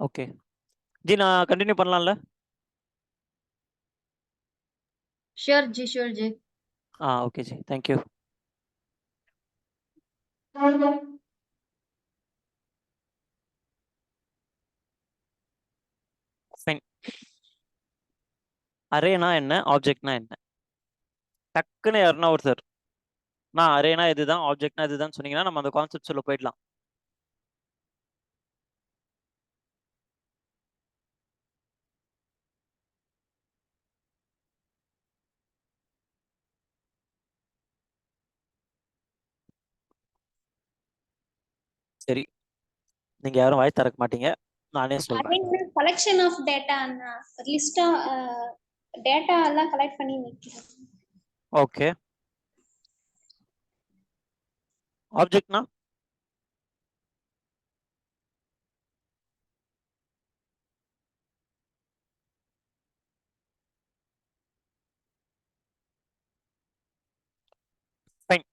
Okay G, நான் continue பண்ணலாம்ல? Sure ji, sure ji. Okay G, thank you. Fine. Arena என்ன, ஆப்ஜெக்ட்னா என்ன? டக்குன்னு யாருன்னா ஒருத்தர் நான் அரேனா இதுதான், ஆப்ஜெக்ட்னா இதுதான் சொன்னீங்கன்னா நம்ம அந்த கான்செப்ட் சொல்ல போயிடலாம். சரி, நீங்க யாரும் வாய் திறக்க மாட்டீங்க, நானே சொல்றேன். Array collection of data and list of data எல்லாம் collect பண்ணி வைக்கிறோம். ஓகே, ஆப்ஜெக்ட்னா ஃபைன்.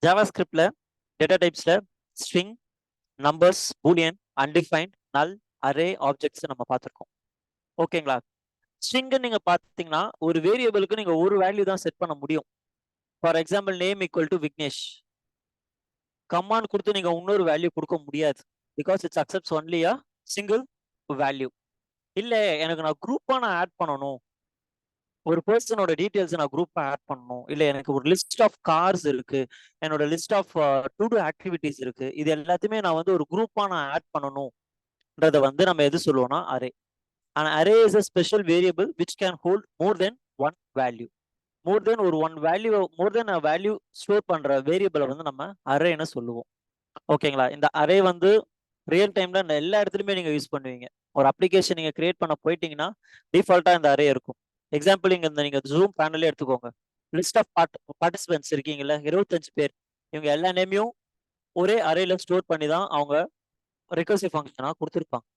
ஜாவா ஸ்கிரிப்ட்ல டேட்டா டைப்ஸ்ல string, numbers, boolean, undefined, null, array, objects நம்ம பார்த்துருக்கோம். ஓகேங்களா? ஸ்ட்ரிங் நீங்க பார்த்தீங்கன்னா ஒரு வேரியபிளுக்கு நீங்க ஒரு வேல்யூ தான் செட் பண்ண முடியும். For example, name equal to Vignesh. Command கொடுத்து நீங்க இன்னொரு வேல்யூ கொடுக்க முடியாது. Because it's accepts only a single value. இல்ல எனக்கு நான் குரூப்பா ஆட் பண்ணணும், ஒரு பர்சனோட டீடைல்ஸ் நான் குரூப்பா ஆட் பண்ணணும், இல்ல எனக்கு ஒரு லிஸ்ட் ஆஃப் கார்ஸ் இருக்கு, என்னோட list of to do activities இருக்கு, இது எல்லாத்தையுமே நான் ஒரு குரூப்பா ஆட் பண்ணணும்ன்றத நம்ம எது சொல்லுவோம்னா array. an array is a special variable which can hold more than one value. மோர் தென் ஒரு ஒன் வேல்யூ, மோர் தென் வேல்யூ ஸ்டோர் பண்ற வேரியபிளை நம்ம அரேன்னு சொல்லுவோம். ஓகேங்களா? இந்த அரே ரியல் டைம்ல எல்லா இடத்துலயுமே நீங்க யூஸ் பண்ணுவீங்க. ஒரு அப்ளிகேஷன் நீங்க கிரியேட் பண்ண போயிட்டீங்கன்னா டிஃபால்ட்டா இந்த அரே இருக்கும். எக்ஸாம்பிள், நீங்க ஜூம் பேனலே எடுத்துக்கோங்க. லிஸ்ட் ஆஃப் பார்ட்டிசிபென்ட்ஸ் இருக்கீங்கல்ல, 25 பேர், இவங்க எல்லா நேமையும் ஒரே அரேல ஸ்டோர் பண்ணி தான் அவங்க ரெக்கர்சிவ் ஃபங்க்ஷனா கொடுத்துருப்பாங்க.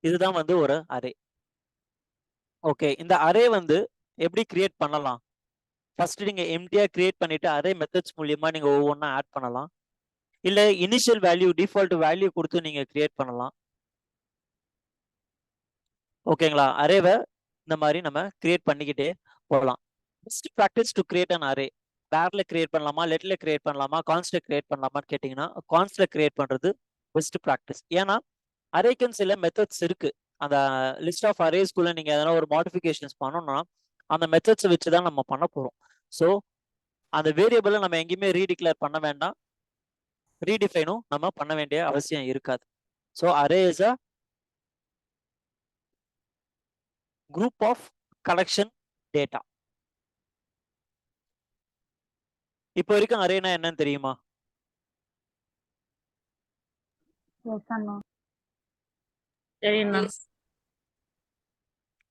இதுதான் ஒரு அரே. ஓகே, இந்த அரே எப்படி கிரியேட் பண்ணலாம்? ஃபர்ஸ்ட் நீங்க எம்டியா கிரியேட் பண்ணிட்டு அரே மெத்தட்ஸ் மூலியமா நீங்க ஒவ்வொன்றா ஆட் பண்ணலாம். இல்ல இனிஷியல் வேல்யூ, டிஃபால்ட் வேல்யூ கொடுத்து நீங்க கிரியேட் பண்ணலாம். ஓகேங்களா? அரேவை இந்த மாதிரி நம்ம கிரியேட் பண்ணிக்கிட்டே போகலாம். First practice to create an array. பேர்ல கிரியேட் பண்ணலாமா, லெட்ல கிரியேட் பண்ணலாமா, கான்ஸ்ட்ல கிரியேட் பண்ணலாமான்னு கேட்டீங்கன்னா கான்ஸ்ட்ல கிரியேட் பண்றது பெஸ்ட் ப்ராக்டிஸ். ஏன்னா அரேக்குன்னு சில மெத்தட்ஸ் இருக்கு. அந்த லிஸ்ட் ஆஃப் அரேஸ்குள்ள நீங்க எதனா ஒரு மாடிஃபிகேஷன்ஸ் பண்ணணும்னா அந்த மெத்தட்ஸை வச்சு தான் நம்ம பண்ண போறோம். ஸோ அந்த வேரியபிளை நம்ம எங்கேயுமே ரீடிக்ளேர் பண்ண வேண்டாம், ரீடிஃபைனும் நம்ம பண்ண வேண்டிய அவசியம் இருக்காது. So array is a group of collection data. இப்போ வரைக்கும் அரேனா என்னன்னு தெரியுமா?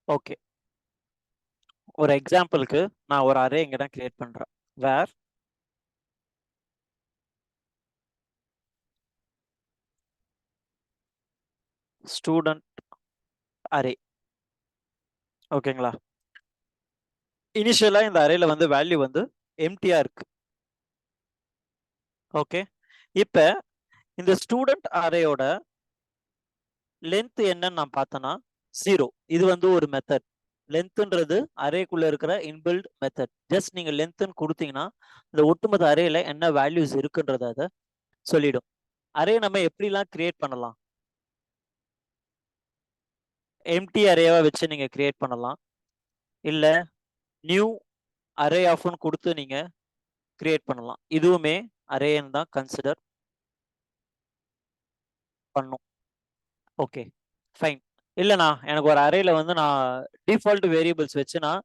ஓகே, ஒரு எக்ஸாம்பிளுக்கு நான் ஒரு அரே இங்க தான் கிரியேட் பண்றேன். வேர் ஸ்டூடெண்ட் அரே. ஓகேங்களா? இனிஷியலா இந்த அரேல வேல்யூ எம்டியா இருக்கு. ஓகே, இப்ப இந்த ஸ்டூடெண்ட் அரேயோட லென்த் என்னன்னு நான் பார்த்தேன்னா 0. இது ஒரு மெத்தட். லென்த்ன்றது அரேக்குள்ள இருக்கிற இன்பில்ட் மெத்தட். ஜஸ்ட் நீங்க லென்த்னு கொடுத்தீங்கன்னா இந்த ஒட்டுமொத்த அரேல என்ன வேல்யூஸ் இருக்குன்றத அதை சொல்லிடும். அரே நம்ம எப்படிலாம் கிரியேட் பண்ணலாம்? எம்டி அரேவா வச்சு நீங்க கிரியேட் பண்ணலாம், இல்ல நியூ அரே ஆஃப்னு கொடுத்து நீங்க கிரியேட் பண்ணலாம். இதுவுமே அரேன்னு தான் கன்சிடர் பண்ணும். Okay, fine. இல்லைண்ணா எனக்கு ஒரு அரேல நான் டிஃபால்ட் வேரியபிள்ஸ் வச்சு நான்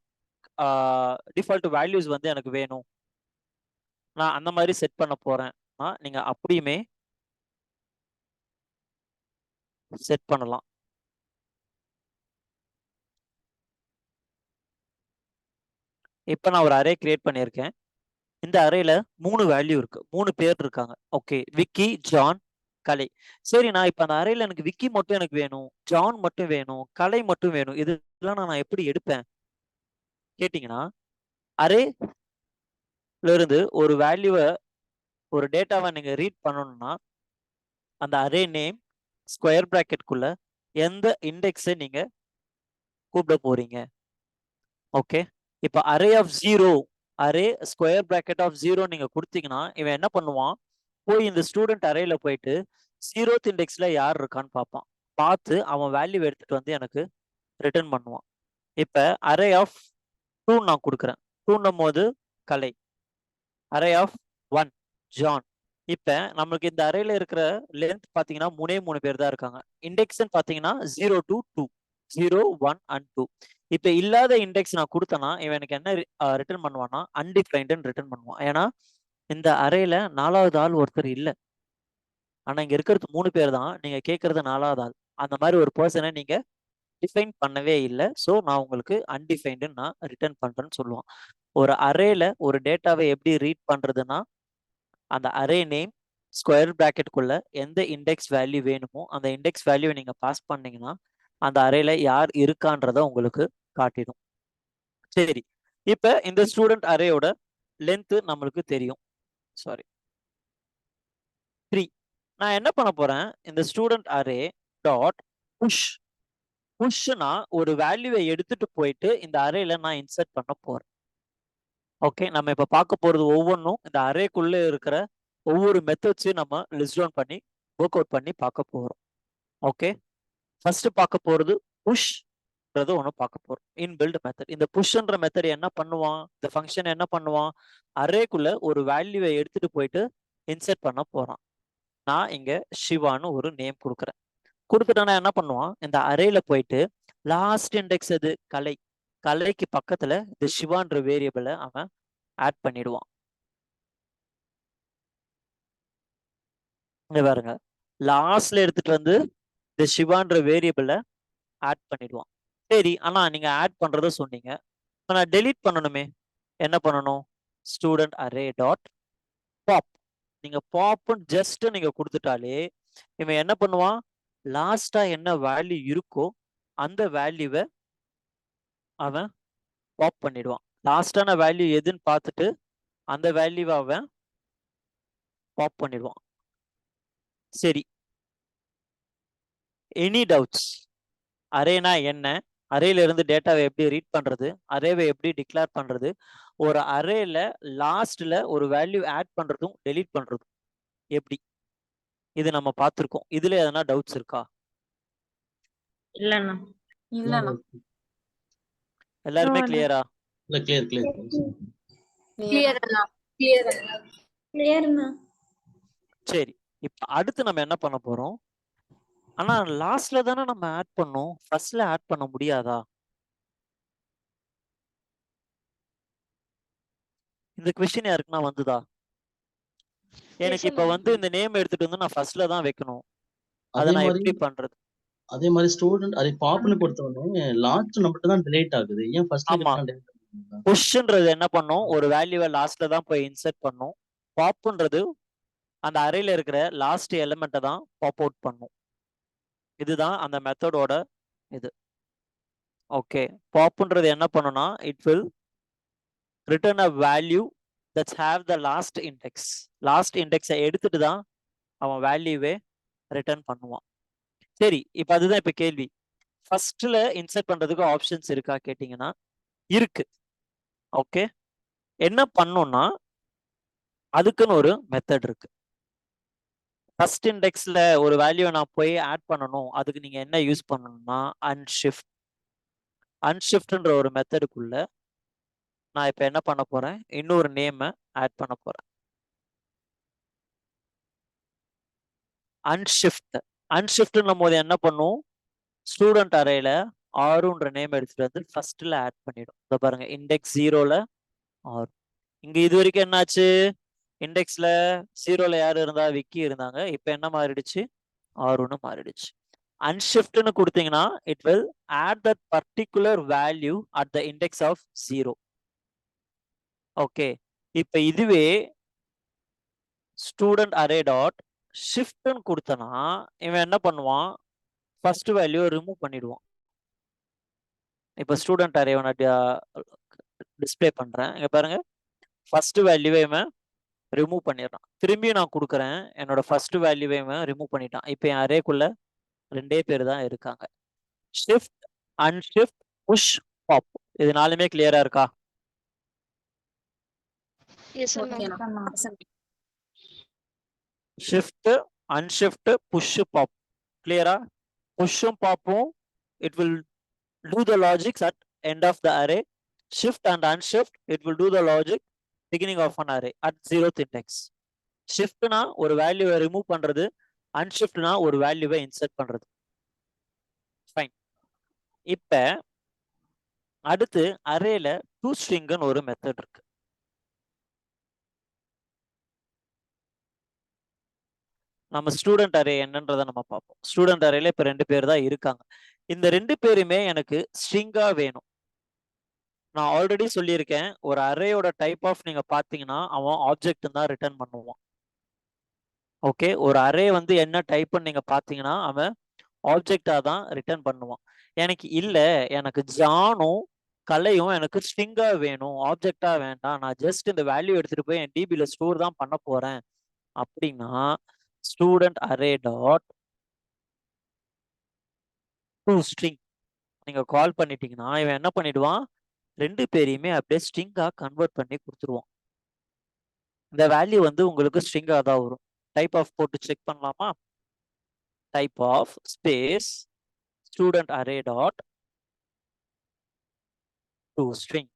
டிஃபால்ட் வேல்யூஸ் எனக்கு வேணும், நான் அந்த மாதிரி செட் பண்ண போறேன், நீங்க அப்படியுமே செட் பண்ணலாம். இப்போ நான் ஒரு அரே கிரியேட் பண்ணியிருக்கேன். இந்த அரேல 3 வேல்யூ இருக்கு, 3 பேர் இருக்காங்க. ஓகே, விக்கி, ஜான், கலை. சரி, நான் இப்ப அந்த அரேல எனக்கு விக்கி மட்டும் எனக்கு வேணும், ஜான் மட்டும் வேணும், கலை மட்டும் வேணும், இதெல்லாம் நான் எப்படி எடுப்பேன் கேட்டீங்கன்னா, அரேல இருந்து ஒரு வேல்யூவை, ஒரு டேட்டாவை நீங்க ரீட் பண்ணணும்னா அந்த அரே நேம், ஸ்கொயர் பிராக்கெட்குள்ள எந்த இண்டெக்ஸை நீங்க கூப்பிட போறீங்க. ஓகே, இப்போ array of 0, array square bracket of 0 நீங்க கொடுத்தீங்கன்னா இவன் என்ன பண்ணுவான், போய் இந்த ஸ்டூடெண்ட் அரேல போயிட்டு 0th இண்டெக்ஸ்ல யார் இருக்கான்னு பார்ப்பான். பார்த்து அவன் வேல்யூ எடுத்துட்டு வந்து எனக்கு ரிட்டர்ன் பண்ணுவான். இப்போ அரே ஆஃப் 2 நான் கொடுக்குறேன். 2ன்னும் போது கலை. Array of 1 John. இப்போ நம்மளுக்கு இந்த அரேல இருக்கிற லென்த் பார்த்தீங்கன்னா 3 பேர் தான் இருக்காங்க. இண்டெக்ஸ்ன்னு பார்த்தீங்கன்னா 0 to 2, 0, 1 and 2. இப்போ இல்லாத இண்டெக்ஸ் நான் கொடுத்தேன்னா இவன் எனக்கு என்ன ரிட்டர்ன் பண்ணுவான்னா அன்டிஃபைன்டுன்னு ரிட்டர்ன் பண்ணுவான். ஏன்னா இந்த அரேல 4வது ஆள் ஒருத்தர் இல்லை, ஆனா இங்க இருக்கிறது 3 பேர் தான். நீங்க கேட்கறது 4வது ஆள். அந்த மாதிரி ஒரு பர்சனை நீங்க டிஃபைன் பண்ணவே இல்லை. ஸோ நான் உங்களுக்கு அன்டிஃபைன்டுன்னு நான் ரிட்டர்ன் பண்றேன்னு சொல்லுவான். ஒரு அரேல ஒரு டேட்டாவை எப்படி ரீட் பண்றதுன்னா, அந்த அரே நேம் ஸ்கொயர் பிராக்கெட்டுக்குள்ள எந்த இண்டெக்ஸ் வேல்யூ வேணுமோ அந்த இண்டெக்ஸ் வேல்யூவை நீங்க பாஸ் பண்ணீங்கன்னா அந்த அரேல யார் இருக்கான்றத உங்களுக்கு காட்டிடும். சரி, இப்ப இந்த ஸ்டூடெண்ட் அரேயோட லென்த் நம்மளுக்கு தெரியும். சாரி, 3. நான் என்ன பண்ண போறேன், இந்த ஸ்டூடெண்ட் அரே டாட் புஷ். புஷ்னா ஒரு வேல்யூவை எடுத்துட்டு போயிட்டு இந்த அரேல நான் இன்சர்ட் பண்ண போறேன். ஓகே, நம்ம இப்ப பார்க்க போறது ஒவ்வொன்றும் இந்த அரேக்குள்ள இருக்கிற ஒவ்வொரு மெத்தட்ஸையும் நம்ம லிஸ்ட் டவுன் பண்ணி ஒர்க் அவுட் பண்ணி பார்க்க போறோம். ஓகே, ஃபர்ஸ்ட் பார்க்க போறது புஷ்ன்றது ஒன்று பார்க்க போறோம். Inbuilt method. இந்த புஷ்ன்ற மெத்தட் என்ன பண்ணுவான், இந்த ஃபங்க்ஷன் என்ன பண்ணுவான், அரேக்குள்ள ஒரு வேல்யூவை எடுத்துட்டு போயிட்டு இன்சர்ட் பண்ண போறான். நான் இங்க சிவான்னு ஒரு நேம் கொடுக்குறேன். கொடுத்துட்டேன்னா என்ன பண்ணுவான், இந்த அரேல போயிட்டு லாஸ்ட் இண்டெக்ஸ் எது, கலை. கலைக்கு பக்கத்துல இந்த சிவான்ற வேரியபிளை அவன் ஆட் பண்ணிடுவான். இங்க பாருங்க, லாஸ்ட்ல எடுத்துட்டு வந்து இந்த சிவான்ற வேரியபிளை ஆட் பண்ணிடுவான். சரி, ஆனா நீங்க ஆட் பண்றத சொன்னீங்க, நான் டெலீட் பண்ணணுமே. என்ன பண்ணணும், ஸ்டூடெண்ட் அரே டாட் பாப். நீங்க பாப்னு ஜஸ்ட் நீங்க கொடுத்துட்டாலே இவன் என்ன பண்ணுவான், லாஸ்டா என்ன வேல்யூ இருக்கோ அந்த வேல்யூவை அவன் பாப் பண்ணிடுவான். லாஸ்டான வேல்யூ எதுன்னு பார்த்துட்டு அந்த வேல்யூவை அவன் பாப் பண்ணிடுவான். சரி, எனி டவுட்ஸ்? அரேனா என்ன, அரேல இருந்து டேட்டாவை எப்படி ரீட் பண்றது, அரேவை எப்படி டிக்ளேர் பண்றது, ஒரு அரேல லாஸ்ட்ல ஒரு வேல்யூ ஆட் பண்றதும் டெலீட் பண்றதும் எப்படி, இது நம்ம பார்த்திருக்கோம். இதுல எதனா டவுட்ஸ் இருக்கா? இல்லண்ணா. இல்லண்ணா. எல்லாருமே No, கிளியரா? இல்ல கிளியர் கிளியர் கிளியர் அண்ணா. கிளியர் அண்ணா. clear-ண்ணா. சரி, இப்ப அடுத்து நம்ம என்ன பண்ண போறோம், ஆனா லாஸ்ட்ல தானே நம்ம ஆட் பண்ணோம், ஃபர்ஸ்ட்ல ஆட் பண்ண முடியாதா? இந்த கொஸ்டின் யாருக்குன்னா வந்துதா? எனக்கு இப்ப வந்து இந்த நேம் எடுத்துட்டு வந்து நான் ஃபர்ஸ்ட்ல தான் வைக்கணும், அதை அதே நான் மாதிரி எப்படி பண்றது? அதே மாதிரி ஸ்டூடெண்ட் அதை பாப்னு கொடுத்த உடனே லாஸ்ட் மட்டும் தான் டிலேட் ஆகுது. ஏன் ஃபர்ஸ்ட்ல ஆமா, இருக்கலாம் delete ஆகுது? புஷ்ன்றது என்ன பண்ணும், ஒரு வேல்யூவை லாஸ்ட்ல தான் போய் இன்சர்ட் பண்ணும். பாப்ன்றது அந்த அரேல இருக்கிற லாஸ்ட் எலிமெண்ட்டை தான் பாப் அவுட் பண்ணும். இதுதான் அந்த மெத்தடோட இது. ஓகே, பாப்ன்றது என்ன பண்ணும்னா it will return a value that's have the last index. Last இண்டெக்ஸை எடுத்துட்டு தான் அவன் வேல்யூவே ரிட்டர்ன் பண்ணுவான். சரி, இப்போ அதுதான் இப்போ கேள்வி, ஃபர்ஸ்ட்ல இன்சர்ட் பண்றதுக்கு ஆப்ஷன்ஸ் இருக்கா கேட்டிங்கன்னா இருக்கு. ஓகே, என்ன பண்ணும்னா அதுக்குன்னு ஒரு மெத்தட் இருக்கு. ஃபர்ஸ்ட் இண்டெக்ஸ்ல ஒரு வேல்யூ நான் போய் ஆட் பண்ணணும், அதுக்கு நீங்க என்ன யூஸ் பண்ணணும்னா அன்ஷிஃப்ட். அன்ஷிஃப்ட்ன்ற ஒரு மெத்தடுக்குள்ள நான் இப்ப என்ன பண்ண போறேன், இன்னொரு நேமை ஆட் பண்ண போறேன். அன்ஷிஃப்ட். அன்ஷிஃப்ட்னும் போது என்ன பண்ணும், ஸ்டூடெண்ட் அரேல ஆறுன்ற நேம் எடுத்துட்டு வந்து ஃபர்ஸ்ட்ல ஆட் பண்ணிடும். இதை பாருங்க, இண்டெக்ஸ் 0ல 6. இங்க இது வரைக்கும் என்னாச்சு, இண்டெக்ஸ்ல 0ல யாரு இருந்தா, விக்கி இருந்தாங்க. இப்ப என்ன மாறிடுச்சு, 6ன்னு மாறிடுச்சு. அன்ஷிஃப்ட்னு கொடுத்தீங்கன்னா it will add that particular value at the index of 0. Okay, இப்ப இதுவே ஸ்டூடெண்ட் அரே டாட் ஷிஃப்ட்னு கொடுத்தனா இவன் என்ன பண்ணுவான், ஃபர்ஸ்ட் வேல்யூ ரிமூவ் பண்ணிடுவான். இப்ப ஸ்டூடெண்ட் அரே டிஸ்பிளே பண்றேன், இங்க பாருங்க, ஃபர்ஸ்ட் வேல்யூவை இவன் ரிமூவ் பண்ணிடுறான். திரும்பியும் நான் கொடுக்குறேன், என்னோட ஃபர்ஸ்ட் வேல்யூவை இவன் ரிமூவ் பண்ணிட்டான். இப்போ என் அரேக்குள்ள 2 பேர் தான் இருக்காங்க. Shift, unshift, push, pop. இது 4மே கிளியரா இருக்கா? ஓகேண்ணா. Shift, unshift, push, pop. கிளியரா? புஷ்ஷும் பாப்பும் it will do the logics at end of the array. Shift and unshift, it will do the logic beginning of an array at 0th index. ஷிஃப்ட்னா ஒரு வேல்யூவை remove பண்றது, அன்ஷிஃப்ட்னா ஒரு வேல்யூவை இன்சர்ட் பண்றது. Fine. இப்ப அடுத்து அரேல டூ ஸ்ட்ரிங்னு ஒரு மெத்தட் இருக்கு. நம்ம ஸ்டூடெண்ட் அரே என்னன்றதை நம்ம பார்ப்போம். ஸ்டூடெண்ட் அரேல இப்ப 2 பேர் தான் இருக்காங்க. இந்த 2 பேருமே எனக்கு ஸ்ட்ரிங்கா வேணும். நான் ஆல்ரெடி சொல்லியிருக்கேன், ஒரு அரேயோட டைப் ஆஃப் நீங்க பாத்தீங்கன்னா அவன் ஆப்ஜெக்ட் தான் ரிட்டர்ன் பண்ணுவான். ஓகே, ஒரு அரே வந்து என்ன டைப்னு நீங்க பாத்தீங்கன்னா அவன் ஆப்ஜெக்டா தான் ரிட்டர்ன் பண்ணுவான். எனக்கு இல்ல, எனக்கு ஜானும் கலையும் எனக்கு ஸ்ட்ரிங்கா வேணும், ஆப்ஜெக்டா வேண்டாம், நான் ஜஸ்ட் இந்த வேல்யூ எடுத்துட்டு போய் என் டிபில ஸ்டோர் தான் பண்ண போறேன் அப்படின்னா student array dot to string நீங்க கால் பண்ணிட்டீங்கன்னா இவன் என்ன பண்ணிடுவான், 2 பேரையுமே அப்படியே ஸ்ட்ரிங்கா கன்வெர்ட் பண்ணி கொடுத்துருவான். இந்த வேல்யூ வந்து உங்களுக்கு ஸ்ட்ரிங்கா தான் வரும். டைப் ஆஃப் போட்டு செக் பண்ணலாமா? Type of space student array dot to string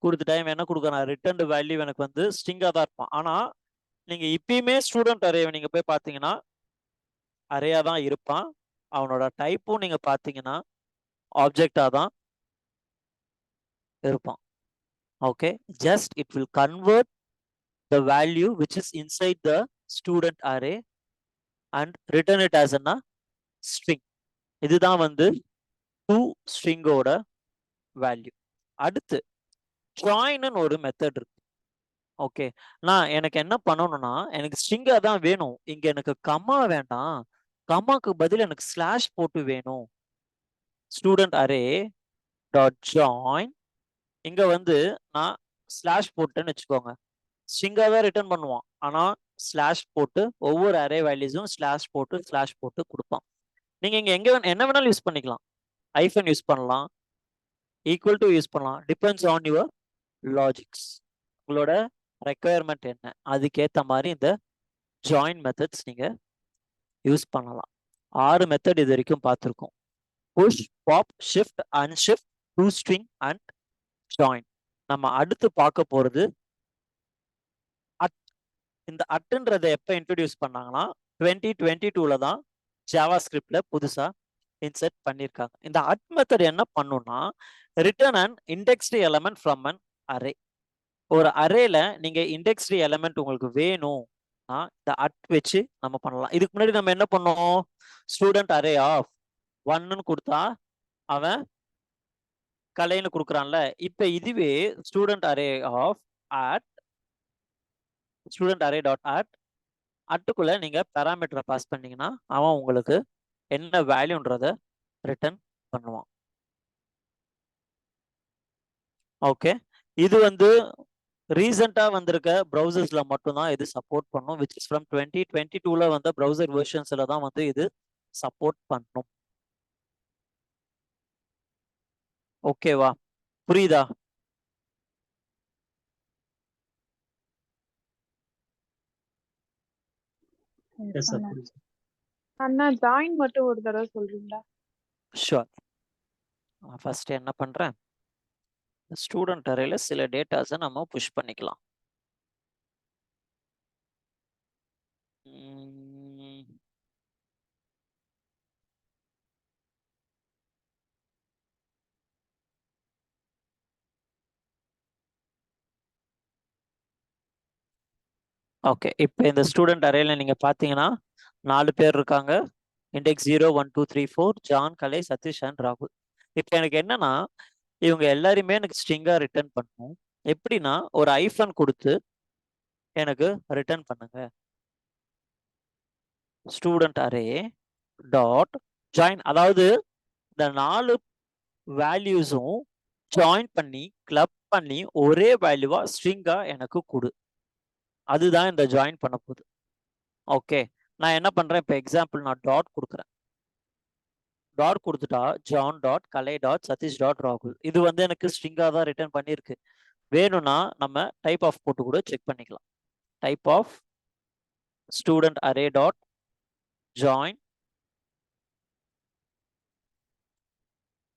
கொடுத்துட்டா இவன் என்ன கொடுக்குறான், ரிட்டர்ன் வேல்யூ எனக்கு வந்து ஸ்ட்ரிங்கா தான் இருப்பான். ஆனா நீங்க இப்பயுமே ஸ்டூடெண்ட் அரே நீங்க போய் பாத்தீங்கன்னா அரேயா தான் இருப்பான். அவனோட டைப்பும் நீங்க பாத்தீங்கன்னா ஆப்ஜெக்டா தான் இருப்பான். Okay, just it will convert the value which is inside the student array and return it as a string. இதுதான் வந்து to string ஓட வேல்யூ. அடுத்து join ஒரு மெத்தட் இருக்கு. ஓகே, நான் எனக்கு என்ன பண்ணணும்னா எனக்கு ஸ்ட்ரிங்கா தான் வேணும், இங்க எனக்கு கமா வேண்டாம், கமாக்கு பதில் எனக்கு ஸ்லாஷ் போட்டு வேணும். ஸ்டூடெண்ட் அரே டாட் ஜாயின், இங்க வந்து நான் ஸ்லாஷ் போட்டேன்னு வச்சுக்கோங்க, ஸ்ட்ரிங்கா தான் ரிட்டர்ன் பண்ணுவான். ஆனா ஸ்லாஷ் போட்டு ஒவ்வொரு அரே வேல்யூஸும் ஸ்லாஷ் போட்டு கொடுப்பான். நீங்க இங்க என்ன வேணாலும் யூஸ் பண்ணிக்கலாம். ஐஃபன் யூஸ் பண்ணலாம், ஈக்குவல் டு யூஸ் பண்ணலாம், டிபெண்ட்ஸ் ஆன் யுவர் லாஜிக்ஸ். உங்களோட ரெக்குயர்மெண்ட் என்ன, அதுக்கேற்ற மாதிரி இந்த ஜாயின் மெத்தட்ஸ் நீங்க யூஸ் பண்ணலாம். 6 மெத்தட் இது வரைக்கும் பார்த்துருக்கோம். Push, pop, shift, unshift, to string and join. நம்ம அடுத்து பார்க்க போறது இந்த அட்டுன்றதை எப்ப இன்ட்ரோடியூஸ் பண்ணாங்கன்னா 2022ல தான் ஜாவா ஸ்கிரிப்ட்ல புதுசா இன்சர்ட் பண்ணியிருக்காங்க. இந்த அட் மெத்தட் என்ன பண்ணும்னா return and indexed element from an array. ஒரு அரேல நீங்க இண்டெக்ஸ்டு எலமெண்ட் உங்களுக்கு வேணும்னா இந்த அட் வச்சு நம்ம பண்ணலாம். இதுக்கு முன்னாடி நம்ம என்ன பண்ணோம், ஸ்டூடெண்ட் அரே ஆஃப் 1ன்னு கொடுத்தா அவன் கலைன்னு கொடுக்குறான்ல. இப்ப இதுவே student array of at student array dot at அட்டுக்குள்ள நீங்க பேராமீட்டரை பாஸ் பண்ணீங்கன்னா அவன் உங்களுக்கு என்ன வேல்யூன்றத ரிட்டர்ன் பண்ணுவான். ஓகே, இது வந்து ரீசெண்டா வந்திருக்க ப்ரௌசர்ஸ்ல மட்டும்தான் இது சப்போர்ட் பண்ணும். விச் இஸ் ஃப்ரம் 2022ல வந்த ப்ரௌசர் வெர்ஷன்ஸ்ல தான் வந்து இது சப்போர்ட் பண்ணும். ஓகேவா, புரியுதா? Yes, sir. புரியுது sir. அண்ணா ஜாயின் மட்டும் ஒரு தடவை சொல்றீங்களா? ஷுவர். ஃபர்ஸ்ட் என்ன பண்றேன், ஸ்டூடெண்ட் அரேல சில டேட்டாஸை நம்ம புஷ் பண்ணிக்கலாம். ஓகே, இப்போ இந்த ஸ்டூடெண்ட் அரேல நீங்க பாத்தீங்கன்னா 4 பேர் இருக்காங்க. Index 0 1 2 3 4 John, Kalai, Sathish and ராகுல். இப்போ எனக்கு என்னன்னா இவங்க எல்லாருமே எனக்கு ஸ்ட்ரிங்கா ரிட்டர்ன் பண்ணணும். எப்படின்னா ஒரு ஐஃபன் கொடுத்து எனக்கு ரிட்டர்ன் பண்ணுங்க. ஸ்டூடெண்ட் அரே டாட் ஜாயின், அதாவது இந்த 4 வேல்யூஸும் ஜாயின் பண்ணி கிளப் பண்ணி ஒரே வேல்யூவா ஸ்ட்ரிங்கா எனக்கு கொடு. அதுதான் இந்த ஜாயின் பண்ண போகுது. ஓகே, நான் என்ன பண்றேன், இப்போ எக்ஸாம்பிள் நான் டாட் கொடுக்குறேன். டாட் கொடுத்துட்டா ஜான் டாட் கலை டாட் சதீஷ் டாட் ராகுல் இது வந்து எனக்கு ஸ்ட்ரிங்கா தான் ரிட்டர்ன் பண்ணியிருக்கு. வேணும்னா நம்ம டைப் ஆஃப் போட்டு கூட செக் பண்ணிக்கலாம். Type of student array dot join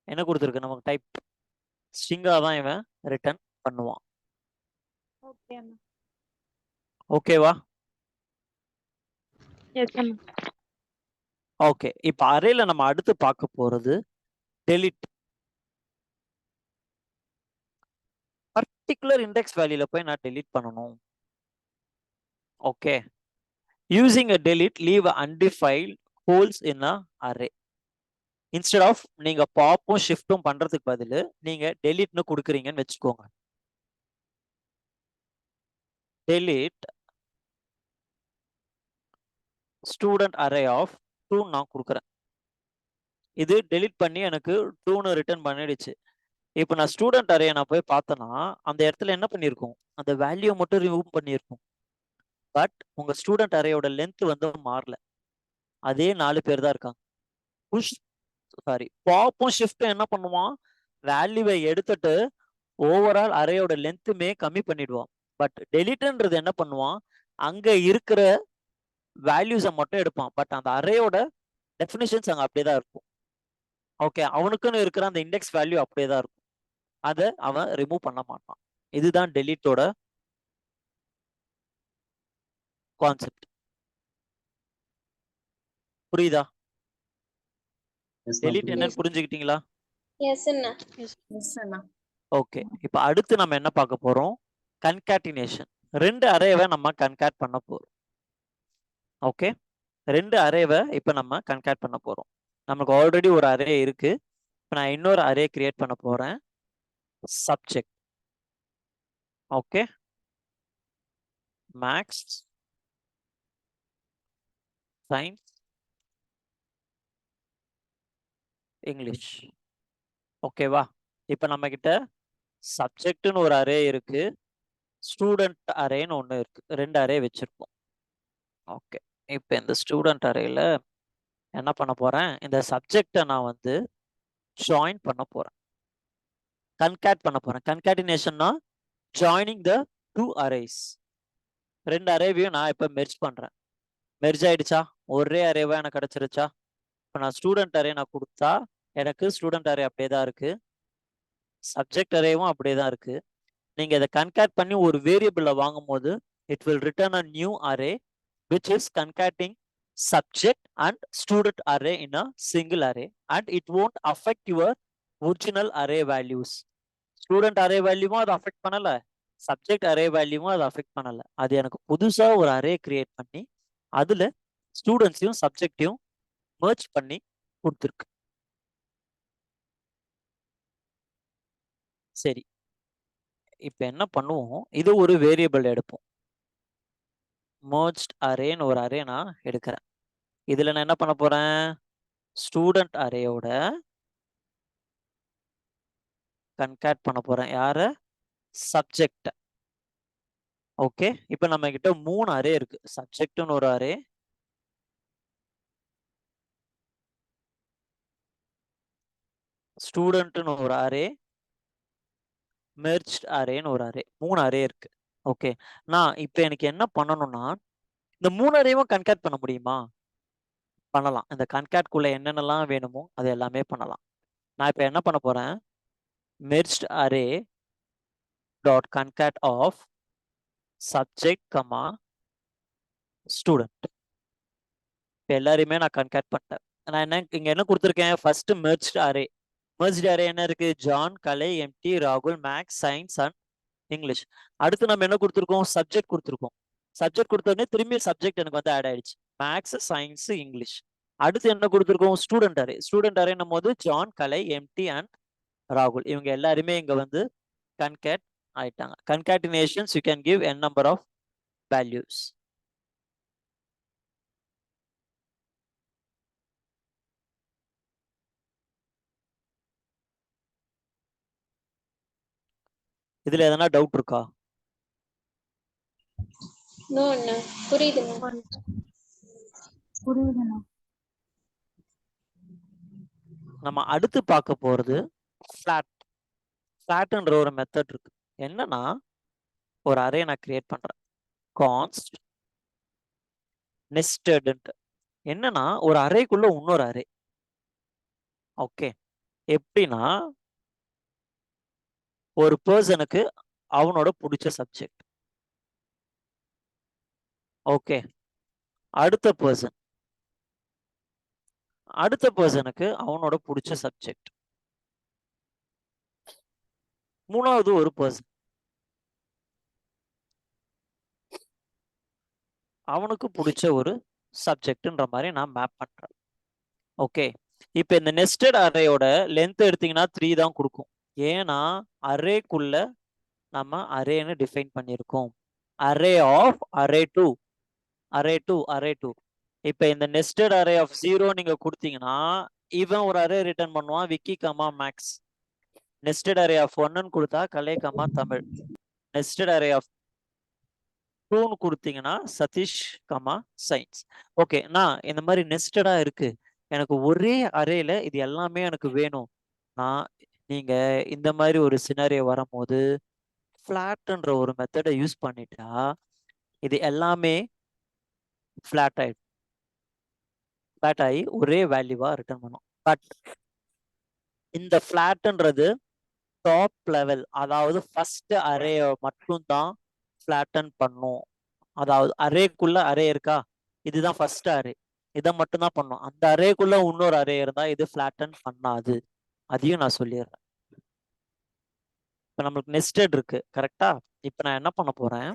என்ன கொடுத்துருக்கு நமக்கு டைப் ஸ்ட்ரிங்கா தான் இவன் ரிட்டர்ன் பண்ணுவான். ஓகே அண்ணா. ஓகேவா? எஸ் அண்ணா. ஓகே, இப்போ அரேல நம்ம அடுத்து பார்க்க போறது டெலிட். பர்டிகுலர் இண்டெக்ஸ் வேல்யூல போய் நான் டெலீட் பண்ணணும். Okay, using a delete leave a undefined holes in a array. Instead of நீங்க பாப்பும் ஷிஃப்ட்டும் பண்றதுக்கு பதிலு நீங்க டெலீட்னு கொடுக்குறீங்கன்னு வச்சுக்கோங்க. delete student array of 2 நான் கொடுக்குறேன். இது delete பண்ணி எனக்கு 2ன்னு ரிட்டர்ன் பண்ணிடுச்சு. இப்போ நான் ஸ்டூடெண்ட் அரே நான் போய் பார்த்தேன்னா அந்த இடத்துல என்ன பண்ணியிருக்கோம், அந்த வேல்யூ மட்டும் ரிமூவ் பண்ணியிருக்கோம். பட் உங்க ஸ்டூடெண்ட் அரேயோட லென்த் வந்து மாறல, அதே 4 பேர் தான் இருக்காங்க. பாப்பும் ஷிஃப்ட்டும் என்ன பண்ணுவான், வேல்யூவை எடுத்துட்டு ஓவரால் அரேயோட லென்த்துமே கம்மி பண்ணிடுவான். பட் டெலிட்ன்றது என்ன பண்ணுவான், அங்க இருக்கிற வேல்யூஸை மட்டும் எடுப்பான். பட் அந்த அரேயோட டெஃபினிஷன்ஸ் அங்க அப்படியே தான் இருக்கும். ஓகே, அவனுக்குன்னு இருக்கிற அந்த இண்டெக்ஸ் வேல்யூ அப்படியே தான் இருக்கும். அதை அவன் ரிமூவ் பண்ண மாட்டான். இதுதான் டெலீட்டோட கான்செப்ட். புரியுதா? டெலீட் என்னன்னு புரிஞ்சுக்கிட்டீங்களா? எஸ் அண்ணா. எஸ் அண்ணா. ஓகே, இப்போ அடுத்து நம்ம என்ன பார்க்க போறோம், கன்காட்டினேஷன். 2 அரேவை நம்ம கன்காட் பண்ண போறோம். ஓகே, 2 அரேவை இப்போ நம்ம கன்காட் பண்ண போறோம். நமக்கு ஆல்ரெடி ஒரு அரே இருக்கு. இப்போ நான் இன்னொரு அரே கிரியேட் பண்ண போறேன். Subject. Okay, maths science English. ஓகேவா? இப்போ நம்ம கிட்ட சப்ஜெக்ட்னு ஒரு அரே இருக்கு, ஸ்டூடெண்ட் அரேன்னு ஒன்று இருக்கு. 2 அரே வச்சிருக்கோம். ஓகே, இப்போ இந்த ஸ்டூடெண்ட் அரேல என்ன பண்ண போறேன், இந்த சப்ஜெக்டை நான் வந்து ஜாயின் பண்ண போறேன், கன்காட் பண்ண போறேன். கன்காட்டினேஷன்னா ஜாயினிங் த 2 அரேஸ். 2 அரேவையும் நான் இப்போ மெர்ஜ் பண்றேன். மெர்ஜ் ஆயிடுச்சா? ஒரே அரேவா எனக்கு கிடைச்சிருச்சா? இப்போ நான் ஸ்டூடெண்ட் அரே நான் கொடுத்தா எனக்கு ஸ்டூடெண்ட் அரே அப்படியே தான் இருக்கு, சப்ஜெக்ட் அரேவும் அப்படியே தான் இருக்கு. நீங்க இதை கன்காட் பண்ணி ஒரு வேரியபிள வாங்கும் போது it will return a new array which is concating subject and student array in a single array, and it won't affect your original array values. Student array value அது அஃபெக்ட் பண்ணல, சப்ஜெக்ட் அரே வேல்யூவும் அது affect பண்ணல. அது எனக்கு புதுசா ஒரு array create பண்ணி அதுல ஸ்டூடெண்ட்ஸையும் சப்ஜெக்டையும் merge பண்ணி கொடுத்துருக்கு. சரி, இப்போ என்ன பண்ணுவோம், இது ஒரு வேரியபிள் எடுப்போம். merged அரேன்னு ஒரு அரே நான் எடுக்கிறேன். இதுல நான் என்ன பண்ண போறேன், ஸ்டூடெண்ட் அரேயோட கன்காட் பண்ண போறேன். யார? சப்ஜெக்ட். ஓகே, இப்போ நம்ம கிட்ட 3 அரே இருக்கு. சப்ஜெக்ட்னு ஒரு அரே, ஸ்டூடெண்ட்னு ஒரு அரே, மெர்ஜ்ட் அரேன்னு ஒரு அரே. 3 அரே இருக்கு. ஓகே, நான் இப்போ எனக்கு என்ன பண்ணணும்னா இந்த 3 அரேவும் கன்காட் பண்ண முடியுமா? பண்ணலாம். இந்த கன்காட்குள்ள என்னென்னலாம் வேணுமோ அது எல்லாமே பண்ணலாம். நான் இப்போ என்ன பண்ண போறேன், merged array dot concat of subject comma student. இப்போ எல்லாரையுமே நான் கன்காட் பண்ணிட்டேன். நான் என்ன இங்க என்ன கொடுத்துருக்கேன், ஃபர்ஸ்ட் மெர்ஜ்ட் அரே. மெர்ஜ்ட் அரே என்ன இருக்கு, ஜான், கலை, எம்டி, ராகுல், மேக்ஸ், சயின்ஸ் அண்ட் இங்கிலீஷ். அடுத்து நம்ம என்ன கொடுத்துருக்கோம், சப்ஜெக்ட் கொடுத்துருக்கோம். சப்ஜெக்ட் கொடுத்தோடனே திரும்பி சப்ஜெக்ட் எனக்கு வந்து ஆட் ஆயிடுச்சு, மேக்ஸ், சயின்ஸ், இங்கிலீஷ். அடுத்து என்ன கொடுத்துருக்கோம், ஸ்டூடெண்ட் அரே. ஸ்டூடெண்ட் அரேன்னும் போது ஜான், கலை, எம்டி அண்ட் ராகுல் இவங்க எல்லாருமே இங்க வந்து கன்காட் ஆயிட்டாங்க. Concatenations you can give n number of values. இதுல எதனா டவுட் இருக்கா? நோ அண்ணா, புரியுதுண்ணா. புரியுதுண்ணா. நம்ம அடுத்து பார்க்க போறது ஃபிளாட். ஃபிளாட்ன்ற ஒரு மெத்தட் இருக்கு. என்னன்னா ஒரு அரே நான் கிரியேட் பண்றேன். கான்ஸ்ட் நெஸ்டட். என்னன்னா ஒரு அரேக்குள்ள இன்னொரு அரே. ஓகே, எப்படின்னா ஒரு பர்சனுக்கு அவனோட பிடிச்ச சப்ஜெக்ட். ஓகே, அடுத்த பர்சனுக்கு அவனோட பிடிச்ச சப்ஜெக்ட். மூணாவது ஒரு பர்சன் அவனுக்கு பிடிச்ச ஒரு சப்ஜெக்ட்ன்ற மாதிரி நான் மேப் பண்றேன். ஓகே, இப்போ இந்த நெஸ்டட் அரேயோட லென்த் எடுத்தீங்கன்னா 3 தான் கொடுக்கும். ஏன்னா அரேக்குள்ள நம்ம அரேன்னு டிஃபைன் பண்ணியிருக்கோம். Array of array two. இப்போ இந்த நெஸ்டட் அரே ஆஃப் 0 நீங்க கொடுத்தீங்கன்னா இவன் ஒரு அரே ரிட்டர்ன் பண்ணுவான், Vicky comma Max. Nested array of 1ன்னு கொடுத்தா Kalai comma Tamil. Nested array of 2ன்னு கொடுத்தீங்கன்னா சதீஷ் கமா சயின்ஸ். ஓகே, நான் இந்த மாதிரி நெஸ்டடா இருக்கு, எனக்கு ஒரே அரேல இது எல்லாமே எனக்கு வேணும். நீங்க இந்த மாதிரி ஒரு சினாரியோ வரும்போது ஃபிளாட்ன்ற ஒரு மெத்தடை யூஸ் பண்ணிட்டா இது எல்லாமே ஃபிளாட் ஆகி ஒரே வேல்யூவா ரிட்டர்ன் பண்ணும். பட் இந்த ஃபிளாட்ன்றது டாப் லெவல், அதாவது ஃபர்ஸ்ட் அரே மட்டும் தான் ஃபிளாட்டன் பண்ணும். அதாவது அரேக்குள்ள அரே இருக்கா, இதுதான் ஃபர்ஸ்ட் அரே, இதை மட்டும் தான் பண்ணும். அந்த அரேக்குள்ள இன்னொரு அரே இருந்தா இது ஃபிளாட்டன் பண்ணாது. அதையும் நான் சொல்லிடுறேன். இப்போ நம்மளுக்கு நெஸ்டட் இருக்கு கரெக்டா. இப்போ நான் என்ன பண்ண போறேன்,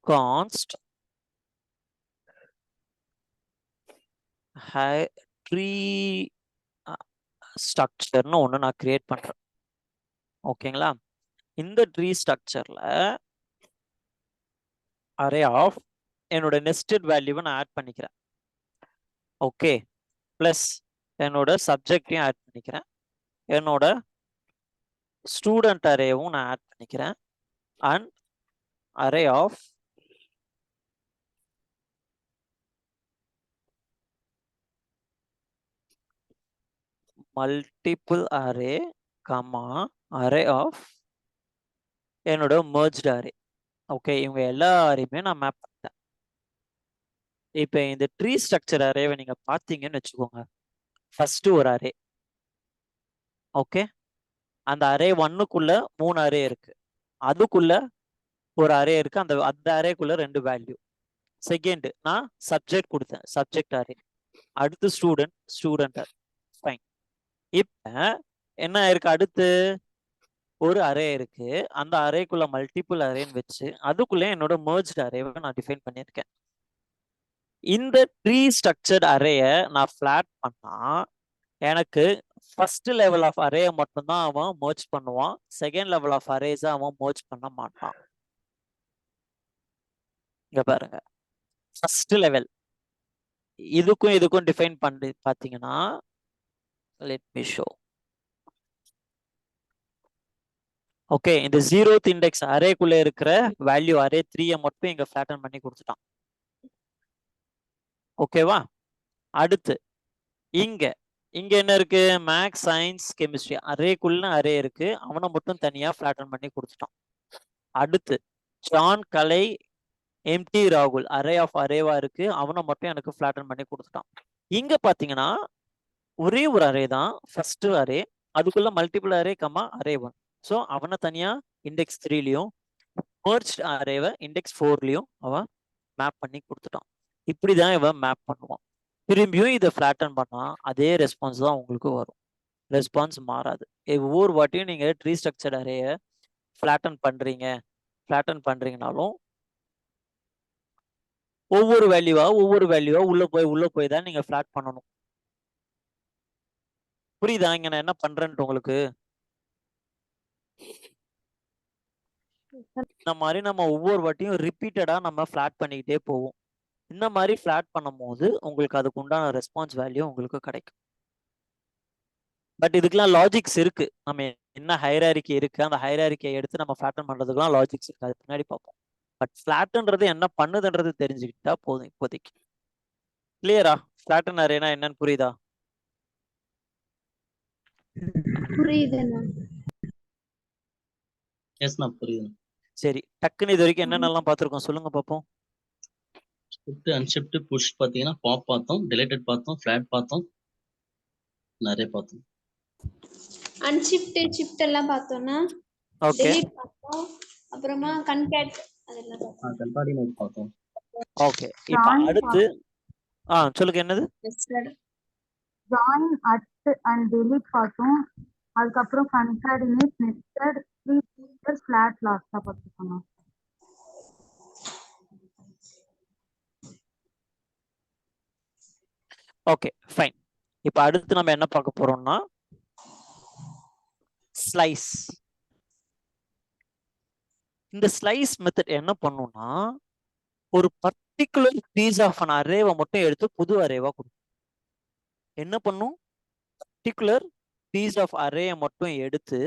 கான்ஸ்ட் ட்ரீ ஸ்ட்ரக்சர்னு ஒன்று நான் கிரியேட் பண்றேன். ஓகேங்களா, இந்த ட்ரீ ஸ்ட்ரக்சர்ல அரே ஆஃப் என்னோட நெஸ்டட் வேல்யூவை நான் ஆட் பண்ணிக்கிறேன். ஓகே, பிளஸ் என்னோட சப்ஜெக்டையும் ஆட் பண்ணிக்கிறேன், என்னோட ஸ்டூடெண்ட் அரேவும் நான் ஆட் பண்ணிக்கிறேன். And array of multiple array comma array of என்னோட மர்ஜ்ட் அரே. ஓகே, இவங்க எல்லாரையுமே நான் மேப் பண்ணிட்டேன். இப்போ இந்த ட்ரீ ஸ்ட்ரக்சர் அரேவை நீங்க பார்த்தீங்கன்னு வச்சுக்கோங்க, ஃபர்ஸ்ட் ஒரு அரே. ஓகே, அந்த அரே 1க்குள்ள 3 அரே இருக்கு, அதுக்குள்ள ஒரு அரே இருக்கு, அந்த அரேக்குள்ள 2 வேல்யூ. செகண்ட் நான் சப்ஜெக்ட் கொடுத்தேன், சப்ஜெக்ட் அரே. அடுத்து ஸ்டூடெண்ட் ஃபைன். இப்ப என்ன இருக்கு, அடுத்து ஒரு அரே இருக்கு, அந்த அரேக்குள்ள மல்டிபிள் அரேன்னு வச்சு அதுக்குள்ள என்னோட மர்ஜ்ட் அரேவை நான் டிஃபைன் பண்ணியிருக்கேன். இந்த ட்ரீ ஸ்ட்ரக்சர்ட் அரேய நான் ஃபிளாட் பண்ணா எனக்கு ஃபர்ஸ்ட் லெவல் ஆஃப் அரேயை மட்டும்தான் அவன் மர்ஜ் பண்ணுவான், செகண்ட் லெவல் ஆஃப் அரேஸை அவன் மர்ஜ் பண்ண மாட்டான். இங்க பாருங்க, ஃபர்ஸ்ட் லெவல் இதுக்கும் டிஃபைன் பண்ணி பாத்தீங்கன்னா, லெட் மீ ஷோ. ஓகே, இந்த 0th இண்டெக்ஸ் அரேக்குள்ள இருக்கிற வேல்யூ அரே 3 மட்டும் இங்க ஃபிளாட்டன் பண்ணி கொடுத்துட்டான். ஓகேவா, அடுத்து இங்க என்ன இருக்கு, மேக்ஸ் சயின்ஸ் கெமிஸ்ட்ரி அரேக்குள்ள அரே இருக்கு, அவனை மட்டும் தனியா ஃபிளாட்டன் பண்ணி கொடுத்துட்டான். அடுத்து ஜான் கலை எம்டி ராகுல் அரே ஆஃப் அரேவா இருக்கு, அவனை மட்டும் எனக்கு ஃபிளாட்டன் பண்ணி கொடுத்துட்டான். இங்க பாத்தீங்கன்னா ஒரே ஒரு அரே தான் ஃபர்ஸ்ட் அரே, அதுக்குள்ள multiple array comma array 1. So அவனை தனியா இண்டெக்ஸ் 3லயும் மர்ஜ்ட் அரேவை இண்டெக்ஸ் 4லயும் அவன் மேப் பண்ணி கொடுத்துட்டான். இப்படிதான் இவன் மேப் பண்ணுவான். திரும்பியும் இதை ஃபிளாட்டன் பண்ணா அதே ரெஸ்பான்ஸ் தான் உங்களுக்கு வரும், ரெஸ்பான்ஸ் மாறாது. ஒவ்வொரு வாட்டியும் நீங்க ட்ரீ ஸ்ட்ரக்சர் அரேயை ஃபிளாட்டன் பண்றீங்கனாலும் ஒவ்வொரு வேல்யூவா உள்ள போய் தான் நீங்க ஃபிளாட் பண்ணணும். புரியுதா இங்க நான் என்ன பண்றேன்ட்டு உங்களுக்கு? இந்த மாதிரி நம்ம ஒவ்வொரு வாட்டியும் ரிப்பீட்டடா நம்ம ஃபிளாட் பண்ணிக்கிட்டே போவோம். இந்த மாதிரி ஃபிளாட் பண்ணும் போது உங்களுக்கு அதுக்கு உண்டான ரெஸ்பான்ஸ் வேல்யூ உங்களுக்கு கிடைக்கும். பட் இதுக்கெல்லாம் லாஜிக்ஸ் இருக்கு, நம்ம என்ன ஹைராரிக்கி இருக்கு அந்த ஹைராரிக்கியை எடுத்து நம்ம ஃபிளாட்டன் பண்றதுக்கெல்லாம் லாஜிக்ஸ் இருக்கு, அது பின்னாடி பார்ப்போம். பட் ஃபிளாட்ன்றது என்ன பண்ணுதுன்றது தெரிஞ்சுக்கிட்டா போதும் இப்போதைக்கு. கிளியரா? ஃபிளாட்டன் அரேனா என்னன்னு புரியுதா? புரியுதுண்ணா. எஸ் நான் புரியுது. சரி, டக்குன்னு இது வரைக்கும் என்னென்னலாம் பார்த்துருக்கோம் சொல்லுங்க பார்ப்போம். ஷிஃப்ட் அன்ஷிஃப்ட் புஷ் பார்த்தீங்கன்னா பாப் பார்த்தோம், டிலேட்டட் பார்த்தோம், ஃபிளாட் பார்த்தோம், நிறைய பார்த்தோம். அன்ஷிஃப்ட் ஷிஃப்ட் எல்லாம் பார்த்தோம்னா ஓகே delete பார்த்தோம். அப்புறமா concat அதெல்லாம் பார்த்தோம். கன்கார்டினேட் பார்த்தோம். ஓகே. இப்போ Join அடுத்து சொல்லுங்க என்னது? join at and delete பார்த்தோம். அதுக்கப்புறம் concatenate, nested, free feature, flat லாஸ்டா பார்த்துக்கணும். Okay fine. இப்போ அடுத்து நம்ம என்ன பார்க்க போறோம்னா ஸ்லைஸ். இந்த ஸ்லைஸ் மெத்தட் என்ன பண்ணும்னா ஒரு பர்டிகுலர் பீஸ் ஆஃப் அன் அரேவை மட்டும் எடுத்து புது அரேவா கொடுக்கும். என்ன பண்ணும்? பர்டிகுலர் பீஸ் ஆஃப் அரேயை மட்டும் எடுத்து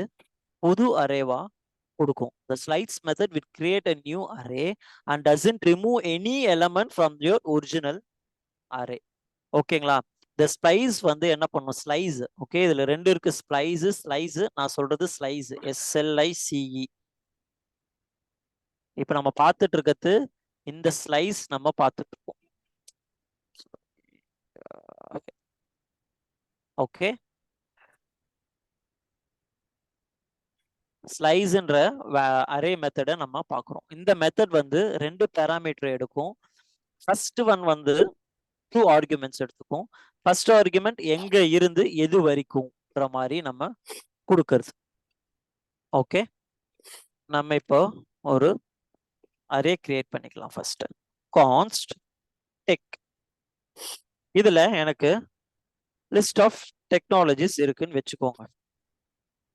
புது அரேவா கொடுக்கும். The slice method will create a new array and doesn't remove any element from your original array. ஓகேங்களா? இந்த ஸ்லைஸ் வந்து என்ன பண்ணும்? ஸ்லைஸ். ஓகே, இதுல ரெண்டு இருக்கு, ஸ்லைஸ் ஸ்லைஸ். நான் சொல்றது ஸ்லைஸ், SLICE. இப்ப நம்ம பார்த்துட்டு இருக்கிறது இந்த ஸ்லைஸ் நம்ம பார்த்துட்டு இருக்கோம். ஓகே, ஸ்லைஸ்ன்ற அரே மெத்தடை நம்ம பார்க்குறோம். இந்த மெத்தட் வந்து ரெண்டு பேராமீட்டர் எடுக்கும். ஃபர்ஸ்ட் ஒன் வந்து 2 ஆர்குமெண்ட்ஸ் எடுத்துக்கும். ஃபர்ஸ்ட் ஆர்குமெண்ட் எங்க இருந்து எது வரைக்கும்ன்ற மாதிரி நம்ம கொடுக்கறது. ஓகே, நம்ம இப்போ ஒரு அரே கிரியேட் பண்ணிக்கலாம். First கான்ஸ்ட் tech. இதுல எனக்கு லிஸ்ட் ஆஃப் டெக்னாலஜிஸ் இருக்குன்னு வச்சுக்கோங்க.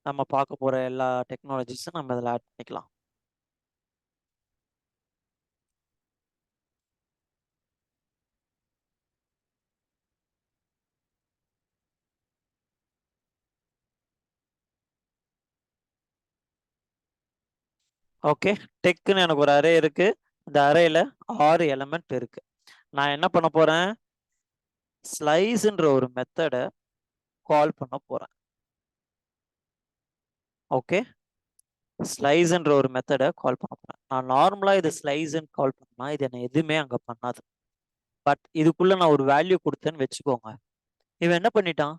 நம்ம பார்க்க போற எல்லா டெக்னாலஜிஸும் நம்ம இதில் ஆட் பண்ணிக்கலாம். ஓகே, டெக்குன்னு எனக்கு ஒரு அரே இருக்கு. இந்த அரேல 6 எலிமெண்ட் இருக்கு. நான் என்ன பண்ண போறேன்? ஸ்லைஸ்ன்ற ஒரு மெத்தடை கால் பண்ண போறேன். ஓகே, ஸ்லைஸ்ன்ற ஒரு மெத்தடை கால் பண்ண போறேன். நான் நார்மலா இது ஸ்லைஸ்ன்னு கால் பண்ணா இது என்ன எதுவுமே அங்க பண்ணாது. பட் இதுக்குள்ள நான் ஒரு வேல்யூ கொடுத்தேன்னு வச்சுக்கோங்க. இவன் என்ன பண்ணிட்டான்?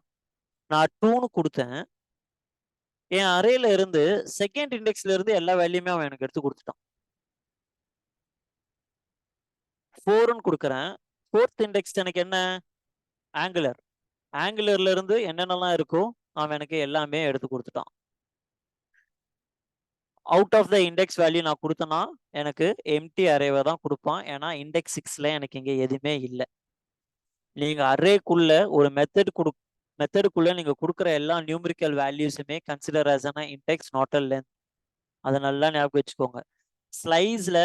நான் 2ன்னு கொடுத்தேன். என் அரேல இருந்து செகண்ட் இண்டெக்ஸ்ல இருந்து எல்லா வேல்யூமே அவன் எனக்கு எடுத்து கொடுத்துட்டான். 4ன்னு கொடுக்குறேன். 4th இண்டெக்ஸ் எனக்கு என்ன? ஆங்குலர். ஆங்குலர்ல இருந்து என்னென்னலாம் இருக்கோ அவன் எனக்கு எல்லாமே எடுத்து கொடுத்துட்டான். Out of the index value நான் கொடுத்தேன்னா எனக்கு எம்டி அரேவை தான் கொடுப்பான். ஏன்னா இண்டெக்ஸ் 6ல எனக்கு இங்க எதுவுமே இல்லை. நீங்க அரேக்குள்ள ஒரு மெத்தடுக்குள்ள நீங்க கொடுக்குற எல்லா நியூமரிக்கல் வேல்யூஸுமே consider as an index not a length. அதை நல்லா ஞாபகம் வச்சுக்கோங்க. ஸ்லைஸ்ல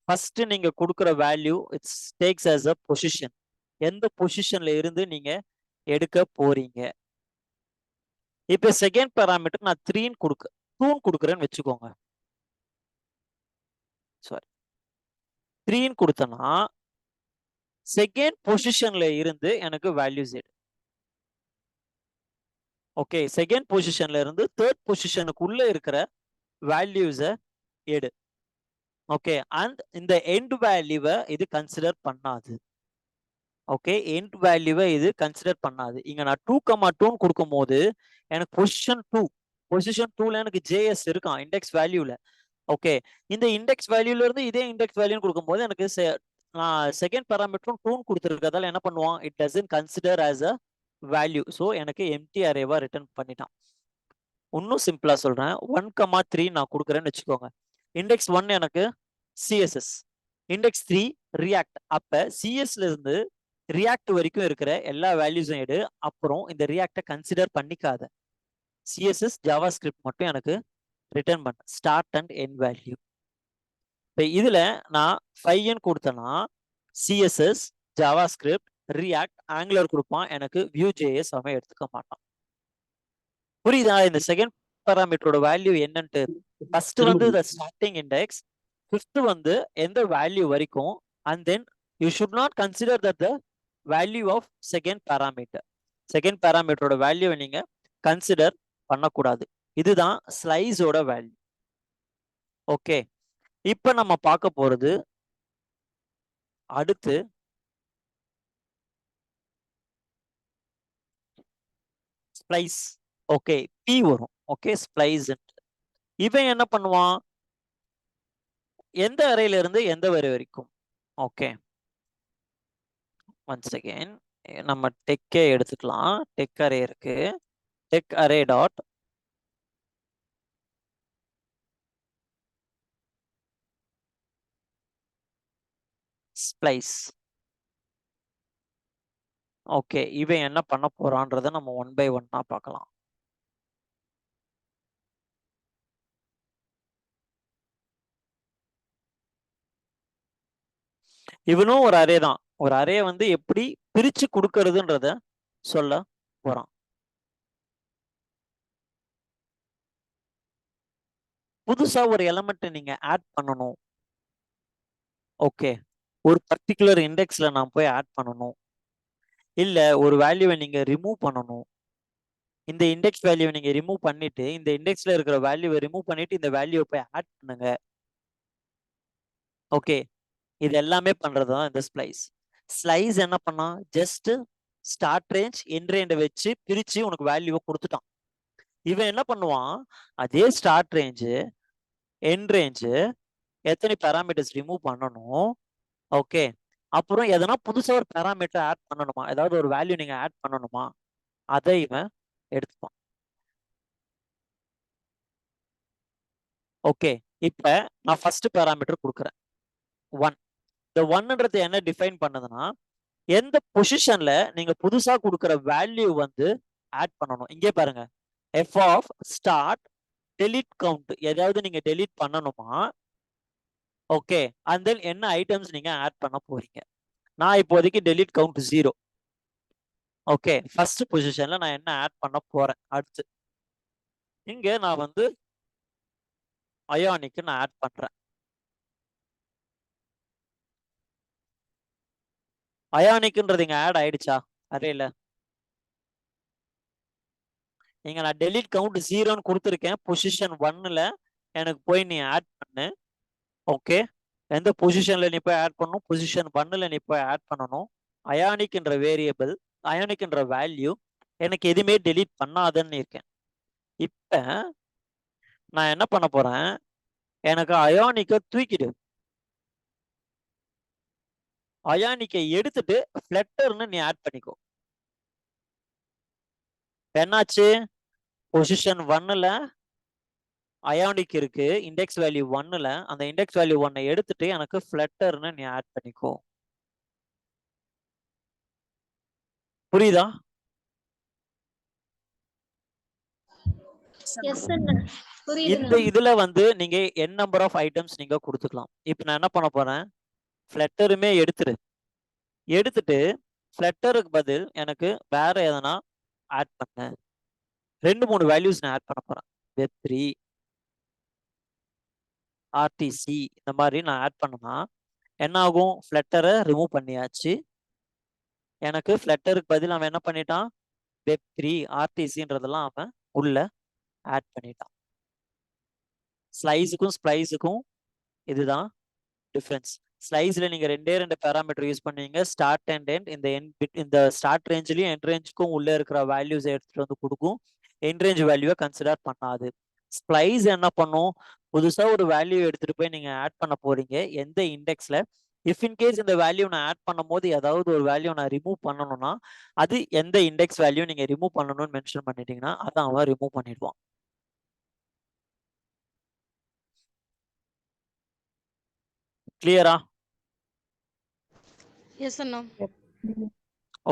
ஃபர்ஸ்ட் நீங்க கொடுக்குற value it's takes as a position. எந்த பொசிஷன்ல இருந்து நீங்க எடுக்க போறீங்க. இப்ப செகண்ட் பேராமீட்டர் நான் 2ன்னு கொடுக்குறேன்னு வச்சுக்கோங்க. சாரி, 3ன்னு கொடுத்தனா செகண்ட் பொசிஷன்ல இருந்து எனக்கு வேல்யூஸ் எடு. ஓகே, செகண்ட் பொசிஷன்ல இருந்து தேர்ட் பொசிஷனுக்குள்ள இருக்கிற வேல்யூஸை எடு. ஓகே, அண்ட் இந்த எண்ட் வேல்யூவை இது கன்சிடர் பண்ணாது. ஓகே, எண்ட் வேல்யூவை இது கன்சிடர் பண்ணாது. இங்க நான் 2,2ன்னு கொடுக்கும் போது எனக்கு பொசிஷன் 2ல எனக்கு ஜேஎஸ் இருக்கான் இண்டெக்ஸ் வேல்யூல. ஓகே, இந்த இண்டெக்ஸ் வேல்யூல இருந்து இதே இண்டெக்ஸ் வேல்யூன்னு கொடுக்கும்போது எனக்கு நான் செகண்ட் பேராமீட்டரும் 2ன்னு கொடுத்துருக்கதால என்ன பண்ணுவான்? It doesn't consider as a value. So எனக்கு எம்டி அரேவா ரிட்டர்ன் பண்ணிட்டான். இன்னும் சிம்பிளா சொல்றேன். 1,3 நான் கொடுக்குறேன்னு வச்சுக்கோங்க. இண்டெக்ஸ் 1 எனக்கு சிஎஸ்எஸ், இண்டெக்ஸ் 3 ரியாக்ட். அப்ப சிஎஸ்ல இருந்து ரியாக்ட் வரைக்கும் இருக்கிற எல்லா வேல்யூஸும் எடு. அப்புறம் இந்த ரியாக்டை கன்சிடர் பண்ணிக்காத. சிஎஸ்எஸ் ஜாவா ஸ்கிரிப்ட் மட்டும் எனக்கு ரிட்டர்ன் பண்ண ஸ்டார்ட் அண்ட் எண்ட் வேல்யூ. இப்போ இதுல நான் 5ன்னு கொடுத்தேன்னா CSS JavaScript React Angular கொடுப்பான். எனக்கு வியூ ஜேஎஸ் அவன் எடுத்துக்க மாட்டான். புரியுதா? இந்த செகண்ட் பேராமீட்டரோட வேல்யூ என்னன்ட்டு. ஃபர்ஸ்ட் வந்து த ஸ்டார்டிங் இண்டெக்ஸ், 5th வந்து எந்த வேல்யூ வரைக்கும், and then you should not consider that the value of second parameter. Second பேராமீட்டரோட வேல்யூவை நீங்க கன்சிடர் பண்ணக்கூடாது. இதுதான் ஸ்லைஸோட வேல்யூ. ஓகே, இப்ப நம்ம பார்க்க போறது அடுத்து ஸ்ப்ளைஸ். ஓகே, பி வரும். Okay, splice. இவன் என்ன பண்ணுவான், எந்த அறையில இருந்து எந்த வரை வரைக்கும். ஓகே, ஒன்ஸ் அகைன் நம்ம டெக்கே எடுத்துக்கலாம். டெக் அரே இருக்கு. Tech array dot splice. Okay, இவன் என்ன பண்ண போறான்றத நம்ம 1 by 1 பார்க்கலாம். இவனும் ஒரு அரே தான். ஒரு அரே வந்து எப்படி பிரிச்சு கொடுக்கறதுன்றத சொல்ல போறான். புதுசா ஒரு எலிமெண்ட் நீங்க ஆட் பண்ணணும். ஓகே, ஒரு பர்டிகுலர் இண்டெக்ஸ்ல நான் போய் ஆட் பண்ணணும், இல்ல ஒரு வேல்யூவை நீங்க ரிமூவ் பண்ணணும். இந்த இண்டெக்ஸ் வேல்யூவை நீங்க ரிமூவ் பண்ணிட்டு இந்த இண்டெக்ஸ்ல இருக்கிற வேல்யூவை ரிமூவ் பண்ணிட்டு இந்த வேல்யூவை போய் ஆட் பண்ணுங்க. ஓகே, இது எல்லாமே பண்றதுதான் இந்த ஸ்ப்ளைஸ். ஸ்லைஸ் என்ன பண்ணா, ஜஸ்ட் ஸ்டார்ட் ரேஞ்ச் எண்ட் ரேஞ்சை வச்சு பிரிச்சு உனக்கு வேல்யூவை கொடுத்துட்டான். இவன் என்ன பண்ணுவான், அதே ஸ்டார்ட் ரேஞ்சு எண்ட் ரேஞ்சு எத்தனை பேராமீட்டர்ஸ் ரிமூவ் பண்ணணும். ஓகே, அப்புறம் எதனா புதுசா ஒரு பேராமீட்டர் ஆட் பண்ணணுமா, ஏதாவது ஒரு வேல்யூ நீங்க ஆட் பண்ணணுமா, அதை இவன் எடுத்துப்பான். ஓகே, இப்ப நான் ஃபர்ஸ்ட் பேராமீட்டர் கொடுக்குறேன் 1. இந்த 1ன்றது என்ன டிஃபைன் பண்ணுதுன்னா, எந்த பொசிஷன்ல நீங்க புதுசா கொடுக்குற வேல்யூ வந்து ஆட் பண்ணணும். இங்கே பாருங்க, f of start delete count. ஏதாவது நீங்க delete பண்ணணுமா. ஓகே, and then என்ன ஐட்டம்ஸ் நீங்க ஆட் பண்ண போறீங்க. நான் இப்போதைக்கு delete count 0. ஓகே, ஃபர்ஸ்ட் பொசிஷன்ல நான் என்ன ஆட் பண்ண போறேன். அடுத்து இங்க நான் வந்து அயானிக்கு நான் ஆட் பண்றேன். அயானிக்ன்றது இங்க ஆட் ஆயிடுச்சா அரேல. இங்க நான் delete count 0ன்னு கொடுத்துருக்கேன். பொசிஷன் 1ல எனக்கு போய் நீ ஆட் பண்ணு. ஓகே, எந்த பொசிஷன்ல நீ போய் ஆட் பண்ணணும், பொசிஷன் 1ல நீ போய் ஆட் பண்ணணும். அயானிக் என்ற வேரியபிள், அயானிக் என்ற வேல்யூ எனக்கு எதுவுமே delete பண்ணாதன்னு இருக்கேன். இப்ப நான் என்ன பண்ண போறேன், எனக்கு அயானிக்கை தூக்கிடு. அயானிக்கை எடுத்துட்டு ஃபிளட்டர்னு நீ ஆட் பண்ணிக்கோ. என்னாச்சு, பொசிஷன் 1ல அயானிக் இருக்கு, இண்டெக்ஸ் வேல்யூ 1ல. அந்த இண்டெக்ஸ் வேல்யூ 1 எடுத்துட்டு எனக்கு ஃபிளட்டர்னு நீ ஆட் பண்ணிக்கோ. புரியுதா? எஸ் அண்ணா இந்த புரியுதுண்ணா. இதுல வந்து நீங்க n நம்பர் ஆஃப் ஐட்டம்ஸ் நீங்க கொடுத்துக்கலாம். இப்ப நான் என்ன பண்ண போறேன், ஃபிளட்டருமே எடுத்துட்டு ஃபிளட்டருக்கு பதில் எனக்கு வேற எதனா ஆட் பண்ண 2-3 வேல்யூஸ் நான் ஆட் பண்ண போறேன். web3 RTC இந்த மாதிரி நான் ஆட் பண்ணனா என்ன ஆகும், ஃபிளட்டரை ரிமூவ் பண்ணியாச்சு. எனக்கு ஃபிளட்டருக்கு பதில் அவன் என்ன பண்ணிட்டான், web3 RTCன்றதெல்லாம் அவன் உள்ள ஆட் பண்ணிட்டான். ஸ்லைஸுக்கும் ஸ்ப்ளைஸுக்கும் இதுதான் டிஃபரன்ஸ். ஸ்லைஸ்ல நீங்க 2 பேராமீட்டர் யூஸ் பண்ணுவீங்க, ஸ்டார்ட் அண்ட் எண்ட். இந்த ஸ்டார்ட் ரேஞ்ச்லயும் எண்ட் ரேஞ்சுக்கும் உள்ள இருக்கிற வேல்யூஸ் எடுத்துட்டு வந்து கொடுக்கும், எண்ட் ரேஞ்ச் வேல்யூவை கன்சிடர் பண்ணாது. ஸ்ப்ளைஸ் என்ன பண்ணும், புதுசா ஒரு வேல்யூ எடுத்துட்டு போய் நீங்க ஆட் பண்ண போறீங்க எந்த இண்டெக்ஸ்ல. இஃப் இன்கேஸ் இந்த வேல்யூ நான் ஆட் பண்ணும் போது ஏதாவது ஒரு வேல்யூ நான் ரிமூவ் பண்ணணும்னா, அது எந்த இண்டெக்ஸ் வேல்யூ நீங்க ரிமூவ் பண்ணணும்னு மென்ஷன் பண்ணிட்டீங்கன்னா அதை அவன் ரிமூவ் பண்ணிடுவான். கிளியரா? எஸ் அண்ணா.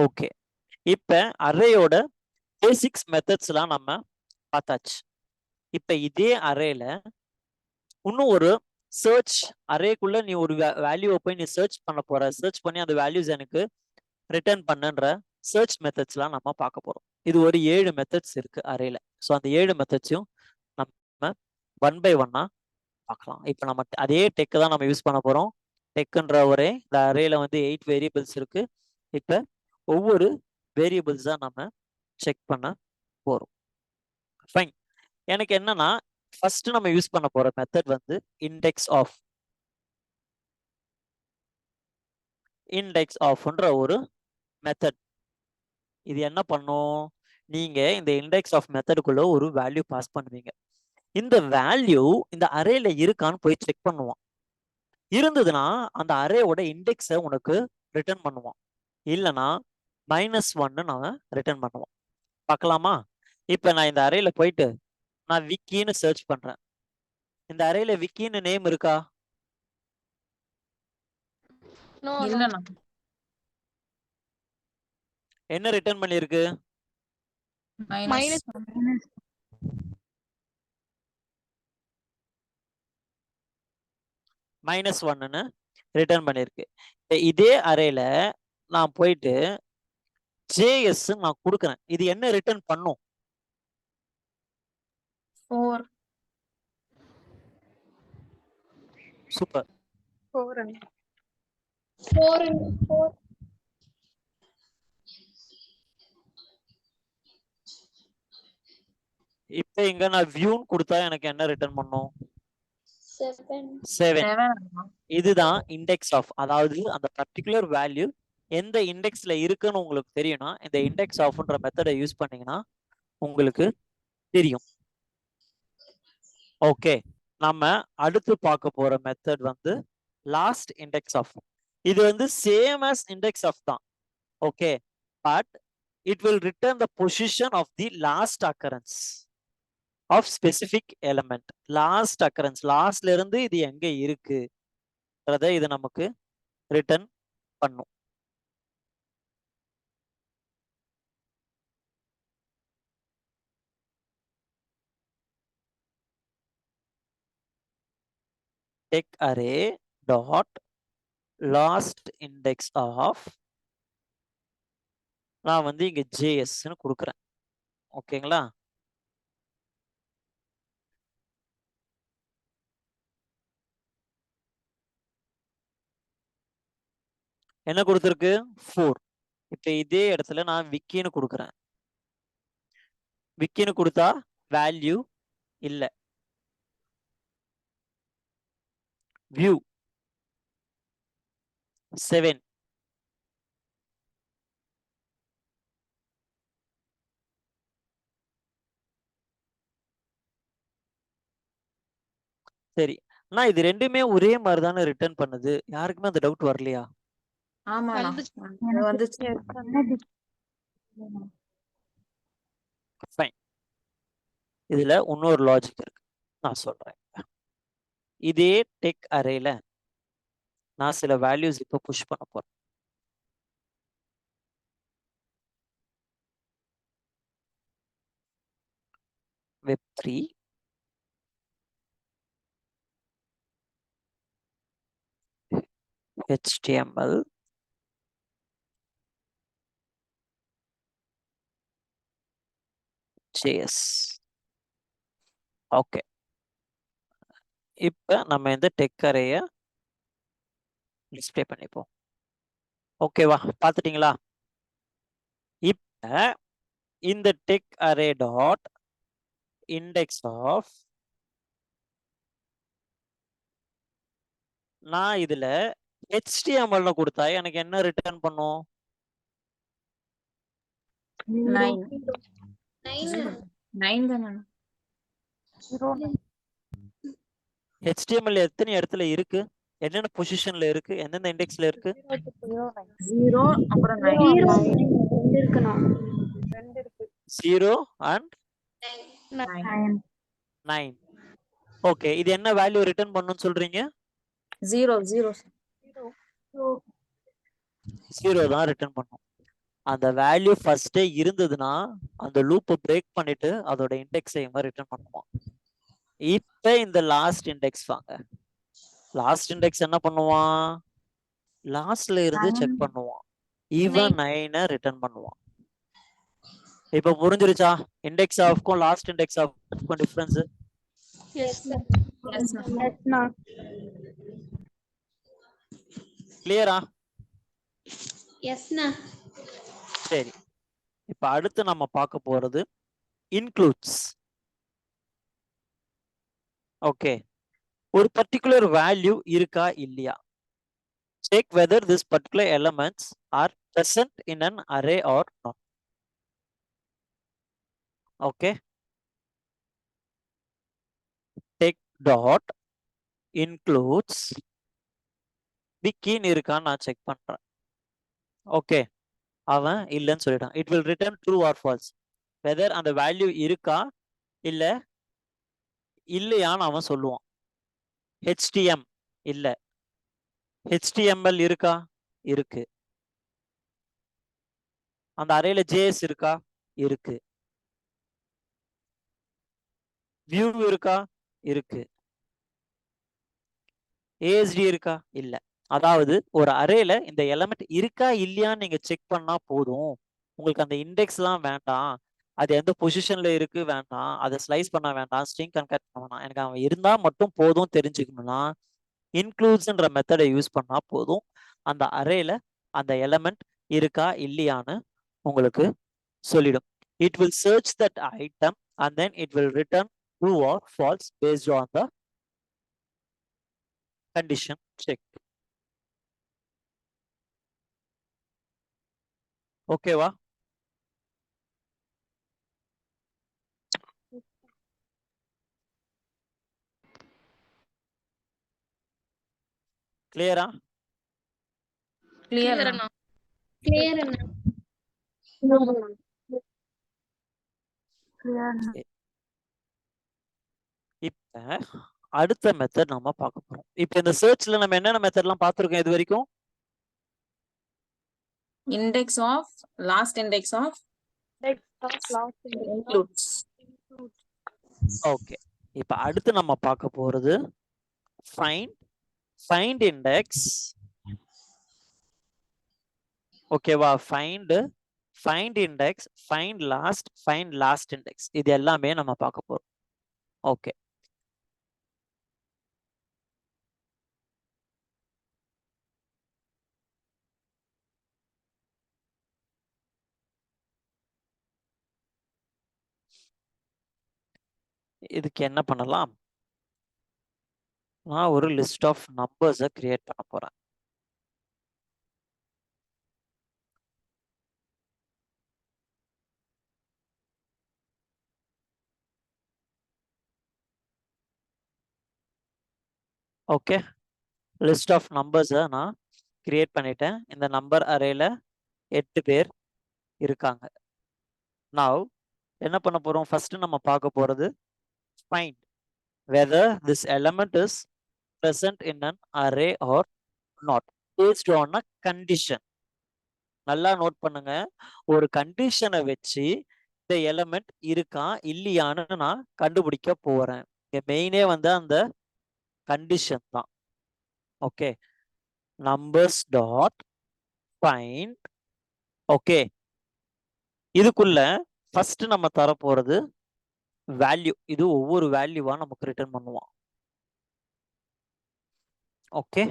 ஓகே, இப்ப அரேயோட பேசிக்ஸ் மெத்தட்ஸ்லாம் நம்ம பார்த்தாச்சு. இப்ப இதே அரேல இன்னும் ஒரு சர்ச், அரேக்குள்ள நீ ஒரு வேல்யூவை போய் நீ சர்ச் பண்ண போற, சர்ச் பண்ணி அந்த வேல்யூஸ் எனக்கு ரிட்டர்ன் பண்ணுன்ற சர்ச் மெத்தட்ஸ்லாம் நம்ம பார்க்க போறோம். இது ஒரு 7 மெத்தட்ஸ் இருக்கு அரேல. ஸோ அந்த 7 மெத்தட்ஸையும் நம்ம 1 by 1 பார்க்கலாம். இப்போ நம்ம அதே டெக் தான் நம்ம யூஸ் பண்ண போறோம். டெக்ன்ற ஒரே இந்த அரேல வந்து 8 வேரியபிள்ஸ் இருக்கு. இப்ப ஒவ்வொரு வேரியபிள்ஸா நம்ம செக் பண்ண போறோம். ஃபைன். எனக்கு என்னன்னா ஃபர்ஸ்ட் நம்ம யூஸ் பண்ண போற மெத்தட் வந்து இண்டெக்ஸ் ஆஃப்ன்ற ஒரு மெத்தட். இது என்ன பண்ணும், நீங்க இந்த இண்டெக்ஸ் ஆஃப் மெத்தடுக்குள்ள ஒரு வேல்யூ பாஸ் பண்ணுவீங்க. இந்த வேல்யூ இந்த அரேல இருக்கான்னு போய் செக் பண்ணுவான். இருந்ததுன்னா அந்த அரேவோட இண்டெக்ஸை உனக்கு ரிட்டர்ன் பண்ணுவான். இல்லைன்னா -1 நான் ரிட்டர்ன் பண்ணுவோம். பார்க்கலாமா? இப்போ நான் இந்த அரேல போயிட்டு நான் விக்கின்னு சர்ச் பண்றேன். இந்த அரேல விக்கின்னு நேம் இருக்கா? No, no. இல்லண்ணா. என்ன ரிட்டர்ன் பண்ணிருக்கு? மைனஸ் -1ன்னு ரிட்டர்ன் பண்ணிருக்கு. இதே அரேல நான் போயிட்டு JS நான் கொடுக்குறேன். இது என்ன ரிட்டர்ன் பண்ணும்? 4. சூப்பர். 4 4 இப்போ இங்க நான் வியூன்னு கொடுத்தா எனக்கு என்ன ரிட்டர்ன் பண்ணும்? 7 7. 7. இதுதான் இண்டெக்ஸ் ஆஃப். அதாவது அந்த பர்டிகுலர் வேல்யூ எந்த இண்டெக்ஸ்ல இருக்குன்னு உங்களுக்கு தெரியும்னா இந்த இண்டெக்ஸ் ஆஃப்ன்ற மெத்தடை யூஸ் பண்ணீங்கன்னா உங்களுக்கு தெரியும். ஓகே, நம்ம அடுத்து பார்க்க போற மெத்தட் வந்து லாஸ்ட் இண்டெக்ஸ் ஆஃப். இது வந்து சேம் as இண்டெக்ஸ் ஆஃப் தான். Okay, but it will return the position of the last occurrence of specific element. Last occurrence, லாஸ்ட்ல இருந்து இது எங்க இருக்குன்றத இது நமக்கு ரிட்டர்ன் பண்ணும். Tech array dot last index of, நான் வந்து இங்க JSன்னு கொடுக்குறேன். ஓகேங்களா? என்ன கொடுத்துருக்கு? 4. இப்போ இதே இடத்துல நான் விக்கின்னு கொடுக்குறேன். விக்கின்னு கொடுத்தா வேல்யூ இல்ல. வியூ 7. சரி, நான் இது ரெண்டுமே ஒரே மாதிரி தானே ரிட்டர்ன் பண்ணுது. யாருக்குமே அந்த டவுட் வரலையா? ஆமாண்ணா. எனக்கு வந்துச்சு. என்ன ஃபைன். இதுல இன்னொரு லாஜிக் இருக்கு, நான் சொல்றேன். இதே டெக் அரேல நான் சில வேல்யூஸ் இப்போ புஷ் பண்ண போறேன். Web3 HTML JS. ஓகே, இப்போ நம்ம இந்த டெக் அரேய டிஸ்ப்ளே பண்ணிப்போம். ஓகேவா? பார்த்துட்டீங்களா? இப்போ இந்த tech array dot index of, நான் இதுல HTML கொடுத்தா எனக்கு என்ன ரிட்டர்ன் பண்ணும்? 9. 9 9 தானே. HTML எத்தனை இடத்துல இருக்கு? என்னென்ன பொசிஷன்ல இருக்கு? எந்தெந்த இண்டெக்ஸ்ல இருக்கு? 0 அப்புறம் 9. 2 இருக்கணும். 0 and 9. 9. ஓகே, இது என்ன வேல்யூ ரிட்டர்ன் பண்ணுன்னு சொல்றீங்க? 0 0. 0 தான் ரிட்டர்ன் பண்ணும். அந்த வேல்யூ ஃபர்ஸ்டே இருந்ததுன்னா அந்த லூப்பை பிரேக் பண்ணிட்டு அதோட இண்டெக்ஸை ரிட்டர்ன் பண்ணுவோம். இப்போ இந்த லாஸ்ட் இண்டெக்ஸ் வாங்க. லாஸ்ட் இண்டெக்ஸ் என்ன பண்ணுவான்? லாஸ்ட்ல இருந்து செக் பண்ணுவான். ஈவன் 9 ரிட்டர்ன் பண்ணுவான். இப்போ புரிஞ்சிருச்சா இண்டெக்ஸ் ஆஃப்க்கும் லாஸ்ட் இண்டெக்ஸ் ஆஃப்க்கும் difference? Yes, sir. Yes, sir. Yes, no. கிளியரா? Yes, no. சரி, இப்போ அடுத்து நம்ம பார்க்க போறது இன்க்ளூட்ஸ். ஓகே, ஒரு பர்டிகுலர் வேல்யூ இருக்கா இல்லையா? Check whether this particular elements are present in an array or not. Okay. Take dot includes begin இருக்கான்னு நான் செக் பண்றேன். ஓகே, அவன் இல்லைன்னு சொல்லிட்டான். It will return true or false. Whether அந்த வேல்யூ இருக்கா இல்ல இல்லையான்னு அவன் சொல்லுவான். HTM இல்ல, HTML இருக்கா? இருக்கு. அந்த அரேல JS இருக்கா? இருக்கு. வியூ இருக்கா? இருக்கு. ASD இருக்கா? இல்ல. அதாவது ஒரு அரேல இந்த எலமெண்ட் இருக்கா இல்லையான்னு நீங்க செக் பண்ணா போதும். உங்களுக்கு அந்த இண்டெக்ஸ்லாம் வேண்டாம், அது எந்த பொசிஷன்ல இருக்கு வேண்டாம், அதை ஸ்லைஸ் பண்ண வேண்டாம், ஸ்ட்ரிங் கன்கட் பண்ண வேண்டாம், எனக்கு அவன் இருந்தா மட்டும் போதும் தெரிஞ்சுக்கணும்னா இன்க்ளூட்ஸ்ன்ற மெத்தடை யூஸ் பண்ணா போதும். அந்த அரேல அந்த எலமெண்ட் இருக்கா இல்லையான்னு உங்களுக்கு சொல்லிடும். It will search that item and then it will return true or false based on the condition check. ஓகேவா? கிளியரா? Clear Clear அண்ணா. அண்ணா. கிளியர் அண்ணா. இப்ப அடுத்த மெத்தட் நம்ம பார்க்க போறோம். இப்ப இந்த சர்ச்ல நம்ம என்னென்ன மெத்தட்லாம் பார்த்திருக்கோம் இது வரைக்கும்? Index of last index of includes. Okay, இப்ப அடுத்து நம்ம பார்க்க போறது find index. ஓகேவா? find index, find last index, இது எல்லாமே நம்ம பார்க்க போறோம். ஓகே, இதுக்கு என்ன பண்ணலாம்? நான் ஒரு லிஸ்ட் ஆஃப் நம்பர்ஸை கிரியேட் பண்ண போறேன். ஓகே, லிஸ்ட் ஆஃப் நம்பர்ஸை நான் கிரியேட் பண்ணிட்டேன். இந்த நம்பர் அரேல 8 பேர் இருக்காங்க. நவ் என்ன பண்ண போறோம்? ஃபர்ஸ்ட் நம்ம பார்க்க போறது find whether this element is present in an array or not based on a condition. நல்லா நோட் பண்ணுங்க, ஒரு கண்டிஷனை வச்சு இந்த எலிமெண்ட் இருக்கா இல்லையான்னு நான் கண்டுபிடிக்க போறேன். இங்க மெயினே வந்து அந்த கண்டிஷன் தான். Okay, numbers dot find. Okay, இதுக்குள்ள ஃபர்ஸ்ட் நம்ம தர போறது வேல்யூ. இது ஒவ்வொரு வேல்யூவா நமக்கு ரிட்டர்ன் பண்ணுவான். ஓகே,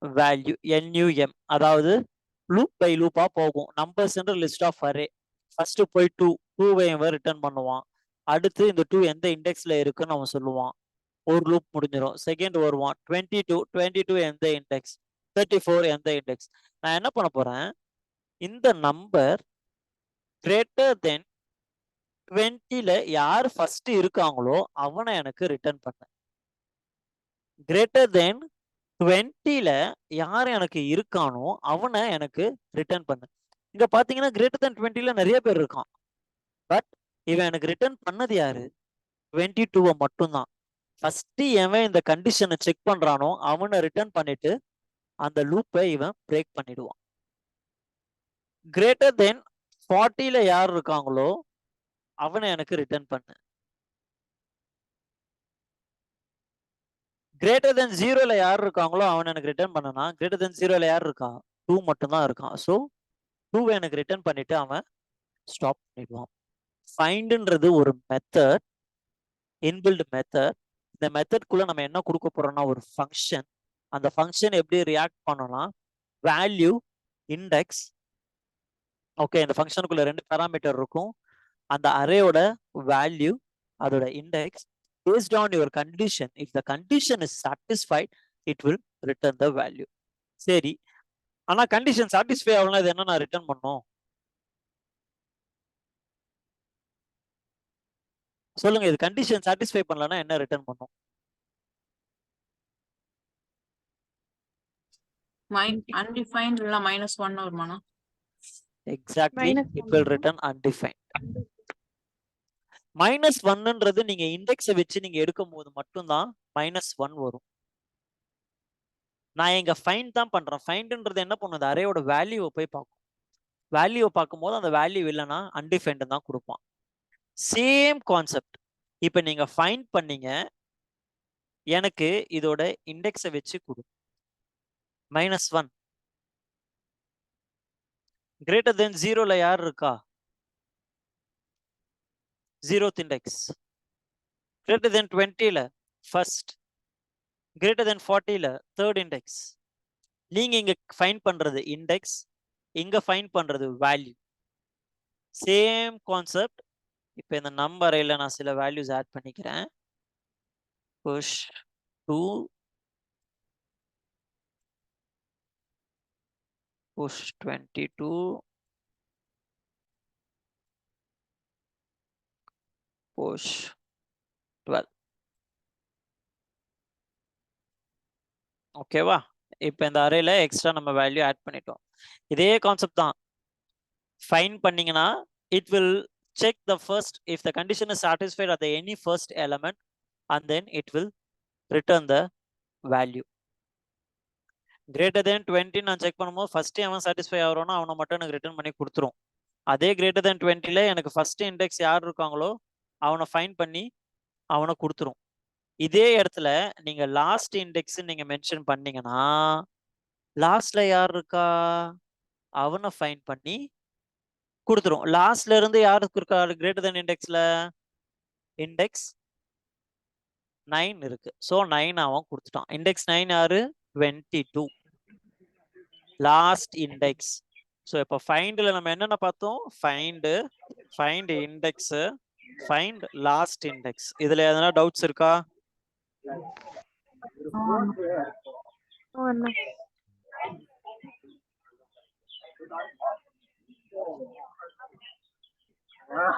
வேல்யூ NUM, அதாவது லூப் பை லூப்பா போகும். Numbers list of array. First போய் 2வை ரிட்டர்ன் பண்ணுவான். அடுத்து இந்த 2 எந்த இண்டெக்ஸ்ல இருக்குன்னு அவன் சொல்லுவான். ஒரு லூப் முடிஞ்சிடும். செகண்ட் வருவான் 22 எந்த இண்டெக்ஸ், 34 எந்த இண்டெக்ஸ். நான் என்ன பண்ண போறேன்? இந்த நம்பர் கிரேட்டர் தென் 20ல யார் ஃபர்ஸ்ட் இருக்காங்களோ அவனை எனக்கு ரிட்டர்ன் பண்ண. கிரேட்டர் தென் 20ல யார் எனக்கு இருக்கானோ அவனை எனக்கு ரிட்டர்ன் பண்ணு. இங்க பாத்தீங்கன்னா கிரேட்டர் தென் 20ல நிறைய பேர் இருக்கான். பட் இவன் எனக்கு ரிட்டர்ன் பண்ணது யாரு? 22 மட்டும்தான். ஃபர்ஸ்ட் எவன் இந்த கண்டிஷனை செக் பண்றானோ அவனை ரிட்டர்ன் பண்ணிட்டு அந்த லூப்பை இவன் பிரேக் பண்ணிடுவான். கிரேட்டர் தென் 40ல யார் இருக்காங்களோ அவனை எனக்கு ரிட்டர்ன் பண்ணு. கிரேட்டர் தென் 0ல யார் இருக்காங்களோ அவன் எனக்கு ரிட்டர்ன் பண்ணனா, கிரேட்டர் தென் 0ல யார் இருக்கா? 2 மட்டும்தான் இருக்கான். ஸோ 2வை எனக்கு ரிட்டர்ன் பண்ணிட்டு அவன் ஸ்டாப் பண்ணிடுவான். ஃபைண்ட்ன்றது ஒரு மெத்தட், இன்பில்ட் மெத்தட். இந்த மெத்தட்குள்ள நம்ம என்ன கொடுக்க போறோம்னா ஒரு ஃபங்க்ஷன். அந்த ஃபங்க்ஷன் எப்படி ரியாக்ட் பண்ணோம்னா வேல்யூ, இண்டெக்ஸ். ஓகே, இந்த ஃபங்க்ஷனுக்குள்ள 2 பேராமீட்டர் இருக்கும். அந்த அரேயோட வேல்யூ, அதோட index, based on your condition. If the condition is satisfied, it will return the value. சரி, ஆனா கண்டிஷன் சாட்டிஸ்ஃபை ஆகலாம், இது என்ன நான் ரிட்டர்ன் பண்ணும்? சொல்லுங்க, இது கண்டிஷன் சாட்டிஸ்ஃபை பண்ணலன்னா என்ன ரிட்டர்ன் பண்ணும்? undefined இல்ல -1 வருமானா? Exactly, it will return undefined. -1ன்றது நீங்க இண்டெக்ஸை வச்சு நீங்க எடுக்கும் போது மட்டும்தான் -1 வரும். நான் இங்க ஃபைண்ட் தான் பண்றேன். ஃபைண்ட்ன்றது என்ன பண்ணுது? அரேயோட வேல்யூவை போய் பார்க்கும். வேல்யூவை பார்க்கும்போது அந்த வேல்யூ இல்லைன்னா அன்டிஃபைண்ட் தான் கொடுப்பான். Same concept. இப்போ நீங்க ஃபைண்ட் பண்ணீங்க, எனக்கு இதோட இண்டெக்ஸை வச்சு கொடு. -1 கிரேட்டர் தென் 0ல யார் இருக்கா? 0th index. கிரேட்டர் தென் 20ல ஃபர்ஸ்ட். கிரேட்டர் தென் 40ல தேர்ட் இண்டெக்ஸ். நீங்க இங்க ஃபைண்ட் பண்றது இண்டெக்ஸ், இங்க ஃபைண்ட் பண்றது வேல்யூ. Same concept. இப்போ இந்த நம்பரையில் நான் சில வேல்யூஸ் ஆட் பண்ணிக்கிறேன். push 2, push 22, push 12. ஓகேவா? இப்போ இந்த அரேல எக்ஸ்ட்ரா நம்ம வேல்யூ ஆட் பண்ணிட்டோம். இதே கான்செப்ட் தான். ஃபைண்ட் பண்ணீங்கன்னா it will check the first, if the condition is satisfied at the any first element, and then it will return the value. greater than 20 நான் check பண்ணும்போது ஃபர்ஸ்ட் அவன் satisfy ஆகிறோன்னா அவனை மட்டும் எனக்கு ரிட்டர்ன் பண்ணி கொடுத்துரும். அதே greater than 20ல எனக்கு ஃபர்ஸ்ட் இண்டெக்ஸ் யார் இருக்காங்களோ அவனை ஃபைண்ட் பண்ணி அவனை கொடுத்துரும். இதே இடத்துல நீங்க லாஸ்ட் இண்டெக்ஸ் நீங்க மென்ஷன் பண்ணீங்கன்னா லாஸ்ட்ல யார் இருக்கா அவனை ஃபைண்ட் பண்ணி கொடுத்துரும். லாஸ்ட்ல இருந்து யாருக்கு இருக்கா greater than இண்டெக்ஸ்ல? இண்டெக்ஸ் 9 இருக்கு. ஸோ 9 அவன் கொடுத்துட்டான். இண்டெக்ஸ் 9 யாரு? 22 லாஸ்ட் இண்டெக்ஸ். ஸோ இப்போ ஃபைண்டில் நம்ம என்னென்ன பார்த்தோம்? Find index, find last index. இதுல எதனா டவுட்ஸ் இருக்கா?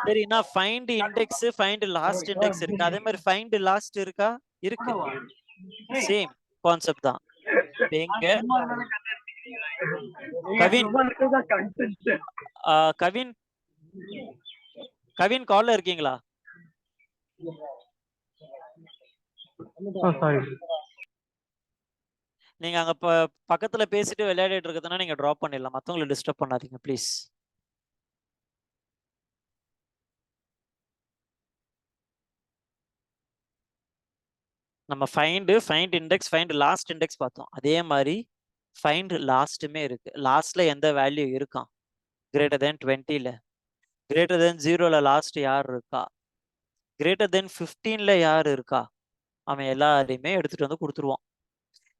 சரிண்ணா, find index, find last index இருக்கு. அதே மாதிரி ஃபைண்ட் லாஸ்ட் இருக்கா? இருக்கு. சேம் கான்செப்ட் தான். எங்க கவின் கவின் கால்ல இருக்கீங்களா? நீங்க அங்க பக்கத்துல பேசிட்டு விளையாடிட்டு இருக்கிறதுனா நீங்க டிராப் பண்ணிடலாம். மத்தவங்களை டிஸ்டர்ப் பண்ணாதீங்க ப்ளீஸ். நம்ம find index, find last index பார்த்தோம். அதே மாதிரி ஃபைண்ட் லாஸ்ட்டுமே இருக்கு. லாஸ்ட்ல எந்த வேல்யூ இருக்கான்? greater than 20ல. greater than 0ல லாஸ்ட் யார் இருக்கா? greater than 15ல யார் இருக்கா? அவன் எல்லாரையுமே எடுத்துட்டு வந்து கொடுத்துருவான்.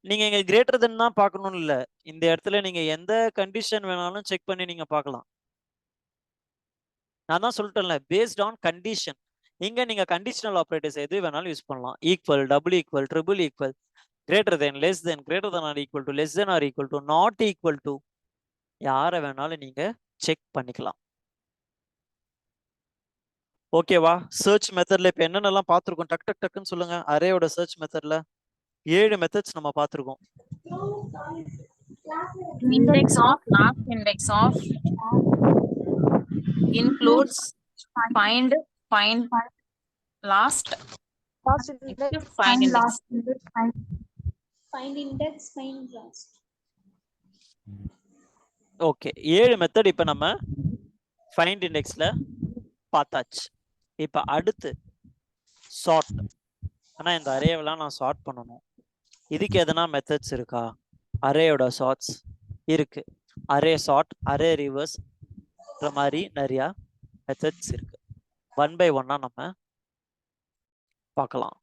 நீங்க இங்க greater than தான் பார்க்கணும்னு இல்லை. இந்த இடத்துல நீங்க எந்த கண்டிஷன் வேணாலும் செக் பண்ணி நீங்க பார்க்கலாம். நான் தான் சொல்லிட்டேன்ல, பேஸ்ட் ஆன் கண்டிஷன். இங்க நீங்க கண்டிஷனல் ஆபரேட்டர்ஸ் எது வேணாலும் யூஸ் பண்ணலாம். Equal, double equal, triple equal, greater than, less than, greater than or equal to, less than or equal to, not equal to, யாரை வேணாலும் நீங்க செக் பண்ணிக்கலாம். ஓகேவா? சர்ச் மெத்தட்ல இப்ப என்னென்னலாம் பார்த்துருக்கோம்? டக் டக் டக்குன்னு சொல்லுங்க. அரேயோட சர்ச் மெத்தட்ல 7 மெத்தட்ஸ் நம்ம பார்த்துருக்கோம். Index of, last index of, includes, find last, find index. Find index, find last. Okay, 7 method இப்ப நம்ம ஃபைண்ட் இண்டெக்ஸ்ல பார்த்தாச்சு. இப்ப அடுத்து சார்ட். ஆனா இந்த அரேவெல்லாம் நான் சார்ட் பண்ணணும். இதுக்கு எதனா மெத்தட்ஸ் இருக்கா? அரேயோட சார்ட்ஸ் இருக்கு. அரே சார்ட், அரே ரிவர்ஸ் மாதிரி நிறைய மெத்தட்ஸ் இருக்கு. 1 by 1 நம்ம பார்க்கலாம்.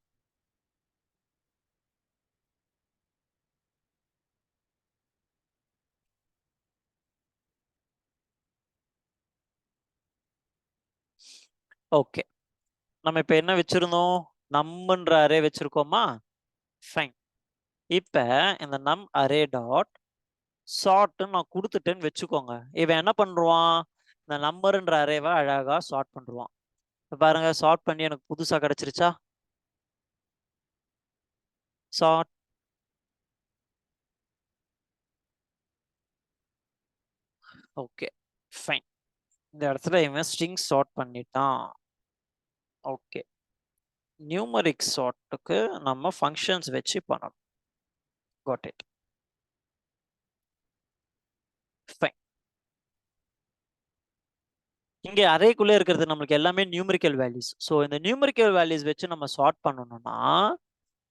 ஓகே, நம்ம இப்ப என்ன வச்சிருந்தோம்? நம்ன்ற அரே வச்சிருக்கோமா? ஃபைன். இப்ப இந்த நம் அரே டாட் சார்ட்னு நான் கொடுத்துட்டேன்னு வச்சுக்கோங்க. இவன் என்ன பண்ணுவான்? இந்த நம்பர்ன்ற அரேவை அழகா சார்ட் பண்ணுவான். இப்ப பாருங்க, சார்ட் பண்ணி எனக்கு புதுசா கிடைச்சிருச்சா? சார்ட். Okay fine. இந்த இடத்துல இவன் ஸ்ட்ரிங் சார்ட் பண்ணிட்டான். ஓகே, நியூமரிக் சார்ட்டுக்கு நம்ம ஃபங்க்ஷன்ஸ் வச்சு பண்ணணும். Got it. ஃபைன். இங்க அரேக்குள்ள இருக்கிறது நம்மளுக்கு எல்லாமே நியூமரிக்கல் வேல்யூஸ். ஸோ இந்த நியூமரிக்கல் வேல்யூஸ் வச்சு நம்ம சார்ட் பண்ணணும்னா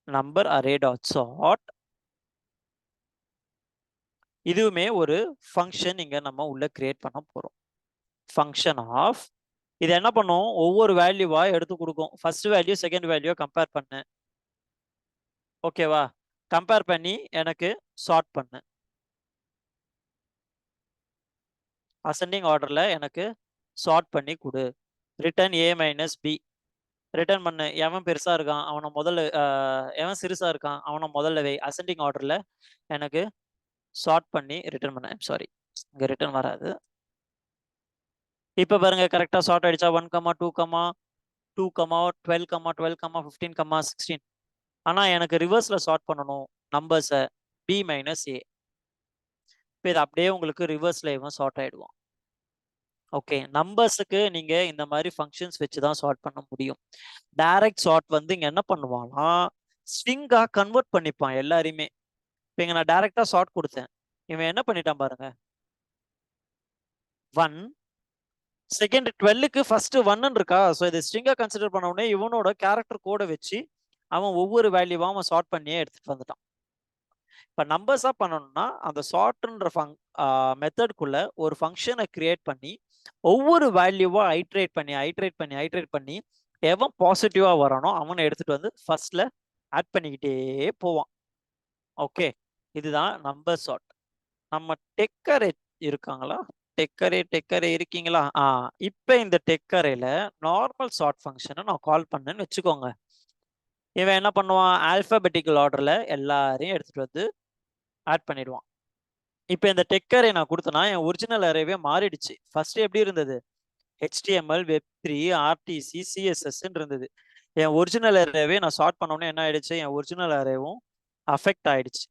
நம்பர் அரே டாட் சார்ட், இதுவுமே ஒரு ஃபங்க்ஷன் இங்க நம்ம உள்ள கிரியேட் பண்ண போறோம். ஃபங்க்ஷன் ஆஃப் இது என்ன பண்ணும்? ஒவ்வொரு வேல்யூவா எடுத்து கொடுக்கும். First value second value compare பண்ணு. ஓகேவா? கம்பேர் பண்ணி எனக்கு சார்ட் பண்ணு. அசெண்டிங் ஆர்டர்ல எனக்கு சார்ட் பண்ணி கொடு. ரிட்டர்ன் ஏ மைனஸ் பி. ரிட்டர்ன் பண்ணு. எவன் பெருசா இருக்கான் அவனை முதல்ல, எவன் சிறுசா இருக்கான் அவனை முதல்ல வை. அசெண்டிங் ஆர்டர்ல எனக்கு சார்ட் பண்ணி ரிட்டர்ன் பண்ண. சாரி, இங்க ரிட்டர்ன் வராது. இப்ப பாருங்க, கரெக்டா சார்ட் ஆயிடுச்சா? 1, 2, 2, 12, 12, 15, 16. ஆனா எனக்கு ரிவர்ஸ்ல சார்ட் பண்ணணும் நம்பர்ஸை, பி மைனஸ் ஏ. இப்போ இது அப்படியே உங்களுக்கு ரிவர்ஸ்ல இவன் சார்ட் ஆயிடுவான். ஓகே, நம்பர்ஸுக்கு நீங்க இந்த மாதிரி ஃபங்க்ஷன்ஸ் வச்சு தான் சார்ட் பண்ண முடியும். டைரக்ட் சார்ட் வந்து இங்க என்ன பண்ணுவான்னா ஸ்ட்ரிங்கா கன்வெர்ட் பண்ணிப்பான் எல்லாரையுமே. இப்போ இங்க நான் டைரக்டா சார்ட் கொடுத்தேன், இவன் என்ன பண்ணிட்டான் பாருங்க. 1 செகண்ட் 12க்கு ஃபர்ஸ்ட் 1 இருக்கா? ஸோ இதை ஸ்ட்ரிங்கா கன்சிடர் பண்ண உடனே இவனோட கேரக்டர் கோடை வச்சு அவன் ஒவ்வொரு வேல்யூவா அவன் சார்ட் பண்ணியே எடுத்துட்டு வந்துட்டான். இப்போ நம்பர்ஸா பண்ணணும்னா அந்த சார்ட்ன்ற மெத்தட்குள்ள ஒரு ஃபங்க்ஷனை கிரியேட் பண்ணி ஒவ்வொரு வேல்யூவா ஐட்ரேட் பண்ணி எவன் பாசிட்டிவா வரானோ அவனை எடுத்துட்டு வந்து ஃபர்ஸ்ட்ல ஆட் பண்ணிக்கிட்டே போவான். ஓகே, இதுதான் நம்பர் சார்ட். நம்ம டெக்கரே இருக்காங்களா? டெக்கரே இருக்கீங்களா? இப்போ இந்த டெக்கரேல நார்மல் சார்ட் ஃபங்க்ஷனை நான் கால் பண்ணேன்னு வச்சுக்கோங்க. இவன் என்ன பண்ணுவான்? ஆல்பபெட்டிக்கல் ஆர்டர்ல எல்லாரையும் எடுத்துட்டு வந்து ஆட் பண்ணிடுவான். இப்போ இந்த டெக்கரை நான் கொடுத்தனா என் ஒரிஜினல் அரேவே மாறிடுச்சு. ஃபர்ஸ்ட் எப்படி இருந்தது? HTML, Web3, RTC, CSS இருந்தது. என் ஒரிஜினல் அரேவே நான் சார்ட் பண்ணோன்னே என்ன ஆயிடுச்சு? என் ஒரிஜினல் அரேவும் அஃபெக்ட் ஆயிடுச்சு.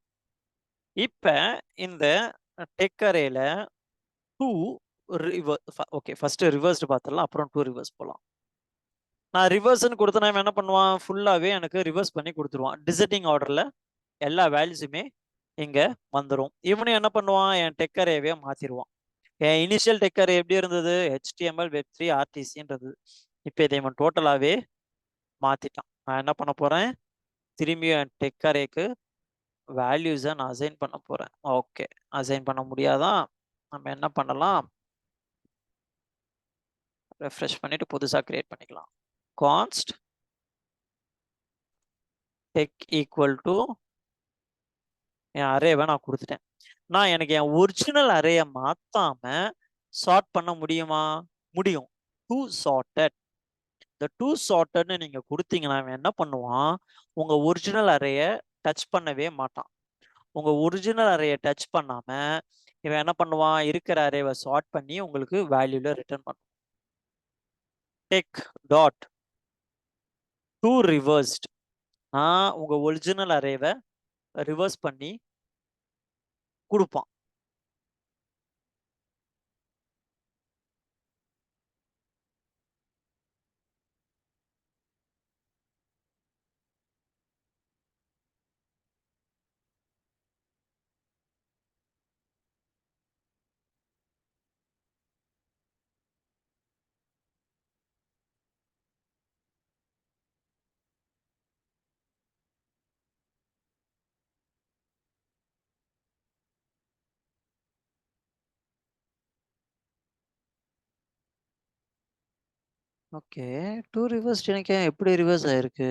இப்போ இந்த டெக்கரேல 2 ஓகே, ஃபர்ஸ்ட் ரிவர்ஸ்டு பார்த்துடலாம், அப்புறம் 2 ரிவர்ஸ் போகலாம். நான் ரிவர்ஸ்ன்னு கொடுத்தனா என்ன பண்ணுவான்? ஃபுல்லாவே எனக்கு ரிவர்ஸ் பண்ணி கொடுத்துருவான். டிசெண்டிங் ஆர்டர்ல எல்லா வேல்யூஸுமே இங்க வந்துடும். இவனும் என்ன பண்ணுவான்? என் டெக்கரேவே மாத்திடுவான். என் இனிஷியல் டெக்கர் எப்படி இருந்தது? HTML, Web3, RTCன்றது. இப்போ இதை இவன் டோட்டலாவே மாத்திட்டான். நான் என்ன பண்ண போறேன்? திரும்பியும் என் டெக்கரேக்கு வேல்யூஸை நான் அசைன் பண்ண போறேன். ஓகே, அசைன் பண்ண முடியாதான்? நம்ம என்ன பண்ணலாம்? ரெஃப்ரெஷ் பண்ணிட்டு புதுசா கிரியேட் பண்ணிக்கலாம். கான்ஸ்ட் டெக் ஈக்குவல் டு என் அரேவை நான் கொடுத்துட்டேன். நான் எனக்கு என் ஒரிஜினல் அரேயை மாத்தாம சார்ட் பண்ண முடியுமா? முடியும். To sorted. இந்த டூ சார்ட்டட்னு நீங்க கொடுத்தீங்கன்னா அவன் என்ன பண்ணுவான்? உங்க ஒரிஜினல் அரேயை டச் பண்ணவே மாட்டான். உங்க ஒரிஜினல் அரேயை டச் பண்ணாம இவன் என்ன பண்ணுவான்? இருக்கிற அரேவை சார்ட் பண்ணி உங்களுக்கு வேல்யூல ரிட்டர்ன் பண்ணுவான். Tech dot to reversed. உங்க ஒரிஜினல் அரேவை ரிவர்ஸ் பண்ணி கொடுப்பான். ஓகே, டூ ரிவர்ஸ்ட் எனக்கு எப்படி ரிவர்ஸ் ஆயிருக்கு?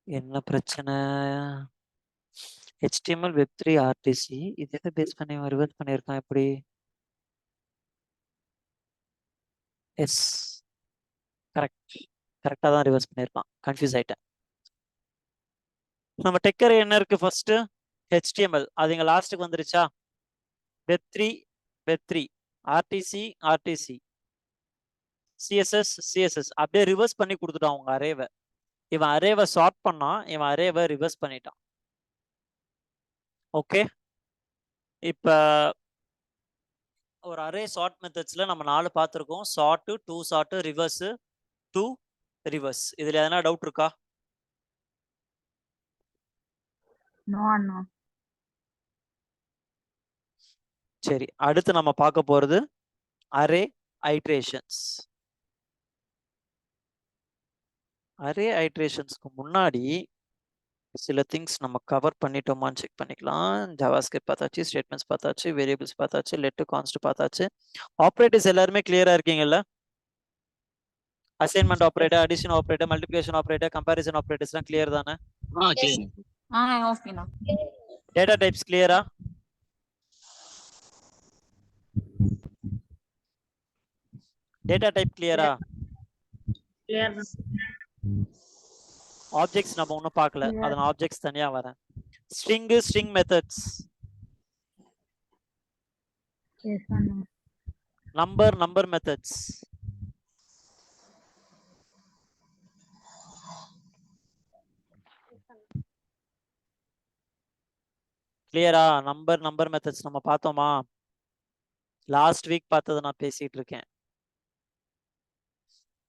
என்ன பிரச்சனை? HTML Web3 RTC இது எதை பேஸ் பண்ணி ரிவர்ஸ் பண்ணியிருக்கான் எப்படி? எஸ், கரெக்டாக தான் ரிவர்ஸ் பண்ணியிருக்கான். கன்ஃபியூஸ் ஆயிட்டேன். நம்ம டெக்கர் என்ன இருக்கு ஃபர்ஸ்ட்? HTML அது இங்க லாஸ்ட்டுக்கு வந்துருச்சா? Web3 RTC CSS அப்படியே ரிவர்ஸ் பண்ணி கொடுத்துட்டான் உங்க அரேவை. இவன் அரேவை சார்ட் பண்ணான், இவன் அரேவை ரிவர்ஸ் பண்ணிட்டான். ஓகே, இப்ப ஒரு அரே சார்ட் மெத்தட்ஸ்ல நம்ம 4 பார்த்துருக்கோம். Sort, to sort, reverse, to reverse. இதுல எதனா டவுட் இருக்கா? நோ அண்ணா. சரி, அடுத்து நம்ம பார்க்க போறது அரே ஐட்ரேஷன்ஸ். அரே ஐட்ரேஷன்ஸ்க்கு முன்னாடி சில திங்ஸ் நம்ம கவர் பண்ணிட்டோமான்னு செக் பண்ணிக்கலாம். ஜாவாஸ்கிரிப்ட் பார்த்தாச்சு, ஸ்டேட்மெண்ட்ஸ் பார்த்தாச்சு, வேரியபிள்ஸ் பார்த்தாச்சு, லெட் கான்ஸ்ட் பார்த்தாச்சு. ஆப்ரேட்டர்ஸ் எல்லாருமே கிளியரா இருக்கீங்கல்ல? Assignment operator, addition operator, multiplication operator, comparison ஆப்ரேட்டர்ஸ்லாம் கிளியர் தானே? clear. ஓகேண்ணா. டேட்டா டைப்ஸ் கிளியரா? டேட்டா டைப் கிளியரா? ஆப்ஜெக்ட்ஸ் நம்ம ஒன்றும் பார்க்கல, அதனால ஆப்ஜெக்ட்ஸ் தனியா வரேன். ஸ்ட்ரிங் மெத்தட்ஸ், எஸ் அண்ணா. நம்பர் மெத்தட்ஸ், கிளியரா? நம்பர் மெத்தட்ஸ் நம்ம பார்த்தோமா? லாஸ்ட் வீக் பார்த்ததை நான் பேசிட்டு இருக்கேன்.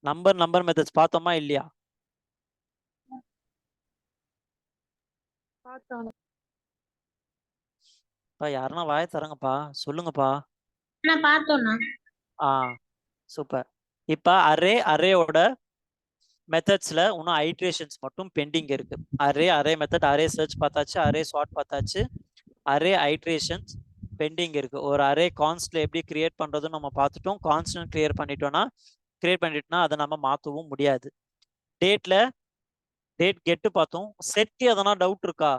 நம்பர் மெத்தட்ஸ் பார்த்தோமா இல்லையா? யாருன்னா வாய தரங்கப்பா, சொல்லுங்கப்பா. சூப்பர். இப்ப அரேயோட மெத்தட்ஸ்ல இன்னும் ஐட்ரேஷன்ஸ் மட்டும் பெண்டிங் இருக்கு. அரே மெத்தட், அரே சர்ச் பார்த்தாச்சு, அரே சார்ட் பார்த்தாச்சு, அரே ஐட்ரேஷன்ஸ் பெண்டிங் இருக்கு. ஒரு அரே கான்ஸ்ட்ல எப்படி கிரியேட் பண்றதுன்னு நம்ம பார்த்துட்டோம். கான்ஸ்டன்ட் கிரியேட் பண்ணிட்டோம்னா அதை நம்ம மாற்றவும் முடியாது. டேட் கெட்டு பார்த்தோம். செட் எதனா டவுட் இருக்கா?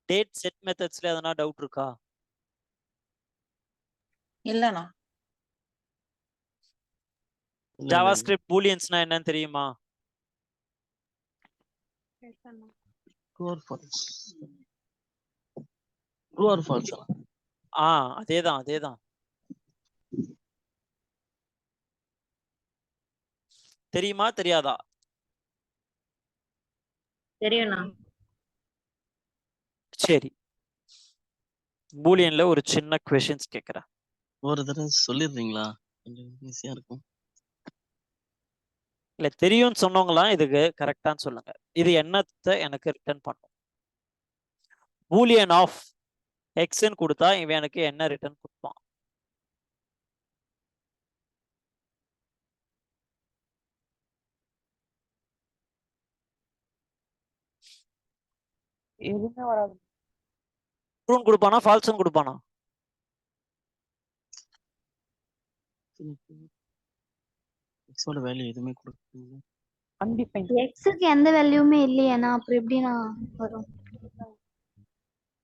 டேட் செட் மெத்தட்ஸ்ல எதனா டவுட் இருக்கா? இல்லண்ணா. ஜாவாஸ்கிரிப்ட் பூலியன்ஸ்னா என்னன்னு தெரியுமா? True or false? அதேதான். தெரியுமா தெரியாதா? தெரியும்ண்ணா. சரி, பூலியன்ல ஒரு சின்ன क्वेश्चंस கேக்குறேன். ஒரு தடவை சொல்லிடுறீங்களா? கொஞ்சம் ஈஸியா இருக்கும். இல்ல, தெரியும்னு சொன்னவங்களாம் இதுக்கு கரெக்டான்னு சொல்லுங்க. இது என்னத்தை எனக்கு ரிட்டர்ன் பண்ணும்? பூலியன் ஆஃப் எக்ஸ்ன்னு கொடுத்தா இவன் எனக்கு என்ன ரிட்டர்ன் கொடுப்பான்? எதுவுமே வராது. ட்ரூன்னு கொடுப்பானா, ஃபால்ஸ்ன்னு கொடுப்பானா? எக்ஸோட வேல்யூ எதுவுமே கொடுக்கல. அன்டிஃபைன்ட். எக்ஸுக்கு எந்த வேல்யூமே இல்லையேண்ணா, அப்புறம் எப்படிண்ணா வரும்?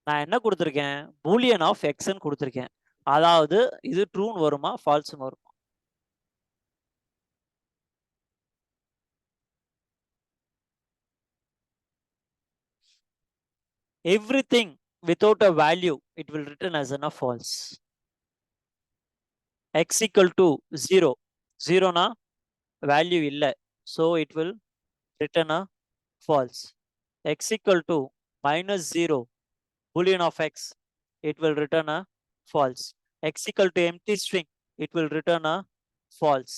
நான் என்ன கொடுத்துருக்கேன்? பூலியன் ஆஃப் எக்ஸ்ன்னு கொடுத்துருக்கேன். அதாவது இது ட்ரூன்னு வருமா, ஃபால்ஸ்ன்னு வருமா? Everything without a value, it will return as a false. X equal to 0. 0 na value illa, so it will return a false. X equal to minus 0, boolean of x, it will return a false. X equal to empty string, it will return a false.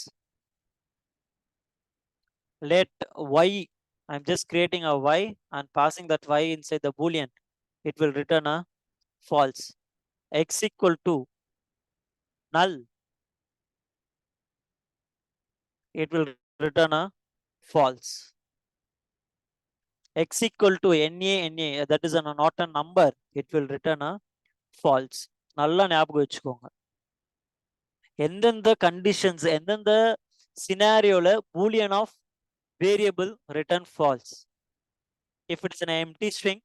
Let y, I'm just creating a y and passing that y inside the boolean, it will return a false. X equal to null, it will return a false. X equal to NA, that is not a number, it will return a false. நல்லா ஞாபகம் வச்சுக்கோங்க. எந்தெந்த conditions, எந்தெந்த சினாரியோல boolean of variable return false, if it is an empty string,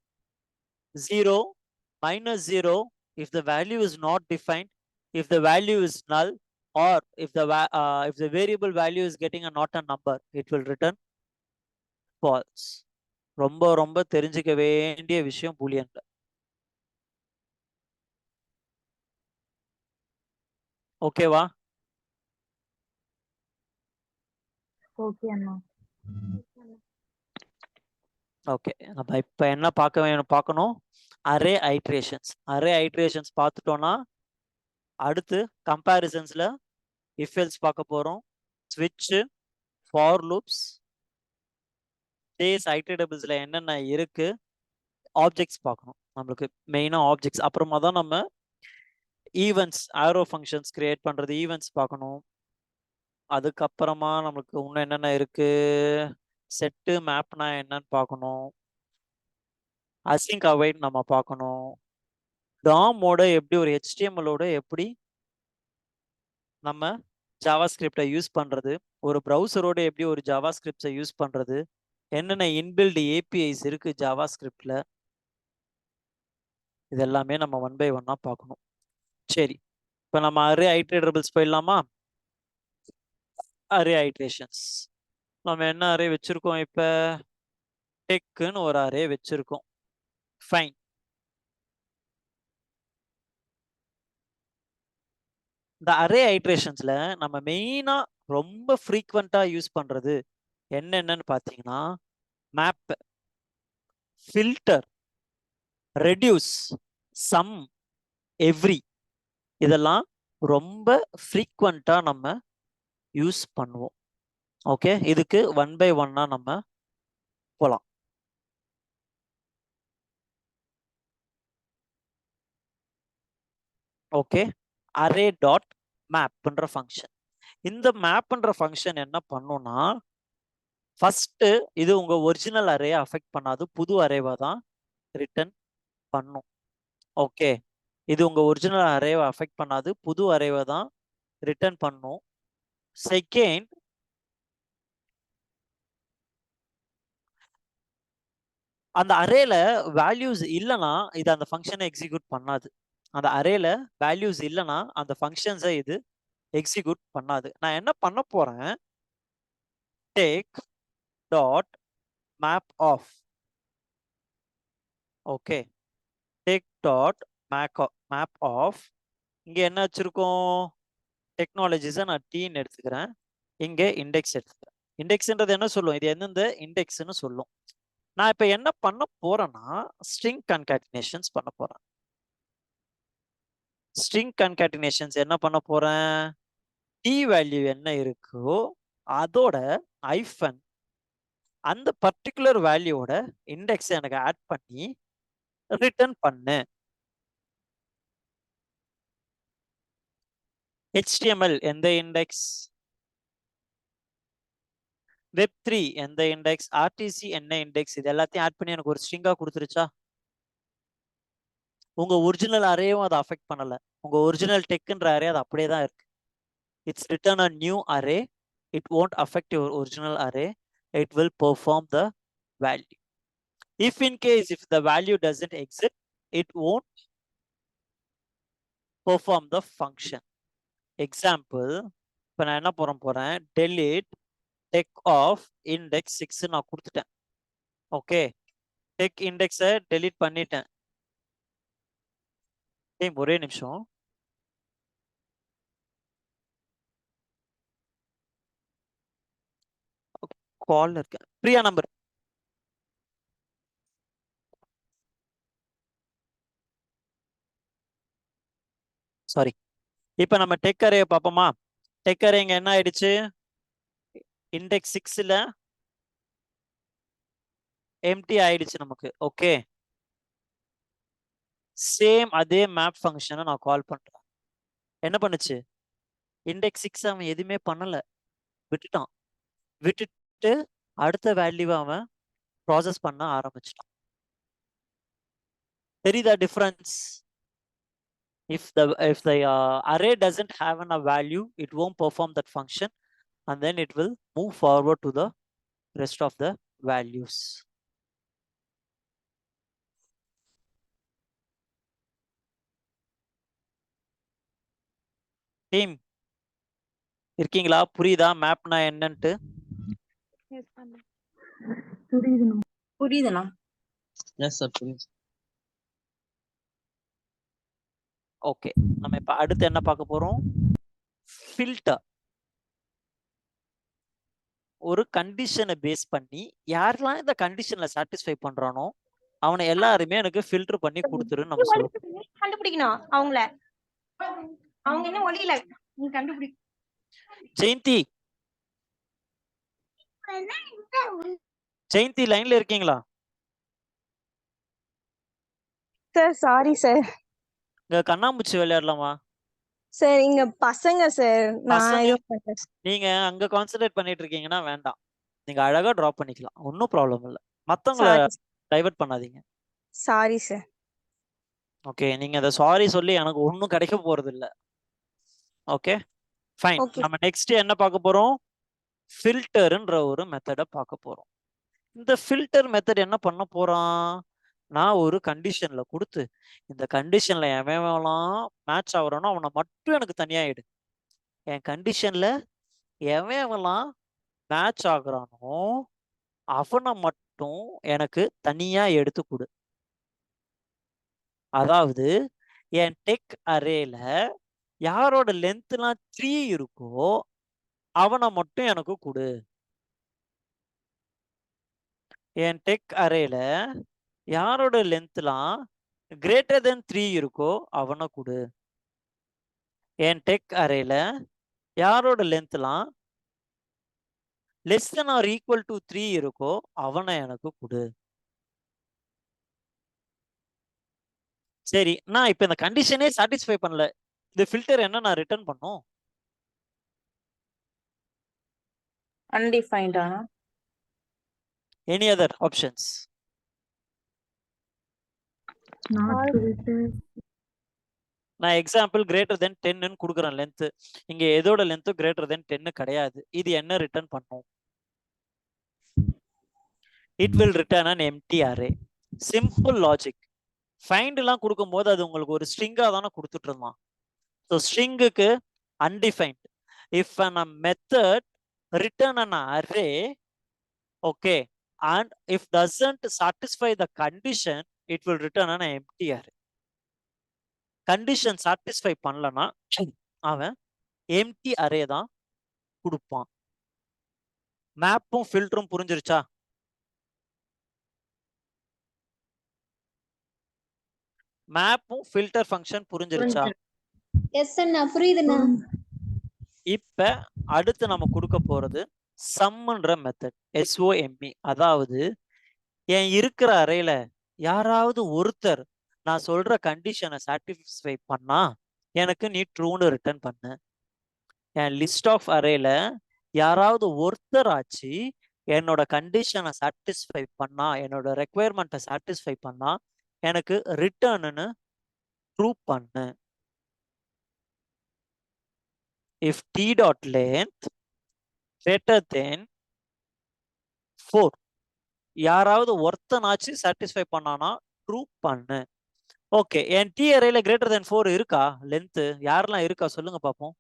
0 minus 0 if the value is not defined, if the value is null, or if the variable value is getting a not a number, it will return false. ரொம்ப ரொம்ப தெரிஞ்சுக்க வேண்டிய விஷயம் பூலியன்ல. ஓகேவா? Okay அண்ணா. Okay, நம்ம இப்ப என்ன பார்க்கணும்? Array iterations. அரே ஐட்ரேஷன்ஸ் பார்த்துட்டோம்னா அடுத்து கம்பேரிசன்ஸ்ல if else பார்க்க போறோம், switch, for loops, case iterablesல என்னென்ன இருக்கு, ஆப்ஜெக்ட்ஸ் பார்க்கணும். நம்மளுக்கு மெயினா ஆப்ஜெக்ட்ஸ். அப்புறமா தான் நம்ம ஈவெண்ட்ஸ், ஆரோ ஃபங்க்ஷன்ஸ் கிரியேட் பண்றது, ஈவெண்ட்ஸ் பார்க்கணும். அதுக்கப்புறமா நம்மளுக்கு இன்னும் என்னென்ன இருக்கு, செட்டு மேப்னா என்னன்னு பார்க்கணும், அசிங்க் அவைட் நம்ம பார்க்கணும், டாமோட எப்படி ஒரு HTML-ஓட எப்படி நம்ம ஜாவா ஸ்கிரிப்டை யூஸ் பண்றது, ஒரு ப்ரௌசரோட எப்படி ஒரு ஜாவா ஸ்கிரிப்டை யூஸ் பண்றது, என்னென்ன இன்பில்ட் ஏபிஐஸ் இருக்கு ஜாவா ஸ்கிரிப்ட்ல, இது எல்லாமே நம்ம 1 by 1 பார்க்கணும். சரி, இப்போ நம்ம அரே ஐட்ரேட்டபிள்ஸ் போயிடலாமா? அரே ஐட்ரேஷன்ஸ் நம்ம என்ன அரே வச்சிருக்கோம்? இப்போ டெக்குன்னு ஒரு அரே வச்சிருக்கோம். ஃபைன். இந்த அரே ஐட்ரேஷன்ஸ்ல நம்ம மெயினா ரொம்ப ஃப்ரீக்வெண்டா யூஸ் பண்றது என்னென்னு பார்த்தீங்கன்னா, map, filter, reduce, some, every, இதெல்லாம் ரொம்ப ஃப்ரீக்வெண்டா நம்ம யூஸ் பண்ணுவோம். ஓகே, இதுக்கு 1 by 1 நம்ம போலாம். ஓகே, அரே டாட் மேப்ன்ற ஃபங்க்ஷன். இந்த மேப்ன்ற ஃபங்க்ஷன் என்ன பண்ணும்னா, ஃபர்ஸ்ட் இது உங்க ஒரிஜினல் அரே அஃபெக்ட் பண்ணாது, புது அரேவா தான் ரிட்டர்ன் பண்ணும். ஓகே, இது உங்க ஒரிஜினல் அரேவை அஃபெக்ட் பண்ணாது, புது அரேவை தான் ரிட்டர்ன் பண்ணும். செகண்ட், அந்த அரேல வேல்யூஸ் இல்லைன்னா இது அந்த ஃபங்க்ஷனை எக்ஸிக்யூட் பண்ணாது. அந்த அரேல வேல்யூஸ் இல்லைன்னா அந்த ஃபங்க்ஷன்ஸை இது எக்ஸிக்யூட் பண்ணாது. நான் என்ன பண்ண போறேன், tag dot map of. Okay, tag dot map of. இங்க என்ன வச்சிருக்கோம், டெக்னாலஜிஸை நான் டீன்னு எடுத்துக்கிறேன், இங்கே இண்டெக்ஸ் எடுத்துக்கிறேன். இண்டெக்ஸ்ன்றது என்ன சொல்லும், இது எந்தெந்த இண்டெக்ஸ்ன்னு சொல்லும். நான் இப்ப என்ன பண்ண போறேன்னா, ஸ்ட்ரிங் கன்காட்டினேஷன்ஸ் பண்ண போறேன். ஸ்ட்ரிங் கன்காட்டினேஷன்ஸ் என்ன பண்ண போறேன், டி வேல்யூ என்ன இருக்கோ அதோட ஐஃபன் அந்த பர்டிகுலர் வேல்யூவோட இண்டெக்ஸ் எனக்கு ஆட் பண்ணி ரிட்டர்ன் பண்ணு. HTML எந்த இண்டெக்ஸ், Web3 எந்த இண்டெக்ஸ், RTC என்ன இண்டெக்ஸ், இது எல்லாத்தையும் ஆட் பண்ணி எனக்கு ஒரு ஸ்ட்ரிங்கா கொடுத்துருச்சா? உங்க ஒரிஜினல் அரேவும் அதை அஃபெக்ட் பண்ணல, உங்க ஒரிஜினல் டெக்ன்ற அரே அது அப்படியே தான் இருக்கு. It's return a new array, it won't affect your original array, it will perform the value. If in case if the value doesn't exist, it won't perform the function. Example, இப்போ நான் என்ன போறேன், delete tech of index 6 நான் கொடுத்துட்டேன். Okay, tech இண்டெக்ஸை delete பண்ணிட்டேன். ஒரே நிமிஷம், கால் இருக்கு, பிரியா நம்பர். சாரி, இப்ப நம்ம டெக் அரே பார்ப்போமா? டெக் அரே இங்க என்ன ஆயிடுச்சு, இண்டெக்ஸ் 6ல எம்டி ஆயிடுச்சு நமக்கு. ஓகே, சேம் அதே மேப் ஃபங்க்ஷனை நான் கால் பண்றேன். என்ன பண்ணுச்சு, இண்டெக்ஸ் 6 அவன் எதுவுமே பண்ணல, விட்டுட்டான். விட்டுட்டு அடுத்த வேல்யூவை அவன் ப்ராசஸ் பண்ண ஆரம்பிச்சிட்டான். தெரியுதா difference? If the array doesn't have a value, it won't perform that function, and then it will move forward to the rest of the values. Team இருக்கீங்களா? புரியுதா மேப்னா என்னன்ட்டு? புரியுதுண்ணா. புரியுதுண்ணா. எஸ் சார் புரியுது. ஓகே, நம்ம இப்ப அடுத்து என்ன பார்க்க போறோம்? ஃபில்டர். ஒரு கண்டிஷனை பேஸ் பண்ணி யாரெல்லாம் இந்த கண்டிஷன்ல சாட்டிஸ்ஃபை பண்றானோ அவனை எல்லாருமே எனக்கு ஃபில்டர் பண்ணி கொடுத்துருன்னு நம்ம சொல்லுவோம். கண்டுபிடிக்கணும் அவங்கள. அவங்க என்ன ஒளியில நீ கண்டுபிடி. ஜெயந்தி, ஜெயந்தி லைன்ல இருக்கீங்களா? Sir sorry sir. இங்க கண்ணாமூச்சி விளையாடலாமா? சார் இங்க பசங்க சார். நான் பசங்க எதுவும் பண்ணல. நீங்க அங்க கான்சென்ட்ரேட் பண்ணிட்டு இருக்கீங்கன்னா வேண்டாம், நீங்க அழகா டிராப் பண்ணிக்கலாம், ஒன்றும் ப்ராப்ளம் இல்லை. மத்தவங்கள டைவர்ட் பண்ணாதீங்க. Sorry sir. ஓகே, நீங்க அந்த சாரி சொல்லி எனக்கு ஒன்றும் கிடைக்க போறது இல்லை. Okay fine. Okay. நம்ம நெக்ஸ்ட் என்ன பார்க்க போறோம்? ஃபில்டர்ன்ற ஒரு மெத்தடை பார்க்க போறோம். இந்த ஃபில்டர் மெத்தட் என்ன பண்ண போறான்? நான் ஒரு கண்டிஷன்ல கொடுத்து இந்த கண்டிஷன்ல எவன்லாம் மேட்ச் ஆகுறானோ அவனை மட்டும் எனக்கு தனியா எடு. என் கண்டிஷன்ல எவன்லாம் மேட்ச் ஆகுறானோ அவனை மட்டும் எனக்கு தனியா எடுத்து கொடு. அதாவது என் டெக் அரேல யாரோட லென்த்லாம் 3 இருக்கோ அவனை மட்டும் எனக்கு கொடு. என் டெக் அரேல யாரோட லென்த்லாம் கிரேட்டர் தென் 3 இருக்கோ அவனை கொடு. என் டெக் அரேல யாரோட லென்த்லாம் less than or equal to 3 இருக்கோ அவனை எனக்கு கொடு. சரி, நான் இப்ப இந்த கண்டிஷனே சாட்டிஸ்ஃபை பண்ணல, இந்த ஃபில்டர் என்ன நான் ரிட்டர்ன் பண்ணும்? அன்டிஃபைன்டா? Any other options? Not filter. நான் எக்ஸாம்பிள் கிரேட்டர் தென் 10 கொடுக்குறேன் லென்த். இங்க எதோட லென்த்தும் கிரேட்டர் தென் 10 கிடையாது. இது என்ன ரிட்டர்ன் பண்ணும்? It will return an empty array. Simple logic. Find எல்லாம் கொடுக்கும்போது அது உங்களுக்கு ஒரு ஸ்ட்ரிங்கா தானே கொடுத்துட்டு இருந்தான். ஸோ ஸ்ட்ரிங்குக்கு undefined. If an a method return an array, okay, and if doesn't satisfy the condition, it will return an empty array. Condition satisfy பண்ணலன்னா அவன் எம்டி அரே தான் கொடுப்பான். மேப்பும் ஃபில்டரும் புரிஞ்சிருச்சா? மேப்பும் ஃபில்டர் ஃபங்க்ஷன் புரிஞ்சிருச்சா? எஸ் அண்ணா புரியுதுண்ணா. இப்ப அடுத்து நம்ம கொடுக்க போறது சம்ன்ற மெத்தட், SOME. அதாவது என் இருக்கிற அறையில யாராவது ஒருத்தர் நான் சொல்ற கண்டிஷனை சாட்டிஸ்ஃபை பண்ணா எனக்கு நீ ட்ரூன்னு ரிட்டர்ன் பண்ணு. என் லிஸ்ட் ஆஃப் அரேல யாராவது ஒருத்தர் ஆச்சு என்னோட கண்டிஷனை சாட்டிஸ்ஃபை பண்ணா, என்னோட ரெக்குயர்மெண்ட்டை சாட்டிஸ்ஃபை பண்ணா எனக்கு ரிட்டர்ன்னு ட்ரூ பண்ணு. If t dot length greater than 4, யாராவது ஒருத்தனாச்சு சாட்டிஸ்ஃபை பண்ணானா ட்ரூ பண்ணு. ஓகே, என் டி அரேல கிரேட்டர் தென் 4 இருக்கா லென்த்? யாரெல்லாம் இருக்கா சொல்லுங்க பாப்போம்.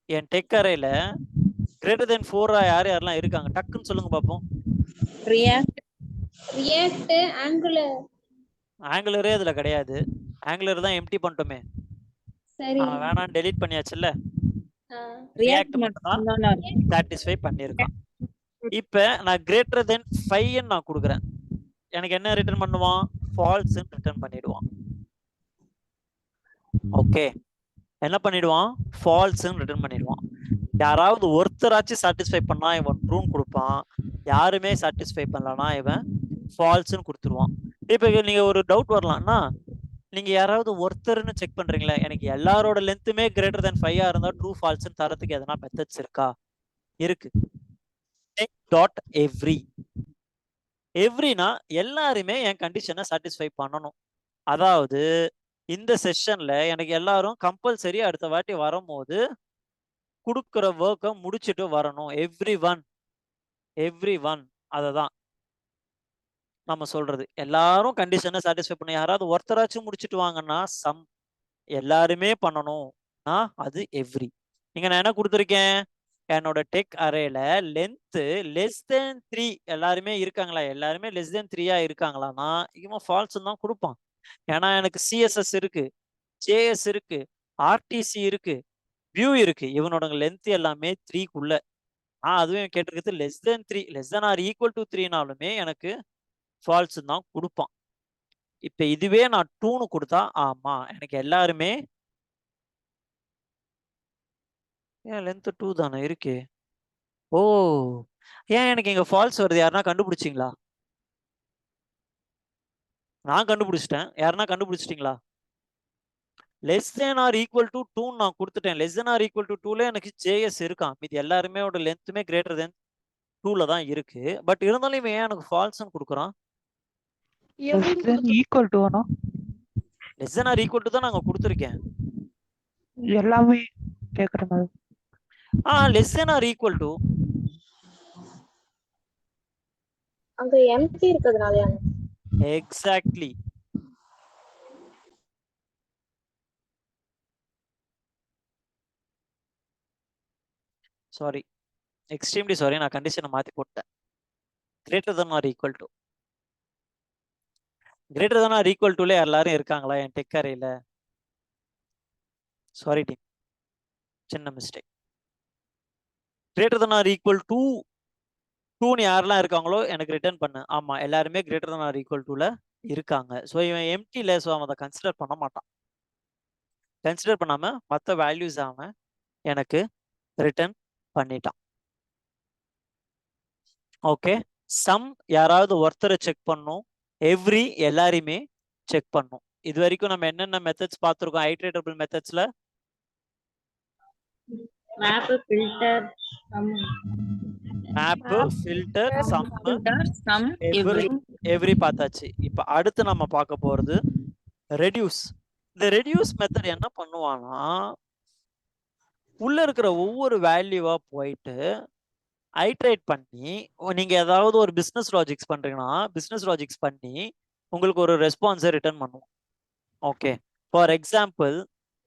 என் டெக் அரேல கிரேட்டர் தென் 4 யாரெல்லாம் இருக்காங்க டக்குன்னு சொல்லுங்க பாப்போம். ரியாக்ட். React, angular. ஆங்குலரே அதுல கிடையாது. ஆங்குலர் தான் எம்டி பண்ணிட்டோமே. சரி. வேணாம் டெலீட் பண்ணியாச்சுல்ல. ரியாக்ட் மட்டும் தான் சாட்டிஸ்ஃபை பண்ணிருக்கான். இப்ப நான் கிரேட்டர் தென் 5 நான் கொடுக்குறேன். எனக்கு என்ன ரிட்டர்ன் பண்ணுவான்? ஃபால்ஸ் ரிட்டர்ன் பண்ணிடுவான். ஓகே, என்ன பண்ணிடுவான்? ஃபால்ஸ் ரிட்டர்ன் பண்ணிடுவான். யாராவது ஒருத்தராச்சும் சாட்டிஸ்ஃபை பண்ணா இவன் ட்ரூன்னு கொடுப்பான். யாருமே சாட்டிஸ்ஃபை பண்ணலனா இவன் ஃபால்ஸ்ன்னு கொடுத்துருவான். இப்ப நீங்க ஒரு டவுட் வரலாம்னா, நீங்க யாராவது ஒருத்தர்னு செக் பண்றீங்களா? எனக்கு எல்லாரோட லென்த்துமே கிரேட்டர் தென் 5 இருந்தா ட்ரூ ஃபால்ஸ்ன்னு தரத்துக்கு எதனா மெத்தட்ஸ் இருக்கா? இருக்கு. டாட் எவ்ரினா எல்லாருமே என் கண்டிஷனை சாட்டிஸ்ஃபை பண்ணணும். அதாவது இந்த செஷன்ல எனக்கு எல்லாரும் கம்பல்சரி அடுத்த வாட்டி வரும்போது கொடுக்குற ஒர்க்கை முடிச்சுட்டு வரணும். எவ்ரி ஒன் அததான் நம்ம சொல்றது. எல்லாரும் கண்டிஷனை சாட்டிஸ்ஃபை பண்ண, யாராவது ஒருத்தராச்சும் முடிச்சுட்டு வாங்கன்னா சம் எல்லாருமே பண்ணணும். அது எவ்ரி. இங்க நான் என்ன கொடுத்துருக்கேன், என்னோட டெக் அரேல லென்த் லெஸ் தென் 3 எல்லாருமே இருக்காங்களா, எல்லாருமே லெஸ் தென் 3 இருக்காங்களான்னா இவன் ஃபால்ஸ் தான் கொடுப்பான். ஏன்னா எனக்கு சிஎஸ்எஸ் இருக்கு, ஜேஎஸ் இருக்கு, ஆர்டிசி இருக்கு, வியூ இருக்கு. இவனோட லென்த் எல்லாமே 3க்குள்ள. அதுவும் கேட்டிருக்கிறது less than 3, less than or equal to 3நாலுமே எனக்கு ஃபால்ஸ் தான் கொடுப்பான். இப்ப இதுவே நான் 2ன்னு கொடுத்தா ஆமா எனக்கு எல்லாருமே ஏன் லென்த் 2 தானே இருக்கு. ஓ ஏன் எனக்கு இங்க ஃபால்ஸ் வருது, யாருன்னா கண்டுபிடிச்சிங்களா? நான் கண்டுபிடிச்சிட்டேன், யாருன்னா கண்டுபிடிச்சிட்டீங்களா? Less than or equal to 2 நான் கொடுத்துட்டேன். Less than or equal to 2ல எனக்கு ஜேஎஸ் இருக்கான். இது எல்லாருமே லென்த்துமே கிரேட்டர் தென் 2ல தான் இருக்கு. பட் இருந்தாலும் இவன் ஏன் எனக்கு ஃபால்ஸ்னு கொடுக்குறான்? Equal to less than or equal to தான் நாங்க கொடுத்துருக்கேன். எல்லாமே கேக்குற மாதிரி. Less than or equal to அங்க எம்டி இருக்கிறதுனாலயா? எக்ஸாக்ட்லி. சாரி, எக்ஸ்ட்ரீம்லி சாரி, நான் கண்டிஷனை மாத்தி போட்டேன். Greater than or equal to, greater than or equal டுல எல்லாரும் இருக்காங்களா என் டெக் அரேல? சாரி டீம், சின்ன mistake. Greater than or equal to 2ன்னு யாரெல்லாம் இருக்காங்களோ எனக்கு ரிட்டர்ன் பண்ணு. ஆமா எல்லாருமே கிரேட்டர் தென் ஆர் ஈக்குவல் டுல இருக்காங்க. ஸோ இவன் எம்டில, ஸோ அவன் அதை கன்சிடர் பண்ண மாட்டான். கன்சிடர் பண்ணாம மற்ற வேல்யூஸ் அவன் எனக்கு ரிட்டர்ன் பண்ணிட்டான். ஓகே, சம் யாராவது ஒருத்தரை செக் பண்ணும், எவ்ரி எல்லாரையுமே செக் பண்ணும். இது வரைக்கும் நம்ம என்னென்ன மெத்தட்ஸ் பார்த்துருக்கோம் ஐட்ரேட்டபிள் மெத்தட்ஸ்ல? Map, filter, map, filter, some, some, every, every பார்த்தாச்சு. இப்போ அடுத்து நம்ம பார்க்க போறது ரெடியூஸ். இந்த ரெடியூஸ் மெத்தட் என்ன பண்ணுவான்னா, உள்ள இருக்கிற ஒவ்வொரு வேல்யூவா போயிட்டு ஐட்ரேட் பண்ணி, நீங்க ஏதாவது ஒரு பிசினஸ் லாஜிக்ஸ் பண்றீங்கன்னா பிசினஸ் லாஜிக்ஸ் பண்ணி உங்களுக்கு ஒரு ரெஸ்பான்ஸை ரிட்டர்ன் பண்ணுவோம். ஓகே, ஃபார் எக்ஸாம்பிள்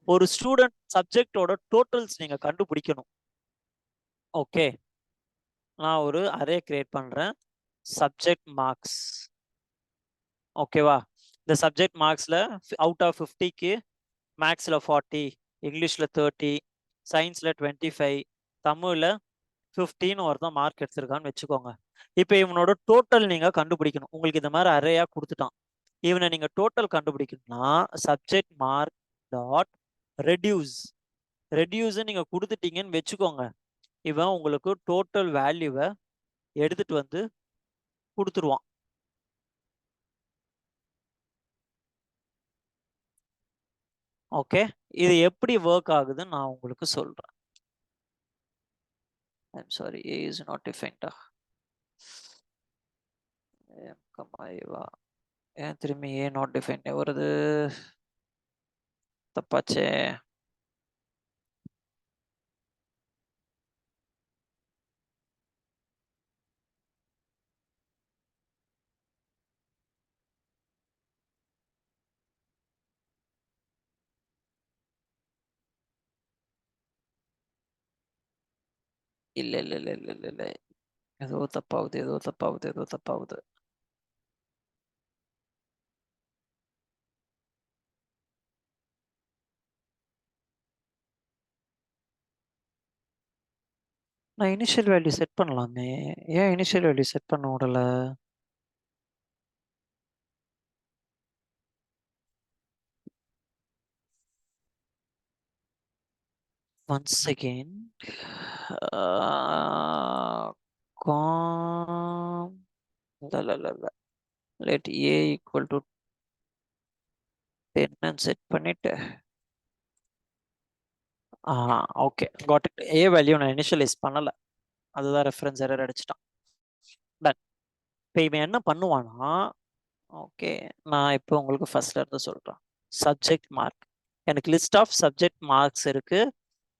ஒரு ஸ்டூடெண்ட் சப்ஜெக்டோட டோட்டல்ஸ் நீங்க கண்டுபிடிக்கணும். ஓகே, நான் ஒரு அரே கிரியேட் பண்றேன், சப்ஜெக்ட் மார்க்ஸ். ஓகேவா, இந்த சப்ஜெக்ட் மார்க்ஸ்ல அவுட் ஆஃப் 50க்கு மேக்ஸ்ல 40, இங்கிலீஷ்ல 30, சயின்ஸ்ல 25, தமிழ்ல 15 ஒருத்தன் மார்க் எடுத்திருக்கான்னு வச்சுக்கோங்க. இப்போ இவனோட டோட்டல் நீங்க கண்டுபிடிக்கணும். உங்களுக்கு இந்த மாதிரி அரேயா கொடுத்துட்டான், இவனை நீங்க டோட்டல் கண்டுபிடிக்கணும்னா subject mark dot reduce. Reduce நீங்க கொடுத்துட்டீங்கன்னு வச்சுக்கோங்க, இவன் உங்களுக்கு டோட்டல் வேல்யூவை எடுத்துட்டு வந்து கொடுத்துருவான். ஓகே, இது எப்படி ஒர்க் ஆகுதுன்னு நான் உங்களுக்கு சொல்றேன். I'm sorry, A is not defined. ஏன் திரும்பி A not defined வருது? தப்பாச்சே. இல்ல இல்ல இல்ல இல்ல இல்ல இல்ல, ஏதோ தப்பாகுது, ஏதோ தப்பாகுது, ஏதோ தப்பாகுது. நான் இனிஷியல் வேல்யூ செட் பண்ணலாமே, ஏன் இனிஷியல் வேல்யூ செட் பண்ண விடல? Once again, let A equal to 10 and set பண்ணிட்டு okay got it. A value நான் இனிஷியலைஸ் பண்ணல, அதுதான் ரெஃபரன்ஸ் எரர் அடிச்சிட்டான். டன். இப்போ இவன் என்ன பண்ணுவானா, ஓகே நான் இப்போ உங்களுக்கு ஃபர்ஸ்ட்ல இருந்து சொல்றேன். சப்ஜெக்ட் மார்க், எனக்கு லிஸ்ட் ஆஃப் சப்ஜெக்ட் மார்க்ஸ் இருக்கு.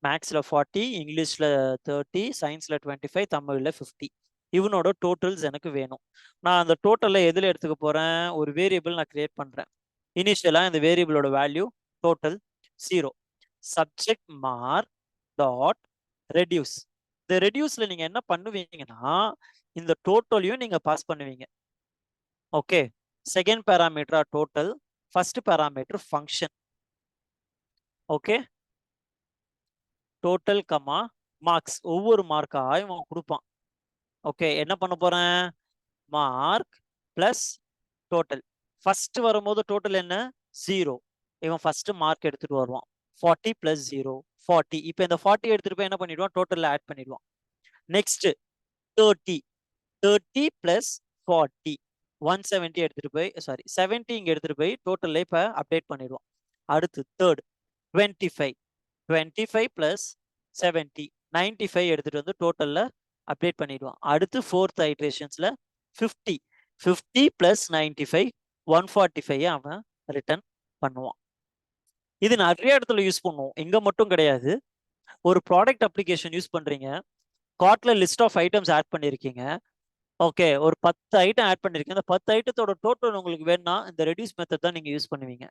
மேக்ஸ்ல 40, இங்கிலீஷ்ல 30, சயின்ஸ்ல 25, தமிழ்ல 50. இவனோட டோட்டல்ஸ் எனக்கு வேணும். நான் அந்த டோட்டலை எதுல எடுத்துக்க போறேன், ஒரு வேரியபிள் நான் கிரியேட் பண்றேன். இனிஷியலா இந்த வேரியபிளோட value total 0. subject mark dot reduce. இந்த reduceல நீங்க என்ன பண்ணுவீங்கன்னா இந்த டோட்டலையும் நீங்க பாஸ் பண்ணுவீங்க. ஓகே, செகண்ட் பேராமீட்டரா total, first parameter function. Okay, total comma marks, ஒவ்வொரு மார்க்கா இவன் கொடுப்பான். ஓகே, என்ன பண்ண போறேன், மார்க் பிளஸ் டோட்டல். ஃபர்ஸ்ட் வரும்போது டோட்டல் என்ன 0, இவன் ஃபர்ஸ்ட் மார்க் எடுத்துட்டு வருவான். 40 பிளஸ் 0 40. இப்போ இந்த 40 எடுத்துட்டு போய் என்ன பண்ணிடுவான், டோட்டல்ல ஆட் பண்ணிடுவான். நெக்ஸ்ட் 30 பிளஸ் 40 170 எடுத்துட்டு போய் 70 இங்க எடுத்துட்டு போய் டோட்டல்ல இப்ப அப்டேட் பண்ணிடுவான். அடுத்து தேர்ட் 25 பிளஸ் 70 95 எடுத்துட்டு வந்து டோட்டல்ல அப்டேட் பண்ணிடுவான். அடுத்து ஃபோர்த் ஐட்ரேஷன்ஸ்ல 50 பிளஸ் 95 145 அவன் ரிட்டர்ன் பண்ணுவான். இது நிறைய இடத்துல யூஸ் பண்ணுவோம், இங்க மட்டும் கிடையாது. ஒரு ப்ராடக்ட் அப்ளிகேஷன் யூஸ் பண்றீங்க, கார்ட்ல லிஸ்ட் ஆஃப் ஐட்டம்ஸ் ஆட் பண்ணிருக்கீங்க. ஓகே, ஒரு 10 ஐட்டம் ஆட் பண்ணிருக்கீங்க. அந்த 10 ஐட்டத்தோட டோட்டல் உங்களுக்கு வேணும்னா இந்த ரெடியூஸ் மெத்தட் தான் நீங்க யூஸ் பண்ணுவீங்க.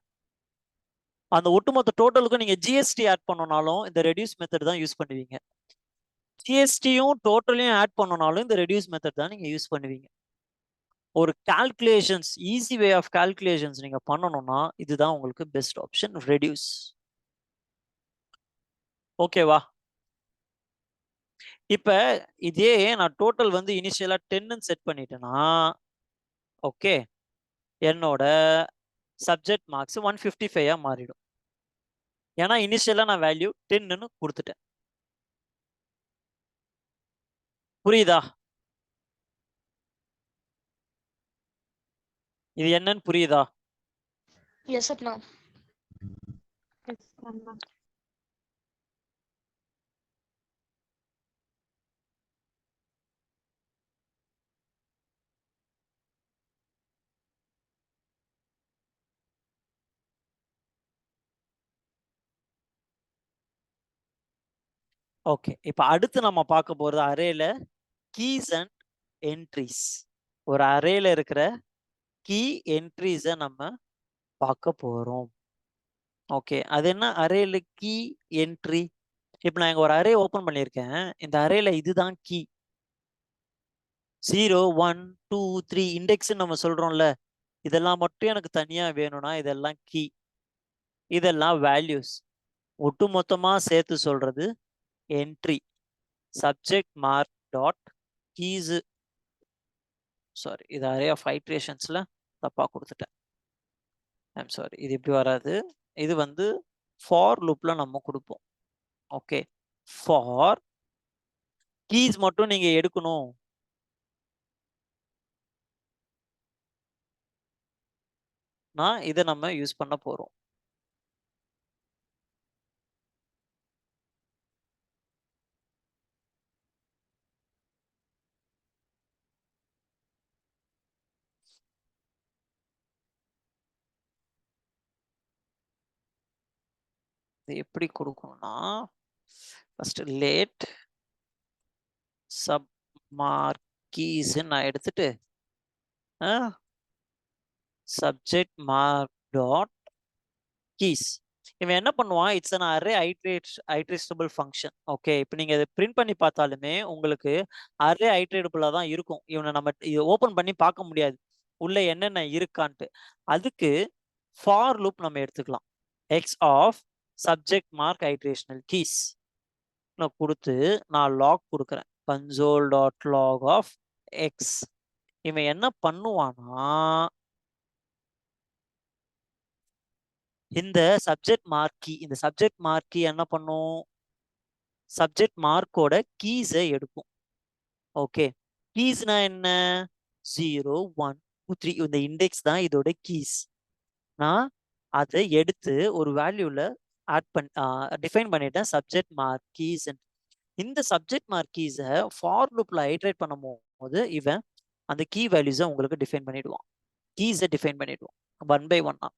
அந்த ஒட்டுமொத்த டோட்டலுக்கும் நீங்க ஜிஎஸ்டி ஆட் பண்ணனாலும் இந்த ரெடியூஸ் மெத்தட் தான் யூஸ் பண்ணுவீங்க. ஜிஎஸ்டியும் டோட்டலையும் ஆட் பண்ணனாலும் இந்த ரெடியூஸ் மெத்தட் தான் நீங்க யூஸ் பண்ணுவீங்க. ஒரு calculations, easy way of calculations நீங்க பண்ணணும்னா இதுதான் உங்களுக்கு பெஸ்ட் ஆப்ஷன், ரெடியூஸ். ஓகேவா? இப்ப இதே நான் டோட்டல் வந்து இனிஷியலா 10ன்னு செட் பண்ணிட்டேன்னா, ஓகே, என்னோட சப்ஜெக்ட் மார்க்ஸ் 155 மாறிடும். ஏன்னா இனிஷியலா நான் வேல்யூ 10ன்னு கொடுத்துட்டேன். புரியுதா? இது என்னன்னு புரியுதா? எஸ் அண்ணா. ஓகே, இப்போ அடுத்து நம்ம பார்க்க போறது அரேல கீஸ் அண்ட் என்ட்ரிஸ். ஒரு அரேல இருக்கிற கீ என்ட்ரிஸை நம்ம பார்க்க போறோம். ஓகே, அது என்ன அரேல கீ என்ட்ரி? இப்போ நான் இங்க ஒரு அரே ஓபன் பண்ணியிருக்கேன். இந்த அரேல இதுதான் கீ. 0 1 2 3 இண்டெக்ஸ் நம்ம சொல்றோம்ல, இதெல்லாம் மட்டும் எனக்கு தனியா வேணும்னா இதெல்லாம் கீ, இதெல்லாம் வேல்யூஸ். ஒட்டு மொத்தமா சேர்த்து சொல்றது entry. Subject mark dot keys, sorry இது அரே ஆஃப் ஐட்ரேஷன்ஸ்ல தப்பா கொடுத்துட்டேன். ஐம் சாரி, இது இப்படி வராது. இது வந்து ஃபார் லூப்ல நம்ம கொடுப்போம். ஓகே, ஃபார் கீஸ் மட்டும் நீங்க எடுக்கணும். இதை நம்ம யூஸ் பண்ண போறோம். இது எப்படி கொடுக்கணும்னா, first late sub mark keys நான் எடுத்துட்டு சப்ஜெக்ட் மார்க் டாட் கீஸ். இவன் என்ன பண்ணுவான், it's an array iteratable function. Okay, இப்போ நீங்க இதை பிரிண்ட் பண்ணி பார்த்தாலுமே உங்களுக்கு அரே ஐட்ரேட்டபிளா தான் இருக்கும். இவனை நம்ம ஓபன் பண்ணி பார்க்க முடியாது உள்ள என்னென்ன இருக்கான்ட்டு. அதுக்கு ஃபார் லூப் நம்ம எடுத்துக்கலாம். X of subject mark iterational keys நான் கொடுத்து நான் லாக் கொடுக்குறேன், console dot log of x. இவன் என்ன பண்ணுவானா, இந்த சப்ஜெக்ட் மார்க் கீ, இந்த சப்ஜெக்ட் மார்க் கீ என்ன பண்ணும், சப்ஜெக்ட் மார்க்கோட கீஸை எடுக்கும். ஓகே, கீஸ்னா என்ன, 0 1 2 3 இந்த இண்டெக்ஸ் தான் இதோட கீஸ். நான் அதை எடுத்து ஒரு வேல்யூல ஆட் டிஃபைன் பண்ணிட்டேன், சப்ஜெக்ட் மார்க் கீஸ். இந்த சப்ஜெக்ட் மார்க் கீஸை ஃபார் லூப்ல ஐட்ரேட் பண்ணும் போது இவன் அந்த கீ வேல்யூஸை உங்களுக்கு டிஃபைன் பண்ணிடுவான், கீஸை டிஃபைன் பண்ணிடுவான் 1 by 1.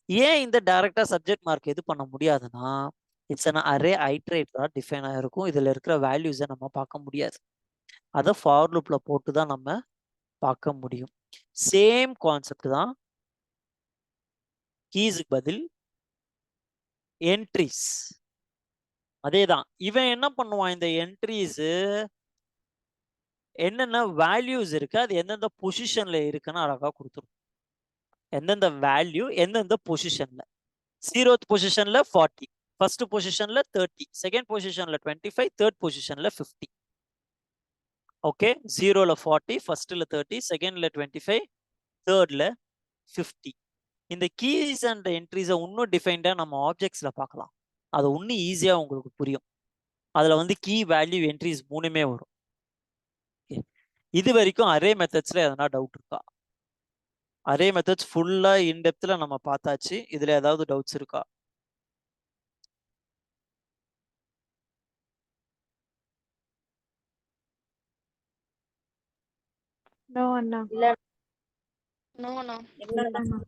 ஏன் இந்த டைரக்டா சப்ஜெக்ட் மார்க் எது பண்ண முடியாதுன்னா, it's an array iterator define ஆயிருக்கும். இதுல இருக்கிற வேல்யூஸை நம்ம பார்க்க முடியாது. அதை ஃபார் லூப்ல போட்டு தான் நம்ம பார்க்க முடியும். சேம் கான்செப்ட் தான் கீஸுக்கு பதில் என்ட்ரிஸ். அதேதான். இவன் என்ன பண்ணுவான், இந்த என்ட்ரிஸ் என்னென்ன வேல்யூஸ் இருக்கு, அது எந்தெந்த பொசிஷன்ல இருக்குன்னு அழகா கொடுத்துரும். எந்தெந்த வேல்யூ எந்தெந்த பொசிஷன்ல. 0th பொசிஷன்ல 40, ஃபர்ஸ்ட் பொசிஷன்ல 30, செகண்ட் பொசிஷன்ல 25, தேர்ட் பொசிஷன்ல 50. ஓகே, 0ல 40, ஃபர்ஸ்ட்ல 30, செகண்ட்ல 25, தேர்ட்ல 50. இந்த கீஸ் அண்ட் என்ட்ரிஸை இன்னும் டிஃபைன்டா நம்ம ஆப்ஜெக்ட்ஸ்ல பார்க்கலாம். அது இன்னும் ஈஸியா உங்களுக்கு புரியும். அதுல வந்து கீ வேல்யூ என்ட்ரிஸ் 3மே வரும். இது வரைக்கும் அரே மெத்தட்ஸ்ல எதனா டவுட் இருக்கா? அரே மெத்தட்ஸ் ஃபுல்லா இன்டெப்த்ல நம்ம பார்த்தாச்சு. இதுல ஏதாவது டவுட்ஸ் இருக்கா? நோ அண்ணா. No, no. இல்லண்ணா.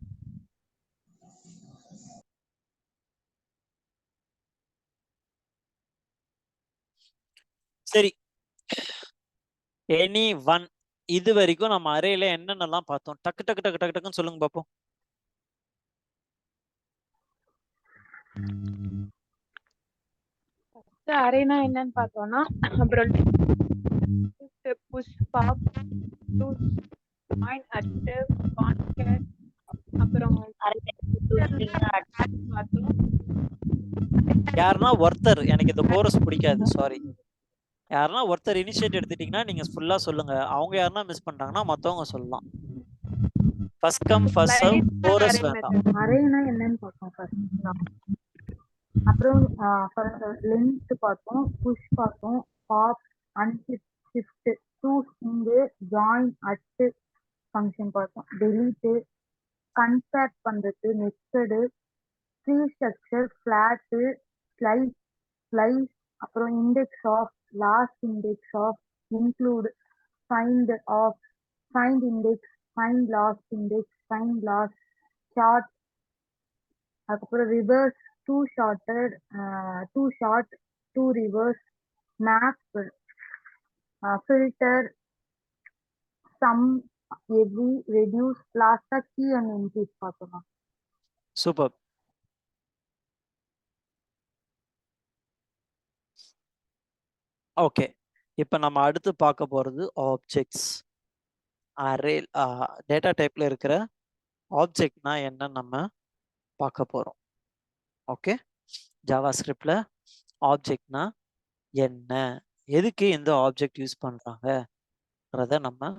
சரி, எனி ஒன் இது வரைக்கும் நம்ம அரேல என்னென்னலாம் பார்த்தோம்? டக்கு டக்கு டக்கு டக்கு டக்குன்னு சொல்லுங்க பார்ப்போம். அரேனா என்னன்னு பார்த்தோம்னா, அப்புறம் push pop join at concat, அப்புறம் பார்த்தோம். யாருன்னா ஒருத்தர், எனக்கு இந்த கோரஸ் பிடிக்காது, சாரி. யாருன்னா ஒருத்தர் இனிஷியேட் எடுத்துட்டீங்கன்னா நீங்க ஃபுல்லா சொல்லுங்க. அவங்க யாருன்னா மிஸ் பண்ணிட்டாங்கன்னா மத்தவங்க சொல்லலாம். First come first serve, chorus வேண்டாம். அரேனா என்னன்னு பார்த்தோம் ஃபர்ஸ்ட். அப்புறம் லென்த் பார்த்தோம், புஷ் பார்த்தோம், pop, unshift, to string, join at function பார்த்தோம், டெலீட், கன்ஸ்ட்ரக்ட் பண்றது, nested, tree structure, flat, slice, அப்புறம் index of, last index of, include, find of, find index, find last index, find last, sort, அதுக்கப்புறம் reverse, to sort, to reverse, map, filter, some, every, reduce, லாஸ்டா key and entries பார்த்தோம். Super. Okay, இப்போ நம்ம அடுத்து பார்க்க போறது objects. Array data டைப்ல இருக்கிற ஆப்ஜெக்ட்னா என்ன நம்ம பார்க்க போறோம். ஓகே, ஜாவா ஸ்கிரிப்ட்ல ஆப்ஜெக்ட்னா என்ன, எதுக்கு இந்த ஆப்ஜெக்ட் யூஸ் பண்றாங்கன்றத நம்ம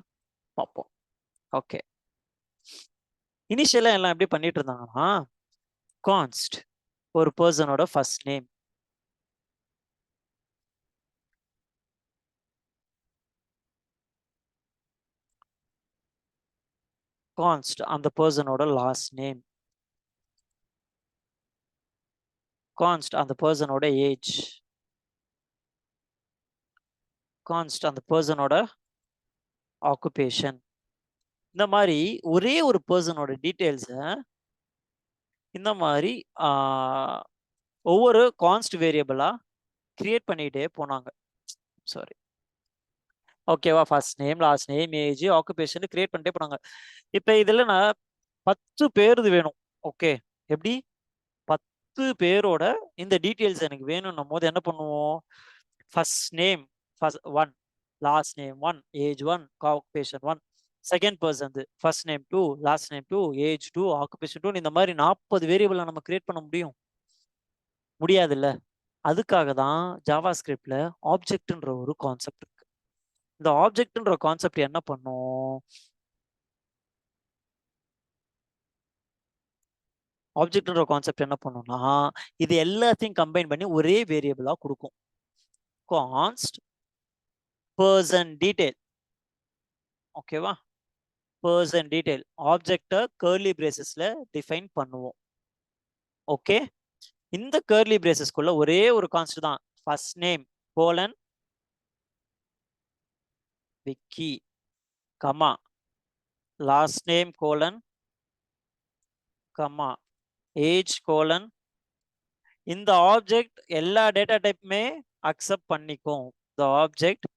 பார்ப்போம். ஓகே, இனிஷியலா எல்லாம் எப்படி பண்ணிட்டு இருந்தாங்கன்னா, கான்ஸ்ட் ஒரு பர்சனோட ஃபர்ஸ்ட் நேம், கான்ஸ்ட் அந்த பர்சனோட லாஸ்ட் நேம், கான்ஸ்ட் அந்த பர்சனோட ஏஜ், கான்ஸ்ட் அந்த பர்சனோட ஆக்குபேஷன். இந்த மாதிரி ஒரே ஒரு பர்சனோட டீட்டெயில்ஸை இந்த மாதிரி ஒவ்வொரு கான்ஸ்ட் வேரியபிளா கிரியேட் பண்ணிட்டே போனாங்க. சாரி, ஓகேவா? First name, last name, age, occupation create பண்ணிட்டே போனாங்க. இப்போ இதுல நான் 10 பேர் வேணும். ஓகே, எப்படி 10 பேரோட இந்த டீட்டெயில்ஸ் எனக்கு வேணும்னும் போது என்ன பண்ணுவோம்? First name 1, last name 1, age 1, occupation 1, second person first name 2, last name 2, age 2, occupation 2, இந்த மாதிரி 40 வேரியபிளை நம்ம கிரியேட் பண்ண முடியாதுல்ல. அதுக்காக தான் ஜாவா ஸ்கிரிப்ட்ல ஆப்ஜெக்ட்ன்ற ஒரு கான்செப்ட் இருக்கு. இந்த ஆப்ஜெக்ட்ன்ற கான்செப்ட் என்ன பண்ணும்? ஆப்ஜெக்ட்ன்ற கான்செப்ட் என்ன பண்ணும்னா, இது எல்லாத்தையும் கம்பைன் பண்ணி ஒரே வேரியபிளா கொடுக்கும். கான்ஸ்ட் பர்சன் டீடைல், ஓகேவா? பர்சன் டீடைல் ஆப்ஜெக்டை கர்லி பிரேசஸ்ல டிஃபைன் பண்ணுவோம். ஓகே, இந்த கர்லி பிரேசஸ்க்குள்ள ஒரே ஒரு கான்ஸ்ட் தான், first name colon Vicky, comma, last name colon, comma, age colon. இந்த ஆப்ஜெக்ட் எல்லா டேட்டா டைப்புமே அக்செப்ட் பண்ணிக்கும். இந்த ஆப்ஜெக்ட்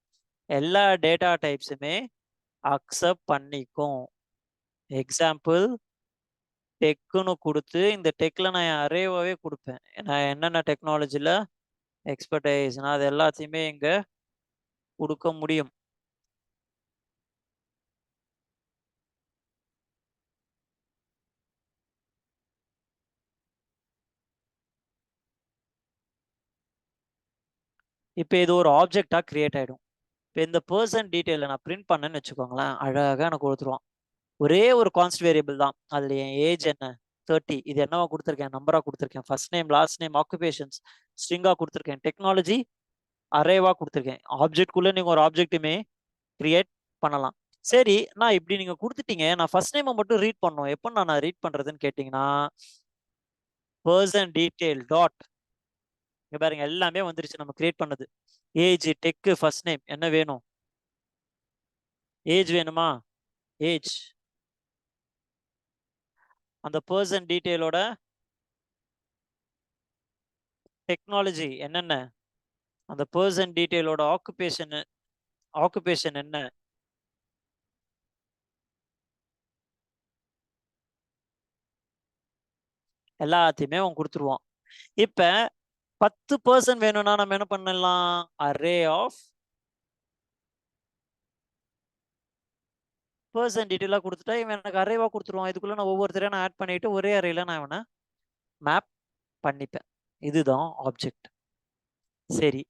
எல்லா டேட்டா டைப்ஸுமே அக்செப்ட் பண்ணிக்கும். எக்ஸாம்பிள் டெக்குன்னு கொடுத்து, இந்த டெக்ல நான் அரேவாவே கொடுப்பேன். நான் என்னென்ன டெக்னாலஜில எக்ஸ்பர்டைஸ் அது எல்லாத்தையுமே இங்க கொடுக்க முடியும். இப்போ இது ஒரு ஆப்ஜெக்டா கிரியேட் ஆயிடும். இப்போ இந்த பர்சன் டீட்டெயில நான் பிரிண்ட் பண்ணேன்னு வச்சுக்கோங்களேன், அழகா எனக்கு கொடுத்துருவான். ஒரே ஒரு கான்ஸ்ட் வேரியபிள் தான். அதுல என் ஏஜ் என்ன 30, இது என்னவா கொடுத்துருக்கேன், நம்பரா கொடுத்துருக்கேன், first name last name occupations ஸ்ட்ரிங்கா கொடுத்துருக்கேன், டெக்னாலஜி அரேவா கொடுத்துருக்கேன். ஆப்ஜெக்ட்குள்ள நீங்க ஒரு ஆப்ஜெக்ட்டுமே கிரியேட் பண்ணலாம். சரி, நான் இப்படி நீங்க கொடுத்துட்டீங்க, நான் ஃபர்ஸ்ட் நேம் மட்டும் ரீட் பண்ணணும். எப்போ நான் ரீட் பண்றதுன்னு கேட்டீங்கன்னா, பர்சன் டீட்டெயில் டாட், இங்க பாருங்க எல்லாமே வந்துருச்சு நம்ம கிரியேட் பண்ணது. ஏஜ், டெக், ஃபர்ஸ்ட் நேம் என்ன வேணும், ஏஜ் வேணுமா, ஏஜ், அந்த பர்சன் டீட்டெயிலோட டெக்னாலஜி என்னென்ன, அந்த பர்சன் டீட்டெயிலோட ஆக்குபேஷன் என்ன, எல்லாத்தையுமே அவன் கொடுத்துருவான். இப்ப 10 பர்சன் வேணும்னா நம்ம என்ன பண்ணலாம், அரே ஆஃப் பர்சன் டீட்டெயிலா கொடுத்துட்டா இவன் எனக்கு அரேவா கொடுத்துருவான். இதுக்குள்ள நான் ஒவ்வொருத்தரையும் நான் ஆட் பண்ணிட்டு ஒரே அரேல நான் இவனை மேப் பண்ணிப்பேன். இதுதான் ஆப்ஜெக்ட். சரி,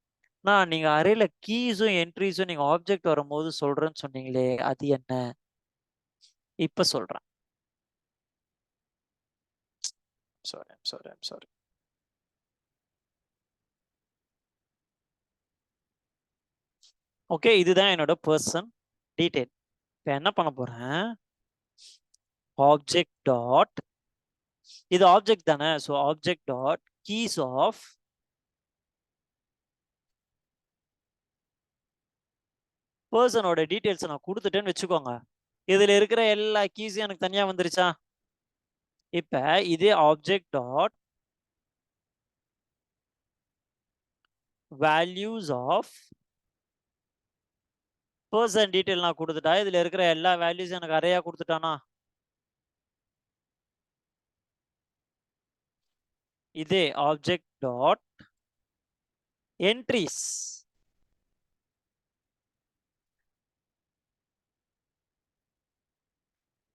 நான் நீங்க அரேல கீஸும் என்ட்ரிஸும் நீங்க ஆப்ஜெக்ட் வரும்போது சொல்றேன்னு சொன்னீங்களே, அது என்ன இப்ப சொல்றேன். சாரி. ஓகே, இதுதான் என்னோட பர்சன் டீட்டெயில். இப்போ என்ன பண்ண போறேன், ஆப்ஜெக்ட் டாட், இது ஆப்ஜெக்ட் தானே, so object dot keys of பர்சனோட டீட்டெயில்ஸ் நான் கொடுத்துட்டேன்னு வச்சுக்கோங்க. இதுல இருக்கிற எல்லா கீஸும் எனக்கு தனியா வந்துருச்சா. இப்ப இதே object dot values of person detail நான் கொடுத்துட்டா, இதுல இருக்கிற எல்லா வேல்யூஸும் எனக்கு அறையா கொடுத்துட்டானா. இதே ஆப்ஜெக்ட் டாட் என்ட்ரிஸ்,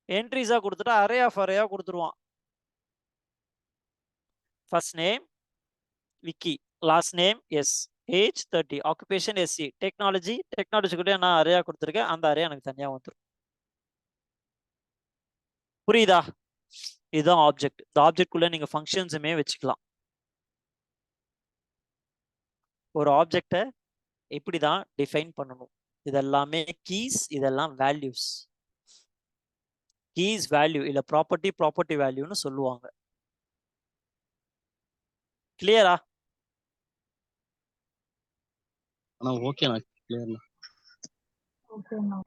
என்ட்ரிஸா கொடுத்துட்டா அரே ஆஃப் அரேயா கொடுத்துருவான். First name Vicky, last name S, age 30, occupation SC, technology கூட நான் அரேயா கொடுத்துருக்கேன், அந்த அரே எனக்கு தனியா வந்துடும். புரியுதா? இதுதான் ஆப்ஜெக்ட். இந்த ஆப்ஜெக்ட்குள்ள நீங்க ஃபங்க்ஷன்ஸுமே வச்சுக்கலாம். ஒரு ஆப்ஜெக்டை இப்படிதான் டிஃபைன் பண்ணணும். இதெல்லாமே கீஸ், இதெல்லாம் வேல்யூஸ். கீஸ் வேல்யூ இல்ல ப்ராப்பர்ட்டி வேல்யூன்னு சொல்லுவாங்க. கிளியரா? ஆனா ஓகேண்ணா, கிளியர்ண்ணா. ஓகேண்ணா.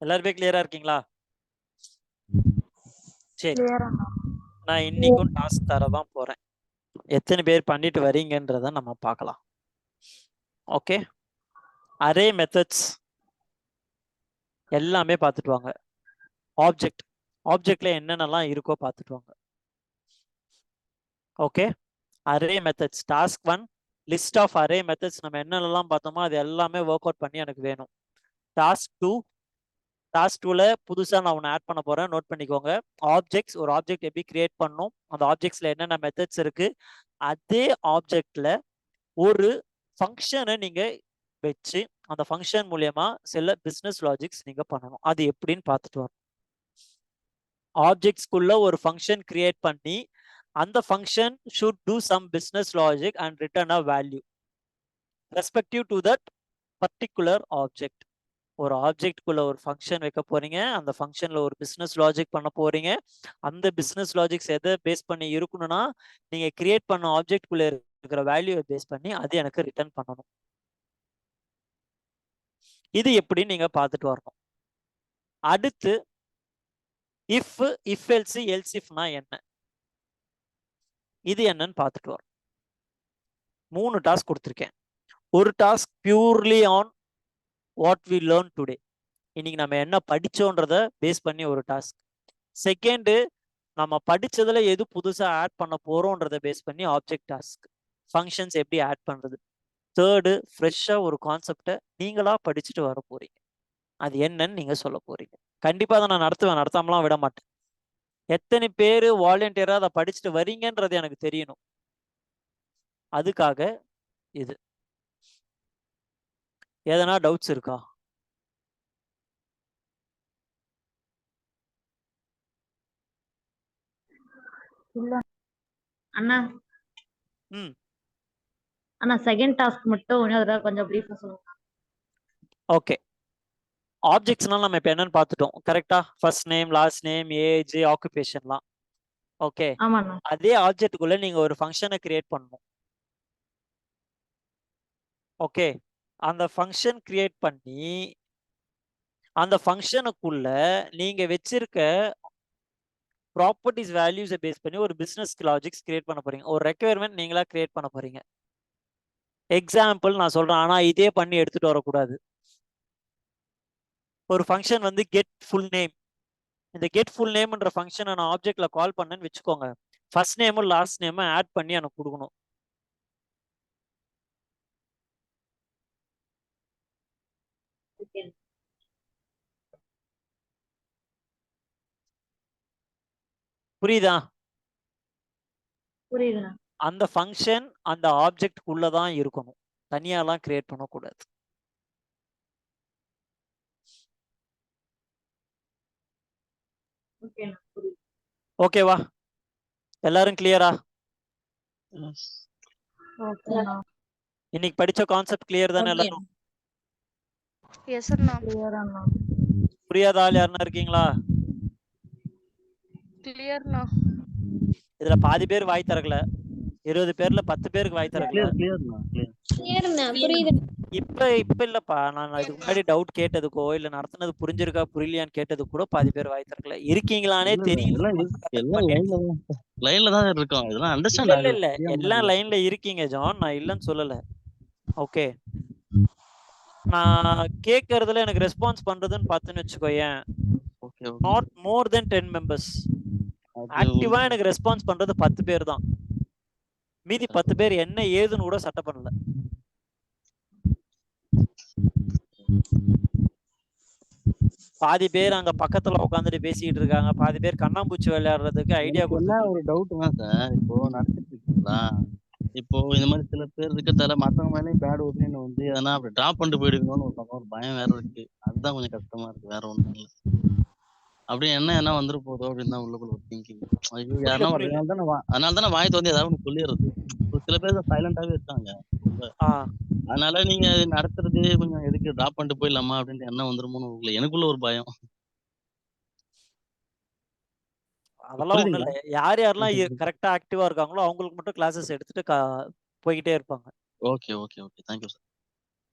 எல்லாருமே கிளியரா இருக்கீங்களா? சரி, கிளியராண்ணா. நான் இன்னைக்கும் டாஸ்க் தரதான் போறேன். எத்தனை பேர் பண்ணிட்டு வரீங்கன்றத நம்ம பார்க்கலாம். ஓகே, அரே மெத்தட்ஸ் எல்லாமே பார்த்துட்டு வாங்க. ஆப்ஜெக்ட்ல என்னென்னலாம் இருக்கோ பார்த்துட்டு வாங்க. Okay, array methods task 1, list of array methods நம்ம என்னென்னலாம் பார்த்தோமோ அது எல்லாமே ஒர்க் அவுட் பண்ணி எனக்கு வேணும். டாஸ்க் 2ல புதுசா நான் ஒன்று ஆட் பண்ண போறேன், நோட் பண்ணிக்கோங்க. ஆப்ஜெக்ட்ஸ், ஒரு ஆப்ஜெக்ட் எப்படி கிரியேட் பண்ணணும், அந்த ஆப்ஜெக்ட்ஸ்ல என்னென்ன மெத்தட்ஸ் இருக்கு, அதே ஆப்ஜெக்ட்ல ஒரு ஃபங்க்ஷனை நீங்க வச்சு அந்த ஃபங்க்ஷன் மூலியமா சில பிசினஸ் லாஜிக்ஸ் நீங்க பண்ணணும். அது எப்படின்னு பார்த்துட்டு வரணும். ஆப்ஜெக்ட்ஸ்குள்ள ஒரு ஃபங்க்ஷன் கிரியேட் பண்ணி அந்த function should do some business logic and return a value respective to that particular object. ஒரு ஆப்ஜெக்ட்குள்ள ஒரு ஃபங்க்ஷன் வைக்க போறீங்க, அந்த ஃபங்க்ஷன்ல ஒரு பிசினஸ் லாஜிக் பண்ண போறீங்க. அந்த பிசினஸ் லாஜிக்ஸ் எதை பேஸ் பண்ணி இருக்கணும்னா, நீங்க கிரியேட் பண்ண ஆப்ஜெக்ட்குள்ள இருக்கிற வேல்யூவை பேஸ் பண்ணி அது எனக்கு ரிட்டர்ன் பண்ணணும். இது எப்படி நீங்க பார்த்துட்டு வரணும். அடுத்து இஃப் எல்ஸ் இஃப்னா என்ன, இது என்னன்னு பார்த்துட்டு வரோம். 3 டாஸ்க் கொடுத்துருக்கேன். ஒரு task purely on what we learn today, இன்னைக்கு நம்ம என்ன படிச்சோன்றத பேஸ் பண்ணி ஒரு டாஸ்க். செகண்ட், நம்ம படிச்சதுல எது புதுசா ஆட் பண்ண போறோன்றத பேஸ் பண்ணி ஆப்ஜெக்ட் டாஸ்க். ஃபங்க்ஷன்ஸ் எப்படி ஆட் பண்றது. தேர்டு, ஃப்ரெஷ்ஷா ஒரு கான்செப்டை நீங்களா படிச்சுட்டு வர போறீங்க. அது என்னன்னு நீங்க சொல்ல போறீங்க. கண்டிப்பா அதை நான் நடத்துவேன், நடத்தாமலாம் விட மாட்டேன். எத்தனை பேர் வாலண்டியரா அதை படிச்சுட்டு வரீங்கன்றது எனக்கு தெரியணும். அதுக்காக இது. எதனா டவுட்ஸ் இருக்கா? இல்ல அண்ணா ம் அண்ணா செகண்ட் டாஸ்க் மட்டும் இன்னும் ஒரு தடவை கொஞ்சம் பிரீஃபா சொல்லுங்க. ஓகே. ஆப்ஜெக்ட்ஸ்னால நம்ம இப்போ என்னன்னு பார்த்துட்டோம் கரெக்டா. First name, last name, age, ஆக்குபேஷன்லாம். ஓகே. ஆமாண்ணா. அதே ஆப்ஜெக்ட்டுக்குள்ள நீங்க ஒரு ஃபங்க்ஷனை கிரியேட் பண்ணணும். ஓகே. அந்த ஃபங்க்ஷன் கிரியேட் பண்ணி அந்த ஃபங்க்ஷனுக்குள்ள நீங்க வச்சிருக்க ப்ராப்பர்ட்டிஸ் வேல்யூஸை பேஸ் பண்ணி ஒரு பிசினஸ் லாஜிக்ஸ் கிரியேட் பண்ண போறீங்க. ஒரு ரெக்யர்மெண்ட் நீங்களா கிரியேட் பண்ண போறீங்க. எக்ஸாம்பிள் நான் சொல்றேன், ஆனா இதே பண்ணி எடுத்துட்டு வரக்கூடாது. ஒரு ஃபங்க்ஷன் வந்து கெட் ஃபுல் நேம். இந்த கெட் ஃபுல் நேம்ன்ற ஃபங்க்ஷனை நான் ஆப்ஜெக்ட்ல கால் பண்ணேன்னு வச்சுக்கோங்க. ஃபர்ஸ்ட் நேமும் லாஸ்ட் நேமும் ஆட் பண்ணி எனக்கு கொடுக்கணும். புரியுதா? புரியுதுண்ணா. அந்த ஃபங்க்ஷன் அந்த ஆப்ஜெக்ட்குள்ள தான் இருக்கணும், தனியாலாம் கிரியேட் பண்ணக்கூடாது. ஓகேண்ணா புரியுது. ஓகேவா? எல்லாரும் கிளியரா? ஓகேண்ணா இன்னைக்கு படிச்ச கான்செப்ட் கிளியர் தானே Okay. எல்லாரும்? எஸ் அண்ணா. கிளியர் அண்ணா. புரியாத ஆள் யாருன்னா இருக்கீங்களா? கிளியர்ண்ணா. இதுல பாதி பேர் வாய் திறக்கல, 20 பேர்ல 10 பேருக்கு வாய் திறக்கல. கிளியர்ண்ணா கிளியர். கிளியர்ண்ணா புரியுது. இப்ப இல்லப்பா, நான் இதுக்கு முன்னாடி டவுட் கேட்டதுக்கோ இல்ல நடத்துனது புரிஞ்சிருக்கா புரியலையான்னு கேட்டதுக்கு கூட பாதி பேர் வாய் திறக்கல. இருக்கீங்களானே தெரியல. எல்லாம் லைன்ல தான் இருக்கோம். இதெல்லாம் இல்ல அண்டர்ஸ்டாண்ட் இல்ல ஆகுது. இல்ல எல்லாம் லைன்ல இருக்கீங்க ஜான், நான் இல்லைன்னு சொல்லல. ஓகே. நான் கேட்கறதுல எனக்கு ரெஸ்பான்ஸ் பண்றதுன்னு பார்த்துன்னு வச்சுக்கோயேன், okay not more than 10 members. ஆக்டிவா எனக்கு ரெஸ்பான்ஸ் பண்றது 10 பேர் தான். மீதி 10 பேர் என்ன ஏதுன்னு கூட சட்டை பண்ணல. பாதி பேர் அங்க பக்கத்துல உட்காந்துட்டு பேசிட்டு இருக்காங்க, பாதி பேர் கண்ணாம்பூச்சி விளையாடுறதுக்கு ஐடியா என்ன ஒரு டவுட்னா சார், இப்போ நடத்திட்டு இருக்கீங்களா, இப்போ இந்த மாதிரி சில பேர் இருக்கிறதால மத்தவங்க மேலேயும் பேட் ஒப்பீனியன் வந்து எதனா அப்படி டிராப் பண்ணிட்டு போயிடுவீங்களோன்னு ஒரு பக்கம் ஒரு பயம் வேற இருக்கு. அதுதான் கொஞ்சம் கஷ்டமா இருக்கு, வேற ஒண்ணும் இல்லை. அப்படி என்ன வந்துரு போதோ அப்படின்னு தான் உள்ளுக்குள்ள ஒரு திங்கிங். ஐயோ யாருன்னா அதனால தானே வாய் வந்து ஏதாவது ஒண்ணு சொல்லிடுறது. சில பேர் சைலண்டாவே இருக்காங்க ரொம்ப. அதனால நீங்க நடத்துறது கொஞ்சம் எதுக்கு டிராப் பண்ணிட்டு போயிடலாமா அப்படின்ட்டு என்ன வந்துருமோன்னு எனக்குள்ள ஒரு பயம். அதெல்லாம் ஒண்ணும் இல்ல. யார் யாரெல்லாம் கரெக்டா ஆக்டிவா இருக்காங்களோ அவங்களுக்கு மட்டும் கிளாஸஸ் எடுத்துட்டு போய்கிட்டே இருப்பாங்க. Okay okay okay thank you sir.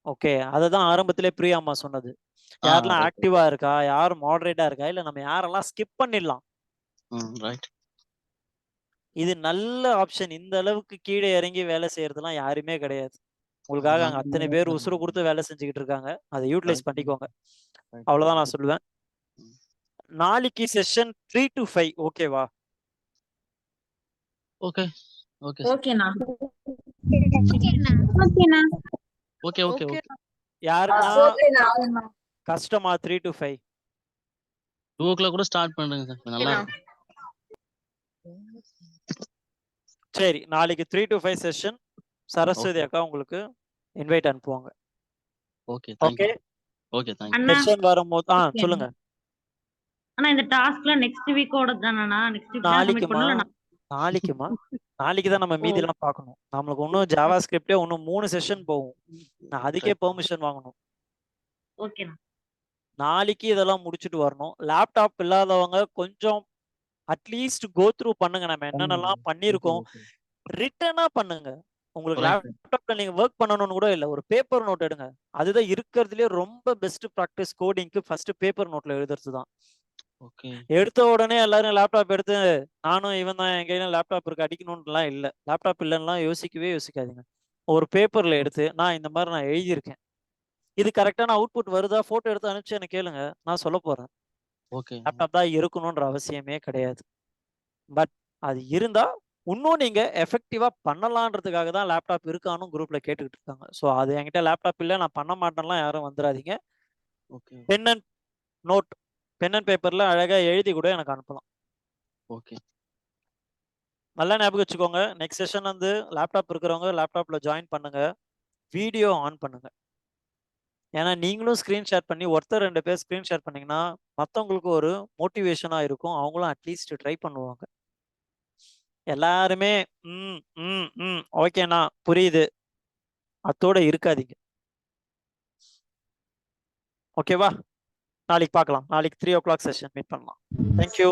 Okay, அதுதான் ஆரம்பத்திலே பிரியாம்மா சொன்னது. யாரெல்லாம் ஆக்டிவா இருக்கா, யார் மாடரேட்டா இருக்கா, இல்ல நம்ம யாரெல்லாம் ஸ்கிப் பண்ணிடலாம். ரைட். இது நல்ல ஆப்ஷன். இந்த அளவுக்கு கீழே இறங்கி வேலை செய்யறதுலாம் யாருமே கிடையாது. உங்களுக்காக அங்க அத்தனை பேர் உசுறு கொடுத்து வேலை செஞ்சுக்கிட்டு இருக்காங்க. அதை யூட்டிலைஸ் பண்ணிக்கோங்க. அவ்வளவுதான் நான் சொல்லுவேன். நாளைக்கு செஷன் 3 to 5 ஓகேவா? ஓகே ஓகே ஓகேண்ணா. ஓகேண்ணா. Okay okay okay. யாருன்னா கஷ்டமா 3 to 5? 2 o'clock கூட ஸ்டார்ட் பண்ணுங்க சார், நல்லா இருக்கும். சரி, நாளைக்கு 3 to 5 செஷன். சரஸ்வதி அக்கா உங்களுக்கு இன்வைட் அனுப்புவாங்க. Okay okay okay thank you. Anna session வரும்போது சொல்லுங்க. அண்ணா இந்த டாஸ்க்ல நெக்ஸ்ட் வீக்கோட தானண்ணா? நெக்ஸ்ட் வீக் தான் சப்மிட் பண்ணல. நாளைக்கு தான் நம்ம மீதி எல்லாம் பார்க்கணும். நம்மளுக்கு இன்னும் ஜாவா ஸ்கிரிப்டே இன்னும் 3 செஷன் போகும். நான் அதுக்கே பெர்மிஷன் வாங்கணும். ஓகேண்ணா. நாளைக்கு இதெல்லாம் முடிச்சுட்டு வரணும். லேப்டாப் இல்லாதவங்க கொஞ்சம் அட்லீஸ்ட் கோ த்ரூ பண்ணுங்க. நம்ம என்னென்னலாம் பண்ணிருக்கோம் ரிட்டனா பண்ணுங்க. உங்களுக்கு லேப்டாப்ல நீங்க ஒர்க் பண்ணணும்னு கூட இல்ல, ஒரு பேப்பர் நோட் எடுங்க. அதுதான் இருக்கிறதுலயே ரொம்ப பெஸ்ட் ப்ராக்டிஸ். கோடிங்க்கு ஃபர்ஸ்ட் பேப்பர் நோட்ல எழுதுறது தான். எடுத்த உடனே எல்லாரும் லேப்டாப் எடுத்து நானும் இவன் தான் என் கையில லேப்டாப் இருக்கு அடிக்கணும்லாம் இல்ல. லேப்டாப் இல்லைன்னா யோசிக்கவே யோசிக்காதீங்க. ஒரு பேப்பர்ல எடுத்து நான் இந்த மாதிரி நான் எழுதியிருக்கேன், இது கரெக்டான அவுட்புட் வருதா போட்டோ எடுத்து அனுப்பிச்சு எனக்கு கேளுங்க, நான் சொல்ல போறேன். ஓகே லேப்டாப் தான் இருக்கணும்ன்ற அவசியமே கிடையாது. பட் அது இருந்தா இன்னும் நீங்க எஃபெக்டிவா பண்ணலான்றதுக்காக தான் லேப்டாப் இருக்கானும் குரூப்ல கேட்டுக்கிட்டு இருக்காங்க. ஸோ அது என்கிட்ட லேப்டாப் இல்லை நான் பண்ண மாட்டேன்லாம் யாரும் வந்துடாதீங்க. Okay pen and note, pen and பேப்பர்ல அழகா எழுதி கூட எனக்கு அனுப்பலாம். ஓகே நல்லா ஞாபகம் வச்சுக்கோங்க. நெக்ஸ்ட் செஷன் வந்து லேப்டாப் இருக்கிறவங்க லேப்டாப்ல ஜாயின் பண்ணுங்க, வீடியோ ஆன் பண்ணுங்க. ஏன்னா நீங்களும் ஸ்க்ரீன் ஷேர் பண்ணி ஒருத்தர் 2 பேர் ஸ்க்ரீன் ஷேர் பண்ணீங்கன்னா மற்றவங்களுக்கு ஒரு மோட்டிவேஷனா இருக்கும். அவங்களும் அட்லீஸ்ட் ட்ரை பண்ணுவாங்க. எல்லாருமே ஓகேண்ணா புரியுது அத்தோட இருக்காதீங்க. ஓகேவா? நாளைக்கு பார்க்கலாம். நாளைக்கு 3 o'clock செஷன் மீட் பண்ணலாம். தேங்க்யூ.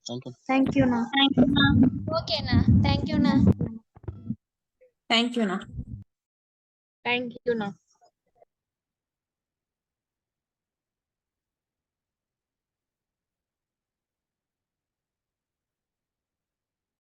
தேங்க்யூ தேங்க்யூண்ணா. ஓகேண்ணா, தேங்க்யூண்ணா. தேங்க்யூண்ணா. தேங்க்யூண்ணா.